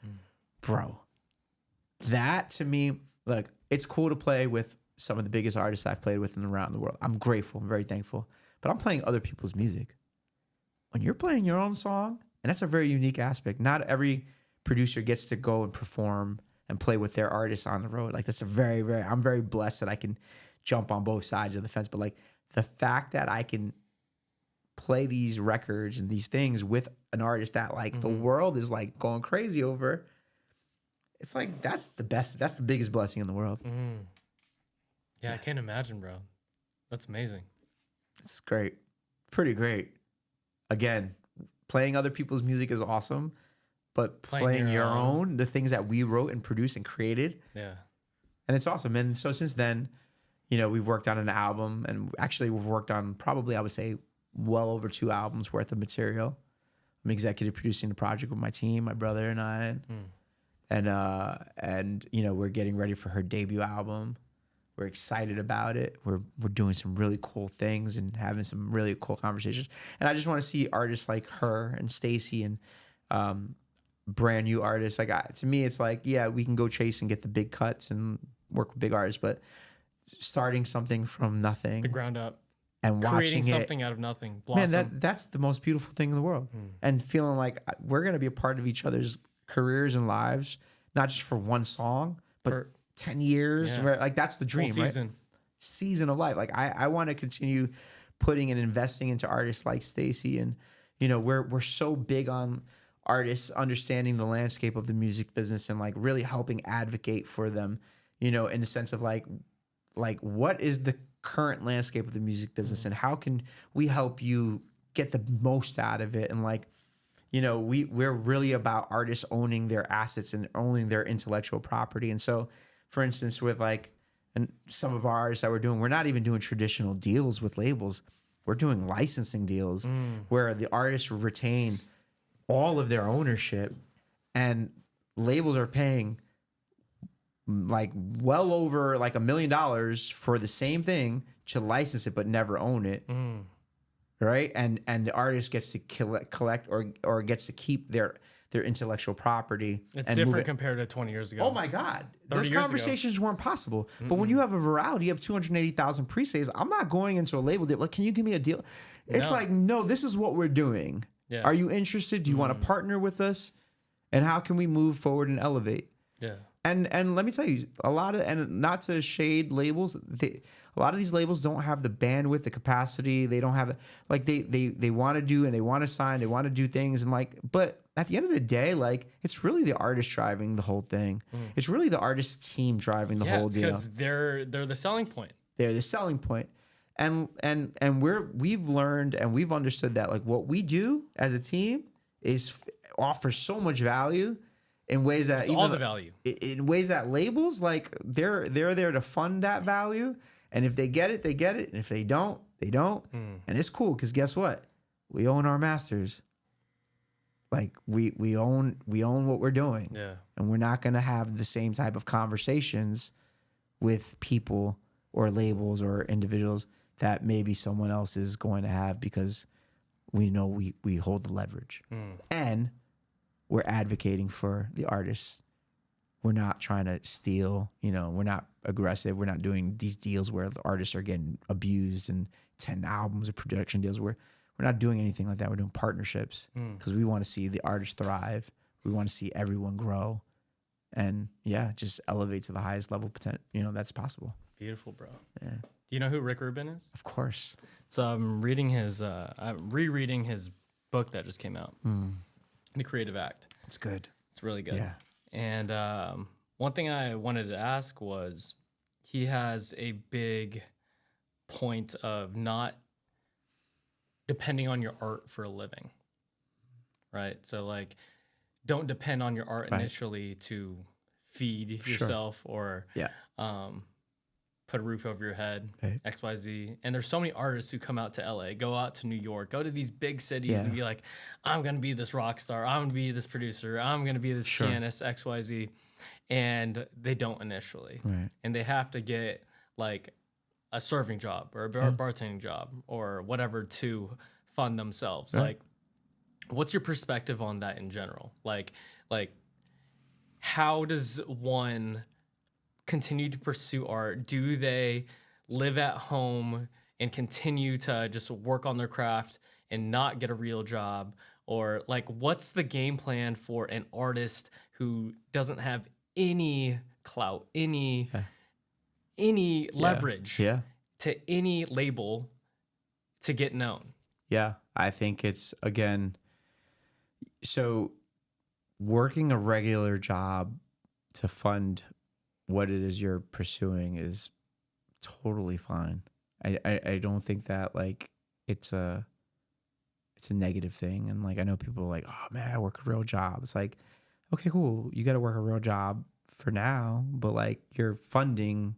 bro. That to me, look, it's cool to play with some of the biggest artists I've played with and around the world. I'm grateful, I'm very thankful. But I'm playing other people's music. When you're playing your own song, and that's a very unique aspect. Not every producer gets to go and perform and play with their artists on the road. Like that's I'm very blessed that I can jump on both sides of the fence. But like the fact that I can play these records and these things with an artist that like the world is like going crazy over, it's like that's the biggest blessing in the world. Yeah, I can't imagine, bro. That's amazing. It's great. Pretty great. Again, playing other people's music is awesome, but playing your own, the things that we wrote and produced and created. Yeah. And it's awesome. And so since then, you know, we've worked on an album, and actually we've worked on probably, I would say, well over 2 albums worth of material. I'm executive producing the project with my team, my brother and I. And you know, we're getting ready for her debut album. We're excited about it. We're doing some really cool things and having some really cool conversations. And I just want to see artists like her and Stacey and brand new artists. Like to me, it's like, yeah, we can go chase and get the big cuts and work with big artists, but starting something from nothing, the ground up, and creating something out of nothing, blossom. Man, that's the most beautiful thing in the world. And feeling like we're gonna be a part of each other's careers and lives, not just for one song, but for 10 years. Yeah. Right? Like that's the dream, right? Season of life. Like I want to continue putting and investing into artists like Stacey. And, you know, we're so big on artists understanding the landscape of the music business and like really helping advocate for them, you know, in the sense of like what is the current landscape of the music business and how can we help you get the most out of it? And like, you know, we're really about artists owning their assets and owning their intellectual property. And so, for instance, with like, and some of our artists that we're doing, we're not even doing traditional deals with labels. We're doing licensing deals where the artists retain all of their ownership, and labels are paying like well over like $1 million for the same thing to license it but never own it. Right? And the artist gets to collect or gets to keep their intellectual property. It's different compared to 20 years ago. Oh my God. Those conversations weren't possible. But when you have a virality, you have 280,000 pre-saves. I'm not going into a label deal. Like, can you give me a deal? It's like, no, this is what we're doing. Yeah. Are you interested? Do you want to partner with us? And how can we move forward and elevate? Yeah. And let me tell you, and not to shade labels, a lot of these labels don't have the bandwidth, the capacity. They don't have it. Like they want to do and they want to sign, they want to do things, and like, but at the end of the day, like it's really the artist driving the whole thing. It's really the artist team driving the whole deal. Because they're the selling point. They're the selling point. And we've learned and we've understood that like what we do as a team is offers so much value in ways that all the value. In ways that labels like they're there to fund that value. And if they get it, they get it. And if they don't, they don't. And it's cool because guess what? We own our masters. Like we own what we're doing. Yeah. And we're not gonna have the same type of conversations with people or labels or individuals that maybe someone else is going to have because we know we hold the leverage. And we're advocating for the artists. We're not trying to steal, we're not aggressive. We're not doing these deals where the artists are getting abused and 10 albums of production deals. We're not doing anything like that. We're doing partnerships because we want to see the artists thrive. We want to see everyone grow and just elevate to the highest level potential, that's possible. Beautiful, bro. Yeah. Do you know who Rick Rubin is? Of course. So I'm rereading his book that just came out, The Creative Act. It's good. It's really good. Yeah. And one thing I wanted to ask was, he has a big point of not depending on your art for a living, right? So like, don't depend on your art initially to feed yourself or put a roof over your head, right. XYZ. And there's so many artists who come out to LA, go out to New York, go to these big cities and be like, I'm going to be this rock star. I'm going to be this producer. I'm going to be this pianist, XYZ. And they don't initially. Right. And they have to get like a serving job or a bartending job or whatever to fund themselves. Right. Like, what's your perspective on that in general? Like, how does one continue to pursue art? Do they live at home and continue to just work on their craft and not get a real job? Or like, what's the game plan for an artist who doesn't have any clout, any leverage to any label to get known? Yeah, I think it's, again, so working a regular job to fund what it is you're pursuing is totally fine. I don't think that like it's a negative thing. And like, I know people are like, oh man, I work a real job. It's like, okay, cool. You got to work a real job for now, but like your funding,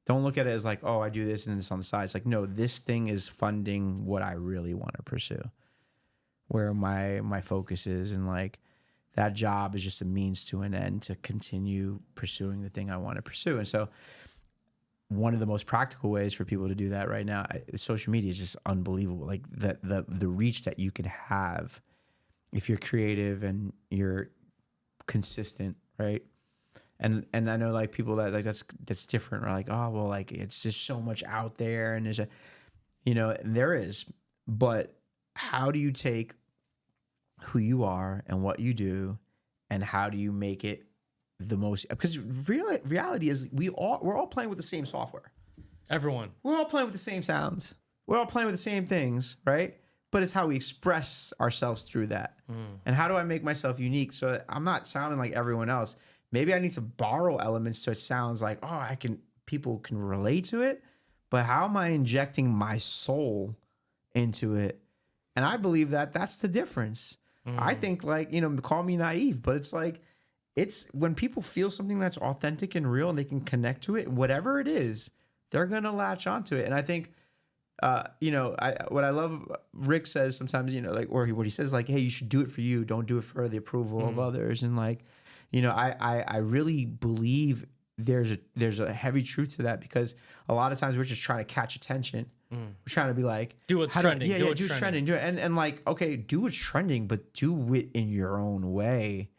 don't look at it as like, oh, I do this and this on the side. It's like, no, this thing is funding what I really want to pursue, where my focus is. And like, that job is just a means to an end to continue pursuing the thing I want to pursue. And so one of the most practical ways for people to do that right now, social media is just unbelievable. Like the reach that you can have if you're creative and you're consistent, right? And I know like people that like that's different, right? Like, oh, well, like it's just so much out there and there's there is, but how do you take who you are and what you do, and how do you make it the most? Because reality is we're all playing with the same software. Everyone. We're all playing with the same sounds. We're all playing with the same things, right? But it's how we express ourselves through that. And how do I make myself unique so that I'm not sounding like everyone else? Maybe I need to borrow elements so it sounds like, oh, people can relate to it, but how am I injecting my soul into it? And I believe that that's the difference. I think like, call me naive, but it's like, it's when people feel something that's authentic and real and they can connect to it, whatever it is, they're going to latch onto it. And I think, what I love, Rick says sometimes, like, or what he says, like, hey, you should do it for you. Don't do it for the approval of others. And like, I really believe there's a heavy truth to that, because a lot of times we're just trying to catch attention. We're trying to be like, do what's trending. Do what's trending. Do it. And like, okay, do what's trending, but do it in your own way.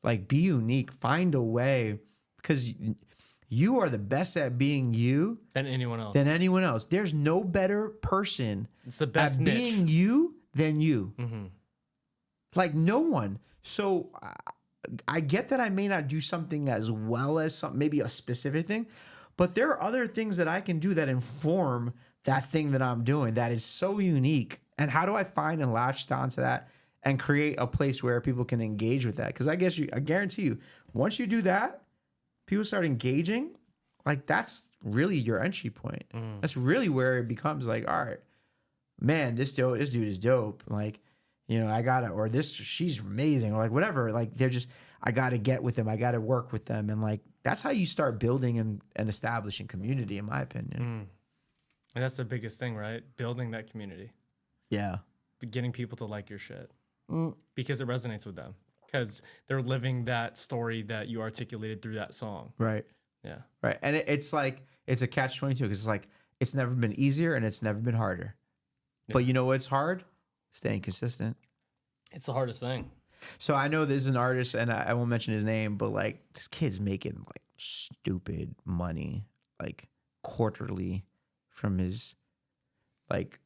Like, be unique. Find a way, because you are the best at being you than anyone else. There's no better person it's the best at niche. Being you than you. Like, no one. So I get that I may not do something as well as maybe a specific thing, but there are other things that I can do that inform that thing that I'm doing that is so unique. And how do I find and latch onto that and create a place where people can engage with that? Because I guarantee you, once you do that, people start engaging. Like, that's really your entry point. That's really where it becomes like, all right, man, this dude is dope. Like, she's amazing, or like whatever. Like, I got to get with them. I got to work with them. And like, that's how you start building and establishing community, in my opinion. And that's the biggest thing, right? Building that community. Yeah. Getting people to like your shit because it resonates with them, because they're living that story that you articulated through that song. Right. Yeah. Right. And it's like, it's a catch-22, because it's like, it's never been easier and it's never been harder. Yeah. But you know what's hard? Staying consistent. It's the hardest thing. So I know there's an artist, and I won't mention his name, but like, this kid's making like stupid money, like quarterly, from his like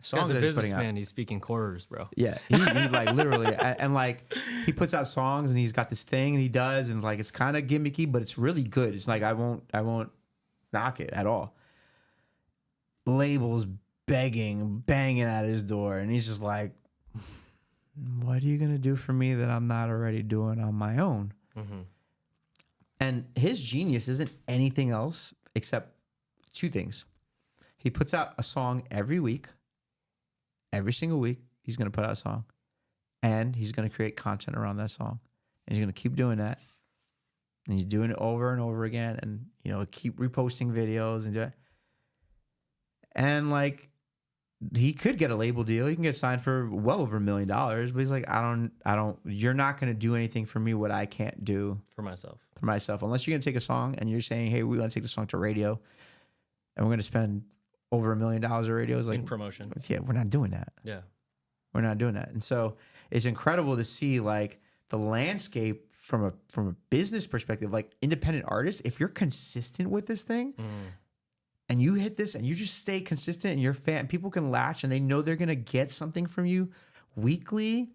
songs. As a businessman, he's speaking quarters, bro. Yeah, he like literally, and like he puts out songs, and he's got this thing, and he does, and like it's kind of gimmicky, but it's really good. It's like I won't knock it at all. Labels banging at his door, and he's just like, what are you gonna do for me that I'm not already doing on my own? And his genius isn't anything else except two things. He puts out a song every week. Every single week, he's going to put out a song. And he's going to create content around that song. And he's going to keep doing that. And he's doing it over and over again, and keep reposting videos and do it. And like, he could get a label deal. He can get signed for well over $1 million. But he's like, I don't. You're not gonna do anything for me what I can't do for myself. Unless you're gonna take a song and you're saying, hey, we want to take the song to radio, and we're gonna spend over $1 million on radio. It's like in promotion. Yeah, we're not doing that. Yeah, we're not doing that. And so it's incredible to see like the landscape from a business perspective, like independent artists. If you're consistent with this thing, and you hit this, and you just stay consistent, and you're fan, people can latch, and they know they're gonna get something from you weekly,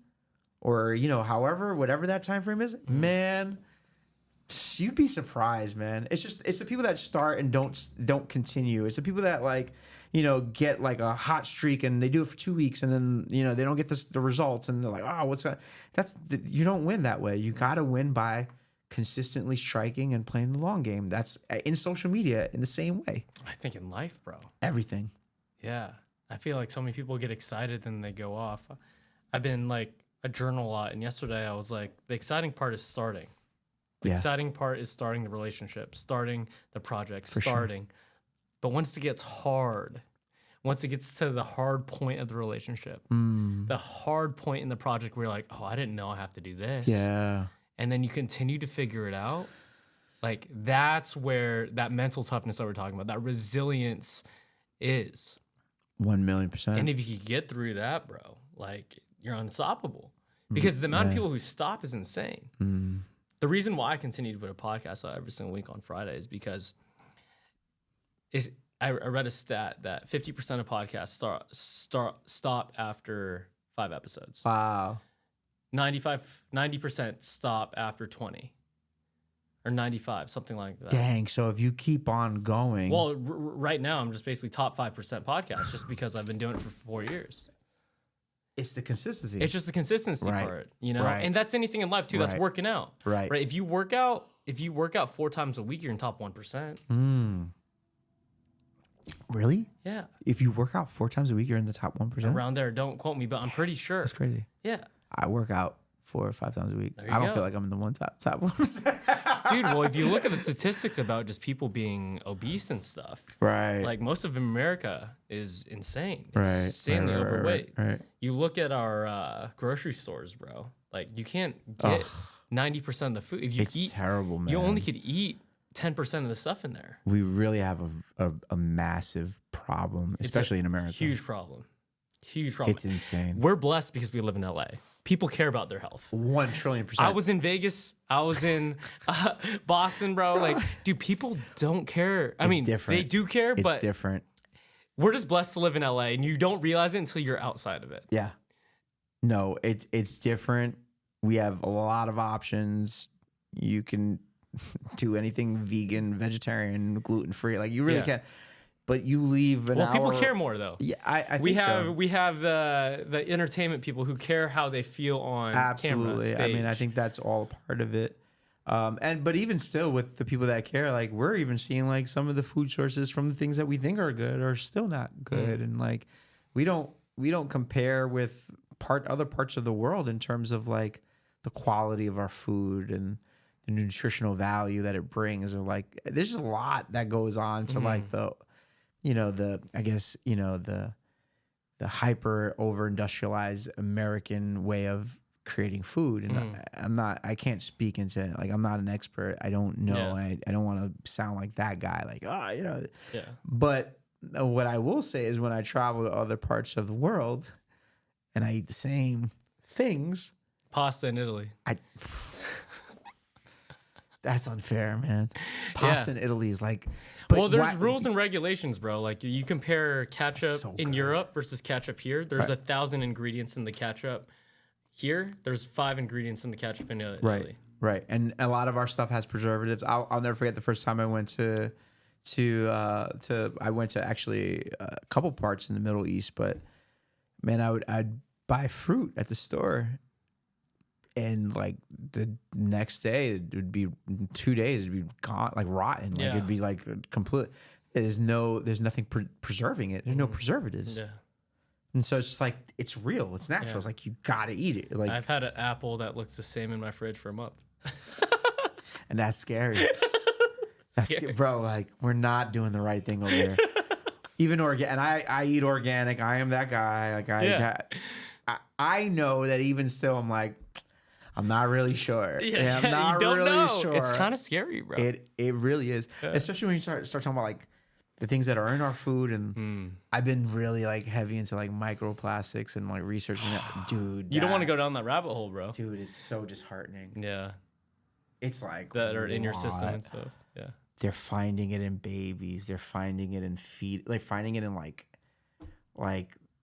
or however, whatever that time frame is. Man, you'd be surprised, man. It's the people that start and don't continue. It's the people that like get like a hot streak and they do it for 2 weeks, and then they don't get the results, and they're like, oh, what's that? You don't win that way. You gotta win by consistently striking and playing the long game. That's in social media in the same way. I think in life, bro. Everything. Yeah. I feel like so many people get excited and they go off. I've been like, I journal a lot, and yesterday I was like, the exciting part is starting. The exciting part is starting the relationship, starting the project, starting. Sure. But once it gets hard, once it gets to the hard point of the relationship, the hard point in the project where you're like, oh, I didn't know I have to do this. Yeah. And then you continue to figure it out. Like, that's where that mental toughness that we're talking about, that resilience is. 1,000,000%. And if you could get through that, bro, like, you're unstoppable. Because the amount of people who stop is insane. The reason why I continue to put a podcast out every single week on Friday is because I read a stat that 50% of podcasts stop after 5 episodes. Wow. 90% stop after 20 or 95, something like that. Dang. So if you keep on going. Well, right now I'm just basically top 5% podcast just because I've been doing it for 4 years. It's the consistency. It's just the consistency part, Right. And that's anything in life too. That's working out. Right. If you work out 4 times a week, you're in top 1%. Really? Yeah. If you work out 4 times a week, you're in the top 1%? Around there. Don't quote me, but I'm pretty sure. That's crazy. Yeah. I work out 4 or 5 times a week. I don't feel like I'm in the top 1%. Dude, well, if you look at the statistics about just people being obese and stuff, right? Like most of America is insane. It's insanely overweight. Right. You look at our grocery stores, bro. Like you can't get 90% of the food. If you eat, terrible, man. You only could eat 10% of the stuff in there. We really have a massive problem, especially in America. Huge problem. It's insane. We're blessed because we live in LA. People care about their health. 1,000,000,000%. I was in Vegas. I was in Boston, bro. Like, dude, people don't care. I mean, they do care, but it's different. We're just blessed to live in LA, and you don't realize it until you're outside of it. Yeah. No, it's different. We have a lot of options. You can do anything vegan, vegetarian, gluten-free. Like, you really can. But you leave an hour. People care more though. Yeah, I think we have the entertainment people who care how they feel on camera, stage. I mean, I think that's all a part of it. But even still, with the people that care, like we're even seeing like some of the food sources from the things that we think are good are still not good, and like we don't compare with other parts of the world in terms of like the quality of our food and the nutritional value that it brings, or like there's just a lot that goes on to like the hyper over industrialized American way of creating food. And I can't speak into it. Like, I'm not an expert. I don't know. Yeah. I don't want to sound like that guy. Like, Yeah. But what I will say is when I travel to other parts of the world and I eat the same things. Pasta in Italy. That's unfair, man. Pasta in Italy is like... Well, there's rules and regulations, bro. Like, you compare ketchup in Europe versus ketchup here. There's 1,000 ingredients in the ketchup here. There's 5 ingredients in the ketchup in Italy. Right. And a lot of our stuff has preservatives. I'll never forget the first time I went to actually a couple parts in the Middle East, but man, I'd buy fruit at the store. And like the next day, it would be 2 days. It'd be gone, like rotten. Like it'd be like complete. There's nothing preserving it. There's no preservatives. Yeah. And so it's just like it's real. It's natural. It's like you gotta eat it. Like I've had an apple that looks the same in my fridge for a month. And that's scary. That's scary. Bro, like, we're not doing the right thing over here. Even organic. And I eat organic. I am that guy. Like, I know that even still, I'm like, I'm not really sure. Yeah, I'm not you don't really know. sure. It's kind of scary, bro. It really is. Yeah. Especially when you start talking about like the things that are in our food. And I've been really like heavy into like microplastics and like researching that. Dude. You don't want to go down that rabbit hole, bro. Dude, it's so disheartening. Yeah. It's like that are in your system and stuff. Yeah. They're finding it in babies. They're finding it in like finding it in like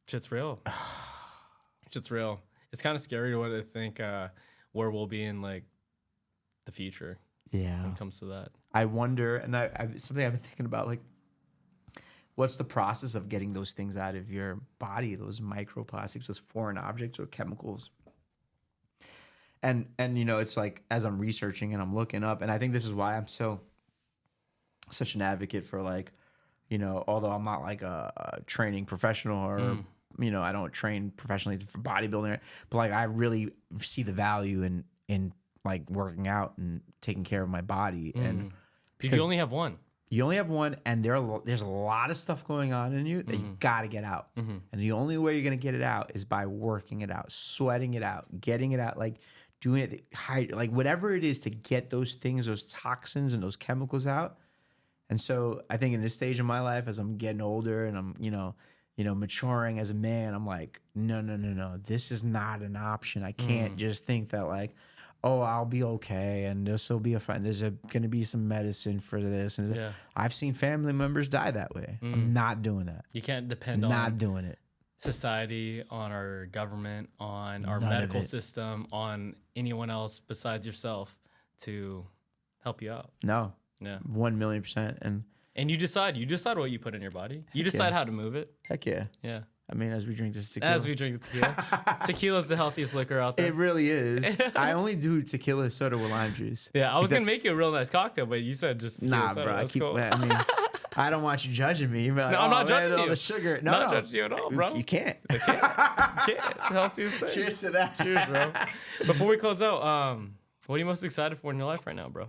shit's real. Shit's real. It's kind of scary to think where we'll be in like the future. Yeah. When it comes to that. I wonder, and I something I've been thinking about, like, what's the process of getting those things out of your body, those microplastics, those foreign objects or chemicals? And you know, it's like, as I'm researching and I'm looking up, and I think this is why I'm such an advocate for, like, you know, although I'm not like a training professional or you know, I don't train professionally for bodybuilding, but like I really see the value in like working out and taking care of my body. And because you only have one. You only have one, and there's a lot of stuff going on in you that you got to get out. And the only way you're going to get it out is by working it out, sweating it out, getting it out, like doing it, like whatever it is to get those things, those toxins and those chemicals out. And so I think in this stage of my life, as I'm getting older and I'm, you know, maturing as a man, I'm like, no. This is not an option. I can't just think that like, oh, I'll be okay, and this will be a fine. There's going to be some medicine for this. And I've seen family members die that way. I'm not doing that. You can't depend on not doing it. Society, on our government, on our medical system, on anyone else besides yourself to help you out. No. Yeah. 1,000,000%. And you decide what you put in your body. You decide how to move it. Heck yeah. Yeah. I mean, as we drink this tequila. As we drink the tequila. Tequila's the healthiest liquor out there. It really is. I only do tequila soda with lime juice. Yeah, I was going to make you a real nice cocktail, but you said just tequila soda. Bro. That's cool. I mean, I don't want you judging me. Like, no, I'm not judging you. The sugar. No, not judging you at all, bro. You can't. You can't. Healthiest thing. Cheers to that. Cheers, bro. Before we close out, what are you most excited for in your life right now, bro?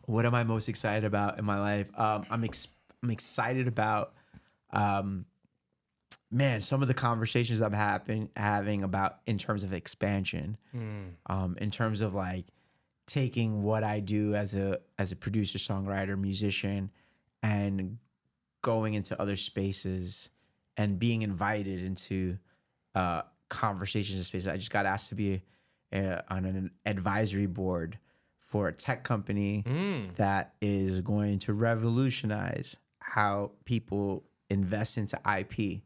What am I most excited about in my life? I'm excited about, some of the conversations I'm having about in terms of expansion, in terms of like taking what I do as a producer, songwriter, musician, and going into other spaces and being invited into conversations and spaces. I just got asked to be on an advisory board for a tech company that is going to revolutionize how people invest into IP.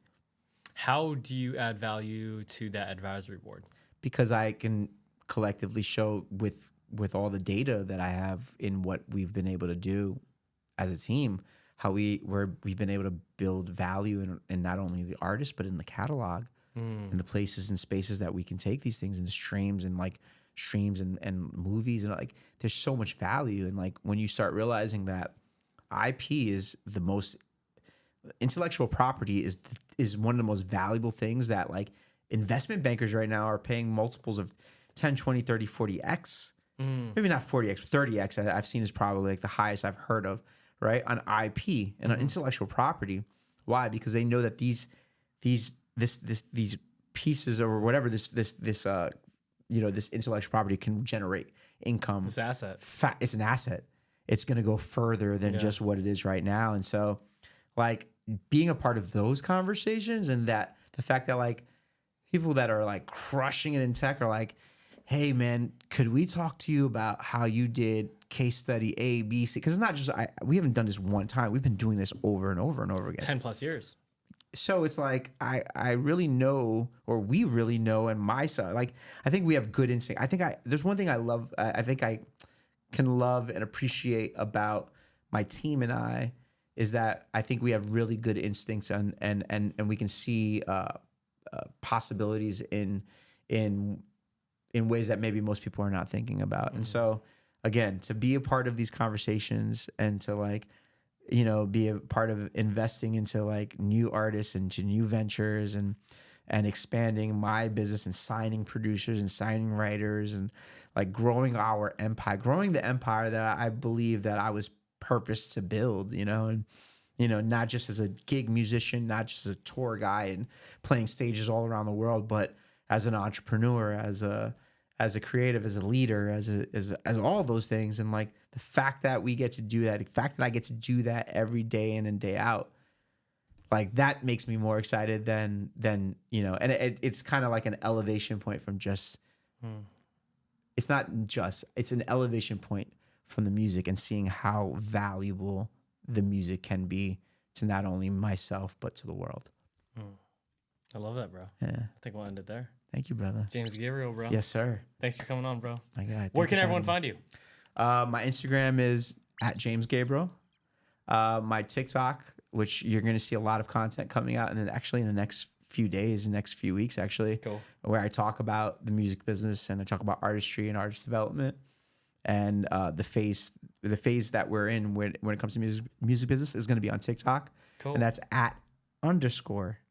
How do you add value to that advisory board? Because I can collectively show with all the data that I have in what we've been able to do as a team, how we've been able to build value in not only the artist, but in the catalog, in the places and spaces that we can take these things into streams and movies, and like there's so much value. And like when you start realizing that IP is the most intellectual property is one of the most valuable things, that like investment bankers right now are paying multiples of 10, 20, 30, 40x. Maybe not 40x, but 30x I've seen is probably like the highest I've heard of, right? On IP and on intellectual property. Why? Because they know that these pieces or whatever this intellectual property can generate income. This asset. It's an asset. It's going to go further than just what it is right now. And so like being a part of those conversations, and that the fact that like people that are like crushing it in tech are like, hey man, could we talk to you about how you did case study A, B, C? Because it's not just, we haven't done this one time. We've been doing this over and over and over again. 10 plus years. So it's like, I really know, or we really know, and my side, like, I think we have good instinct. There's one thing I love, I think I can love and appreciate about my team and I, is that I think we have really good instincts and we can see possibilities in ways that maybe most people are not thinking about. And so again, to be a part of these conversations and to like, be a part of investing into like new artists and to new ventures and and expanding my business and signing producers and signing writers and like growing our empire, growing the empire that I believe that I was purposed to build, and, not just as a gig musician, not just as a tour guy and playing stages all around the world, but as an entrepreneur, as a creative, as a leader, as all those things. And like the fact that we get to do that, the fact that I get to do that every day in and day out, like that makes me more excited than and it's kind of like an elevation point from just, it's an elevation point from the music and seeing how valuable the music can be to not only myself, but to the world. I love that, bro. Yeah. I think we'll end it there. Thank you, brother. James Gabriel, bro. Yes, sir. Thanks for coming on, bro. My God. Where can everyone find you? My Instagram is @JamesGabriel. My TikTok, which you're going to see a lot of content coming out, and then actually in the next few days, next few weeks, actually, cool. Where I talk about the music business and I talk about artistry and artist development and the phase that we're in when it comes to music business is going to be on TikTok. Cool. And that's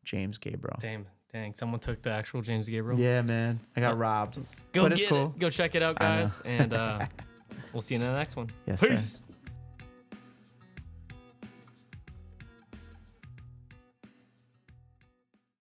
@James Gabriel. Dang, someone took the actual James Gabriel. Yeah, man. I got robbed. Go but get it's cool. it. Go check it out, guys. And we'll see you in the next one. Yes, Peace. Sir.